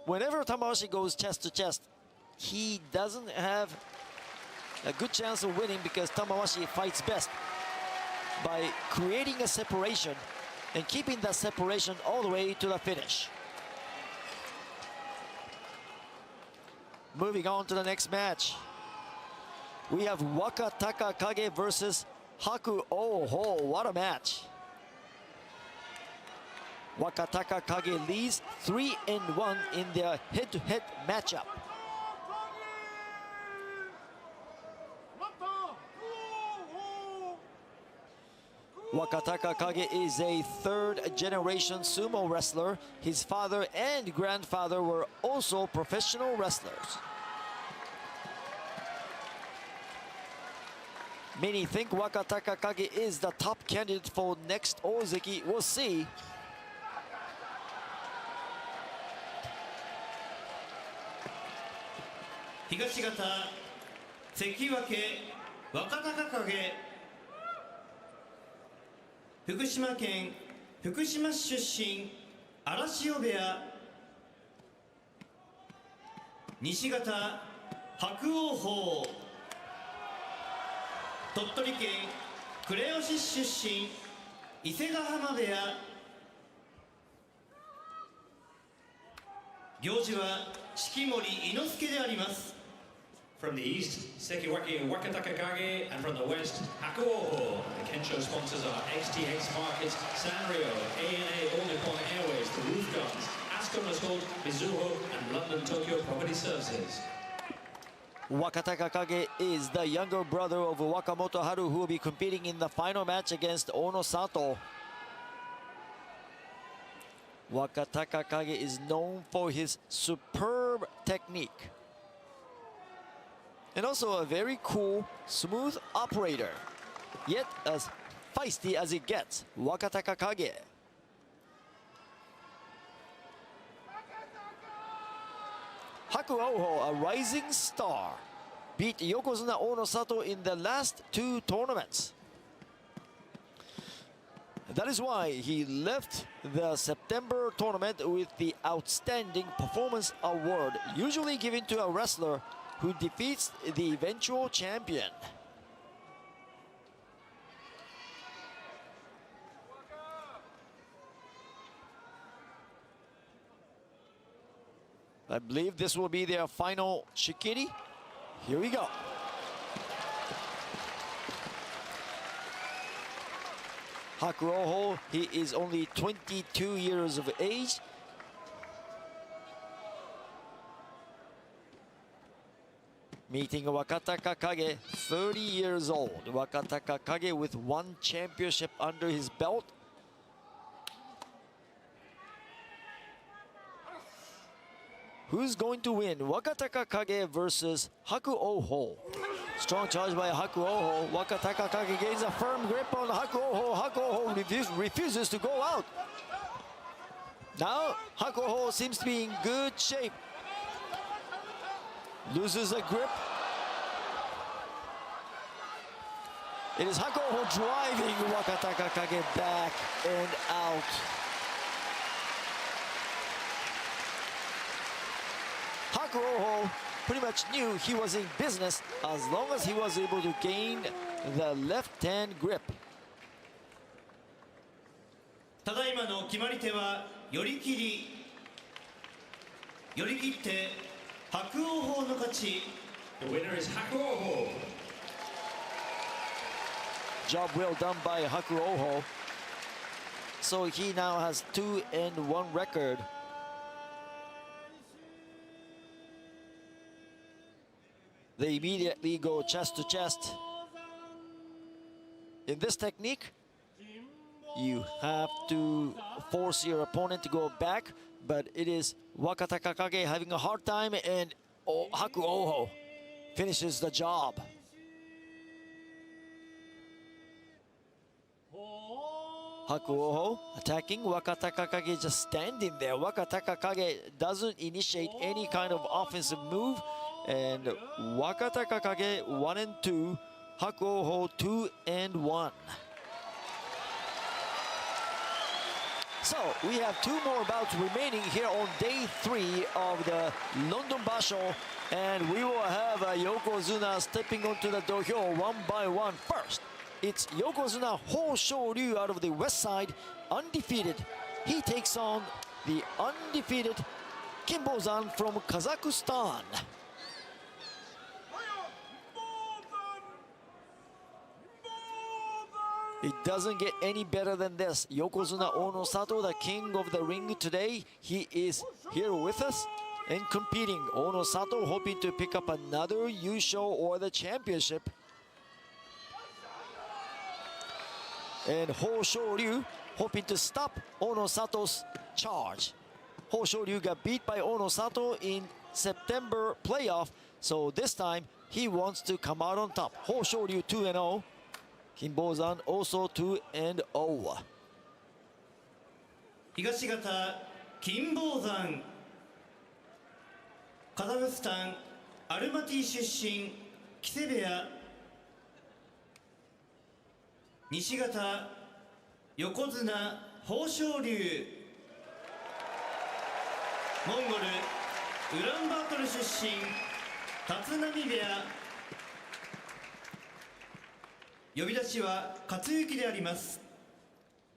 Whenever Tamawashi goes chest to chest, he doesn't have a good chance of winning because Tamawashi fights best by creating a separation and keeping that separation all the way to the finish. Moving on to the next match. We have Wakataka Kage versus Haku Oho. What a match. Wakataka Kage leads 3-1 in their head-to-head matchup. Wakataka Kage is a third-generation sumo wrestler. His father and grandfather were also professional wrestlers. Many think Wakataka Kage is the top candidate for next Ozeki. We'll see. Higashigata, Sekiwake, Wakataka Kage. 福島県福島市出身荒汐部屋西方白鸚鵬鳥取県倉吉市出身伊勢ヶ浜部屋行司は式守伊之助であります。 From the east, Sekiwake Wakataka Kage, and from the west, Hakuoho. The Kensho sponsors are XTX Markets, Sanrio, ANA All Nippon Airways, the Roof Guns, Ascon Assault, Mizuho, and London Tokyo Property Services. Wakataka Kage is the younger brother of Wakamoto Haru, who will be competing in the final match against Ono Sato. Wakataka Kage is known for his superb technique and also a very cool, smooth operator, yet as feisty as it gets. Wakataka Kage. Haku Oho, a rising star, beat Yokozuna Ono Sato in the last two tournaments. That is why he left the September tournament with the Outstanding Performance Award, usually given to a wrestler who defeats the eventual champion. I believe this will be their final shikiri. Here we go. Hakuoho, he is only 22 years of age. Meeting Wakataka Kage, 30 years old. Wakataka Kage with one championship under his belt. Who's going to win? Wakataka Kage versus Haku Oho. Strong charge by Haku Oho. Wakataka Kage gains a firm grip on Haku Oho. Haku Oho refuses to go out. Now Haku Oho seems to be in good shape. Loses a grip. It is Haku Oho driving Wakataka Kage back and out. Haku Oho pretty much knew he was in business as long as he was able to gain the left-hand grip. ただいまの決まり手は寄り切り。寄り切って白鸚鵬の勝ち。The winner is Hakuoho. Job well done by Haku Oho. So he now has 2-1 record. They immediately go chest to chest. In this technique, you have to force your opponent to go back, but it is Wakataka Kage having a hard time, and Haku Oho finishes the job. Hakuoho attacking. Wakatakakage just standing there. Wakatakakage doesn't initiate any kind of offensive move. And Wakatakakage 1 and 2. Hakuoho 2 and 1. So we have 2 more bouts remaining here on day 3 of the London Basho, and we will have Yokozuna stepping onto the dohyo one by one. First, it's Yokozuna Ho Shoryu out of the west side, undefeated. He takes on the undefeated Kimbozan from Kazakhstan. It doesn't get any better than this. Yokozuna Ono-sato, the king of the ring today, he is here with us and competing. Ono-sato hoping to pick up another Yusho or the championship. And Ho Shoryu hoping to stop Ono-sato's charge. Ho Shoryu got beat by Ono-sato in September playoff, so this time he wants to come out on top. Ho Shoryu 2-0. Kimbozan also 2-0. 東方金峰山カザフスタンアルマティ出身木瀬部屋西方横綱豊昇龍モンゴルウランバートル出身立浪部屋呼び出しは勝之であります。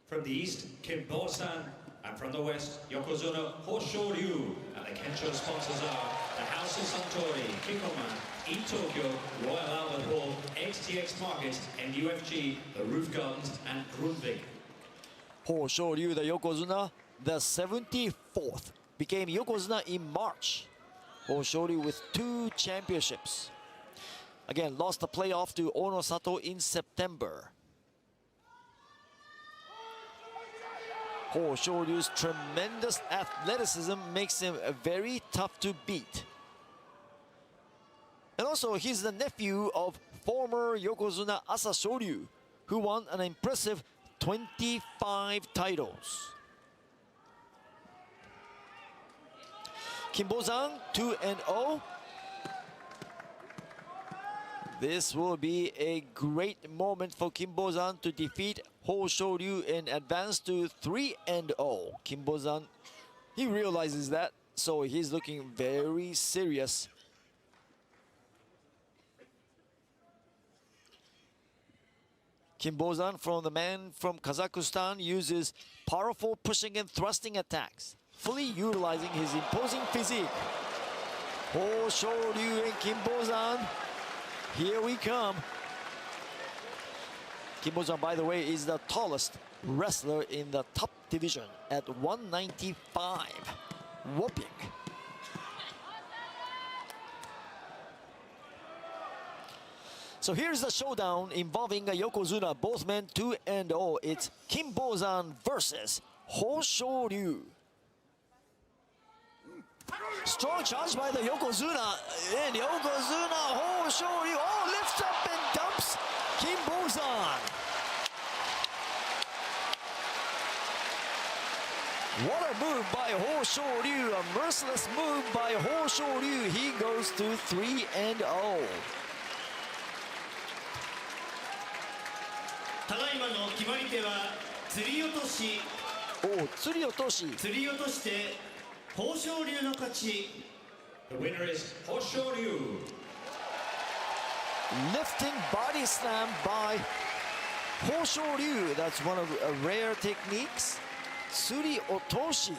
From the east, Kim Bo-san, and from the west, Yokozuna Hoshoryu. And the Kensho sponsors are the House of Suntory, Kikoman, E-Tokyo, Royal Albert Hall, XTX Market, MUFG, the Roof Gardens, and Grundvig. Hoshoryu, the Yokozuna, the 74th, became Yokozuna in March. Hoshoryu with 2 championships. Again, lost the playoff to Ono-sato in September. Hoshoryu's tremendous athleticism makes him very tough to beat. And also, he's the nephew of former Yokozuna Asa Shoryu, who won an impressive 25 titles. Kimbozan 2-0. This will be a great moment for Kimbozan to defeat Ho Shoryu and advance to 3-0. Kimbozan, he realizes that, so he's looking very serious. Kimbozan, from the man from Kazakhstan, uses powerful pushing and thrusting attacks, fully utilizing his imposing physique. Ho Shoryu and Kimbozan, here we come. Kimbozan, by the way, is the tallest wrestler in the top division at 195. Whooping. So here's the showdown involving a Yokozuna, both men 2-0. It's Kimbozan versus Ho Shoryu. Strong charge by the Yokozuna, and Yokozuna, Ho Shoryu, oh, lifts up and dumps Kimbozan. What a move by Ho Shoryu, a merciless move by Ho Shoryu. He goes to 3-0. ただいまの決まり手は釣り落とし。お、釣り落とし。釣り落として豊昇龍の勝ち。The winner is Hoshoryu. Lifting body slam by Ho Shoryu. That's one of the rare techniques. Tsuri otoshi.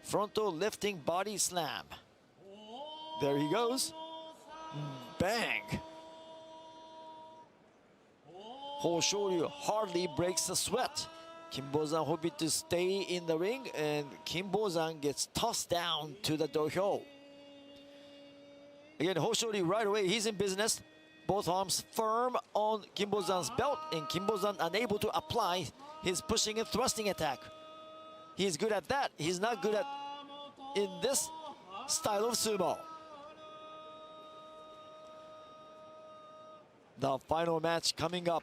Frontal lifting body slam. There he goes. Bang. Ho Shoryu hardly breaks a sweat. Kimbozan hoping to stay in the ring, and Kimbozan gets tossed down to the dohyo. Again, Ho Shoryu right away, he's in business. Both arms firm on Kimbozan's belt, and Kimbozan unable to apply his pushing and thrusting attack. He's good at that. He's not good at in this style of sumo. The final match coming up.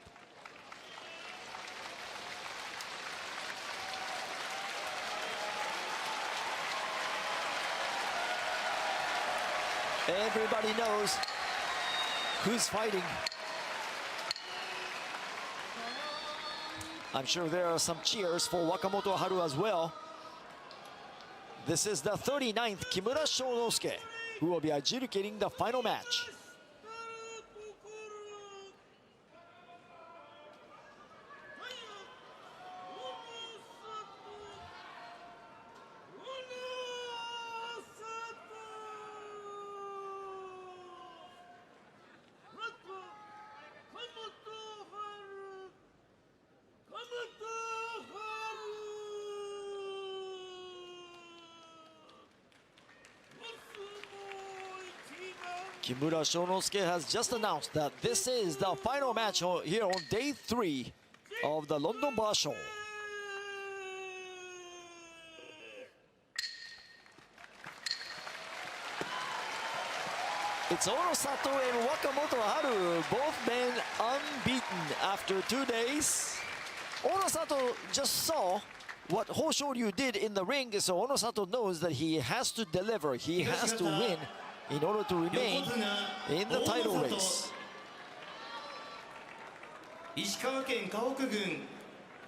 Everybody knows who's fighting. I'm sure there are some cheers for Wakamoto Haru as well. This is the 39th Kimura Shonosuke, who will be adjudicating the final match. Kimura Shonosuke has just announced that this is the final match here on day 3 of the London Bar Show. It's Orosato and Wakamoto Haru, both men unbeaten after 2 days. Orosato just saw what Hoshoryu did in the ring, so Orosato knows that he has to deliver, he has to win in order to remain in the title race. 石川県河北郡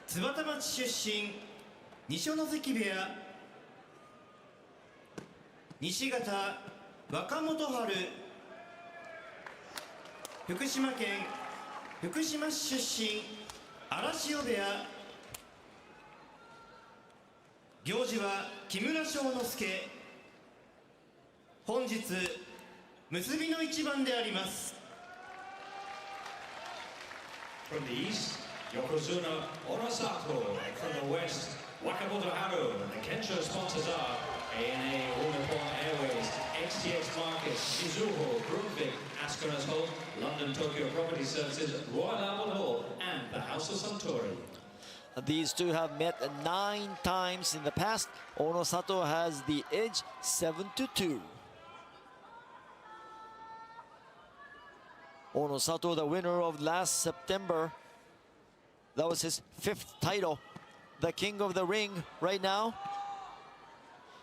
津幡町出身二所ノ関部屋西方若元春福島県福島市出身荒汐部屋行司は木村庄之助本日結びの一番であります。 From the east, Yokozuna Orosato, and from the west, Wakamoto Haru. And the Kensho sponsors are ANA, All Nippon Airways, XTX Markets, Mizuho, Grundvik, Ascot Holt, London Tokyo Property Services, Royal Albert Hall, and the House of Suntory. These two have met 9 times in the past. Orosato has the edge 7-2. Orosato, the winner of last September. That was his 5th title. The king of the ring right now.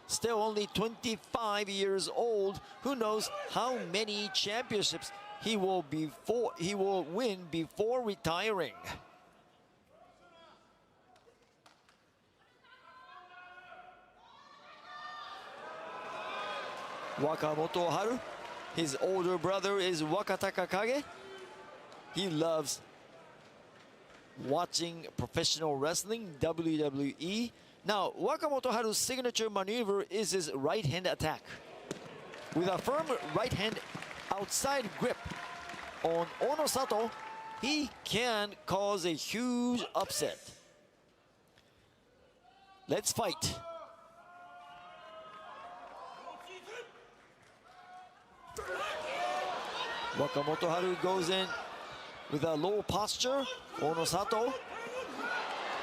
Still only 25 years old. Who knows how many championships he will win before retiring. Wakamoto Haru. His older brother is Wakataka Kage. He loves watching professional wrestling, WWE. Now, Wakamoto Haru's signature maneuver is his right hand attack. With a firm right hand outside grip on Orosato, he can cause a huge upset. Let's fight. Wakamoto Haru goes in with a low posture. Orosato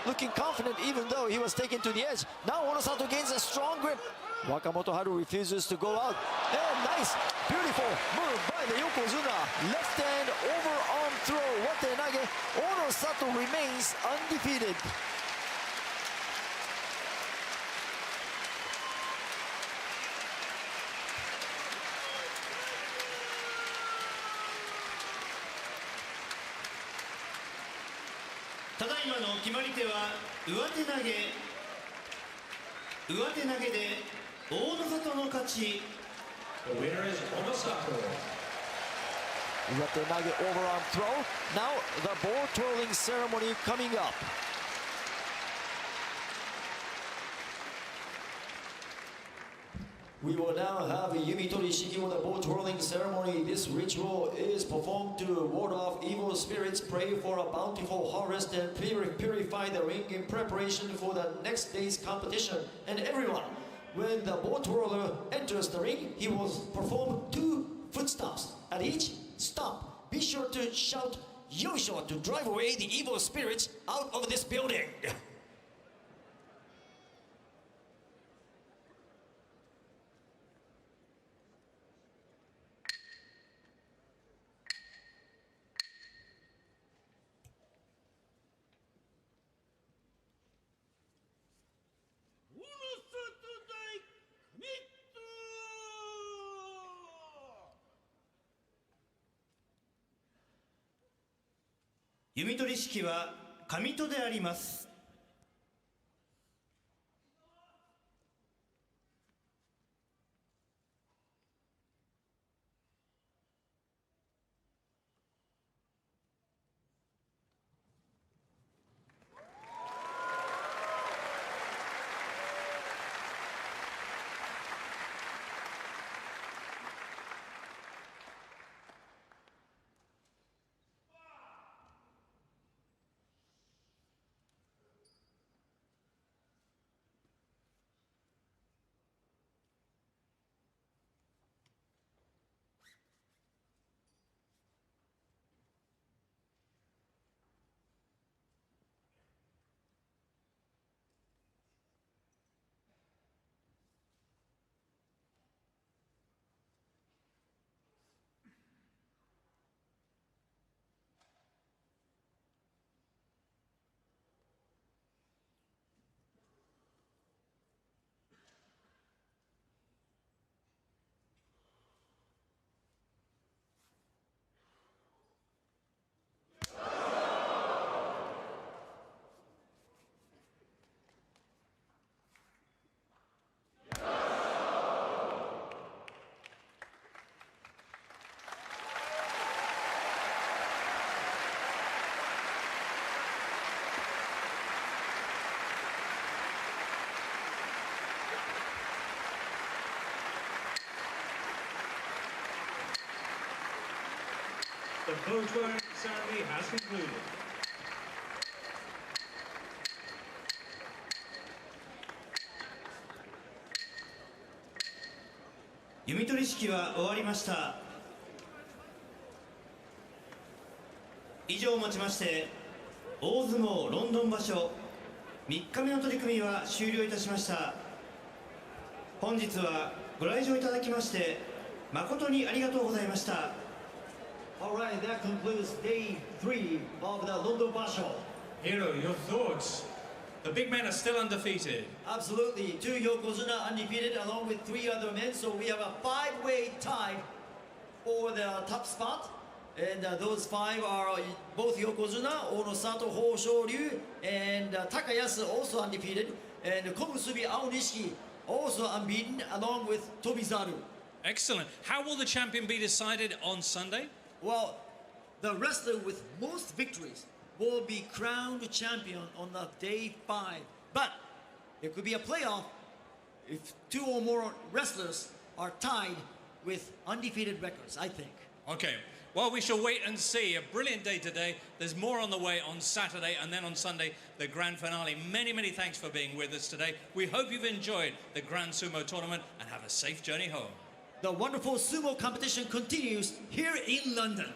looking confident even though he was taken to the edge. Now Orosato gains a strong grip. Wakamoto Haru refuses to go out. And nice, beautiful move by the Yokozuna. Left hand overarm throw, watenage. Orosato remains undefeated. The winner is Orosato. Watenage overarm throw. Now the ball twirling ceremony coming up. We will now have a Yumitori Shigimo, the ball twirling ceremony. This ritual is performed to ward off evil spirits, pray for a bountiful harvest, and purify the ring in preparation for the next day's competition. And everyone, when the ball twirler enters the ring, he will perform 2 footsteps. At each stop, be sure to shout "Yoisho" to drive away the evil spirits out of this building. 弓取り式は上戸であります。The photo ceremony has concluded.弓取り式は終わりました。以上をもちまして大相撲ロンドン場所3日目の取り組みは終了いたしました。本日はご来場いただきまして誠にありがとうございました。Alright, that concludes day 3 of the London Basho. Hiro, your thoughts? The big men are still undefeated. Absolutely. 2 Yokozuna undefeated along with 3 other men. So we have a 5-way tie for the top spot. And those 5 are both Yokozuna, Onosato, Ho Shoryu, and Takayasu also undefeated. And Komusubi Aonishiki also unbeaten along with Tobizaru. Excellent. How will the champion be decided on Sunday? Well, the wrestler with most victories will be crowned champion on the day 5. But it could be a playoff if 2 or more wrestlers are tied with undefeated records, I think. Okay. Well, we shall wait and see. A brilliant day today. There's more on the way on Saturday, and then on Sunday, the grand finale. Many, many thanks for being with us today. We hope you've enjoyed the Grand Sumo Tournament and have a safe journey home. The wonderful sumo competition continues here in London.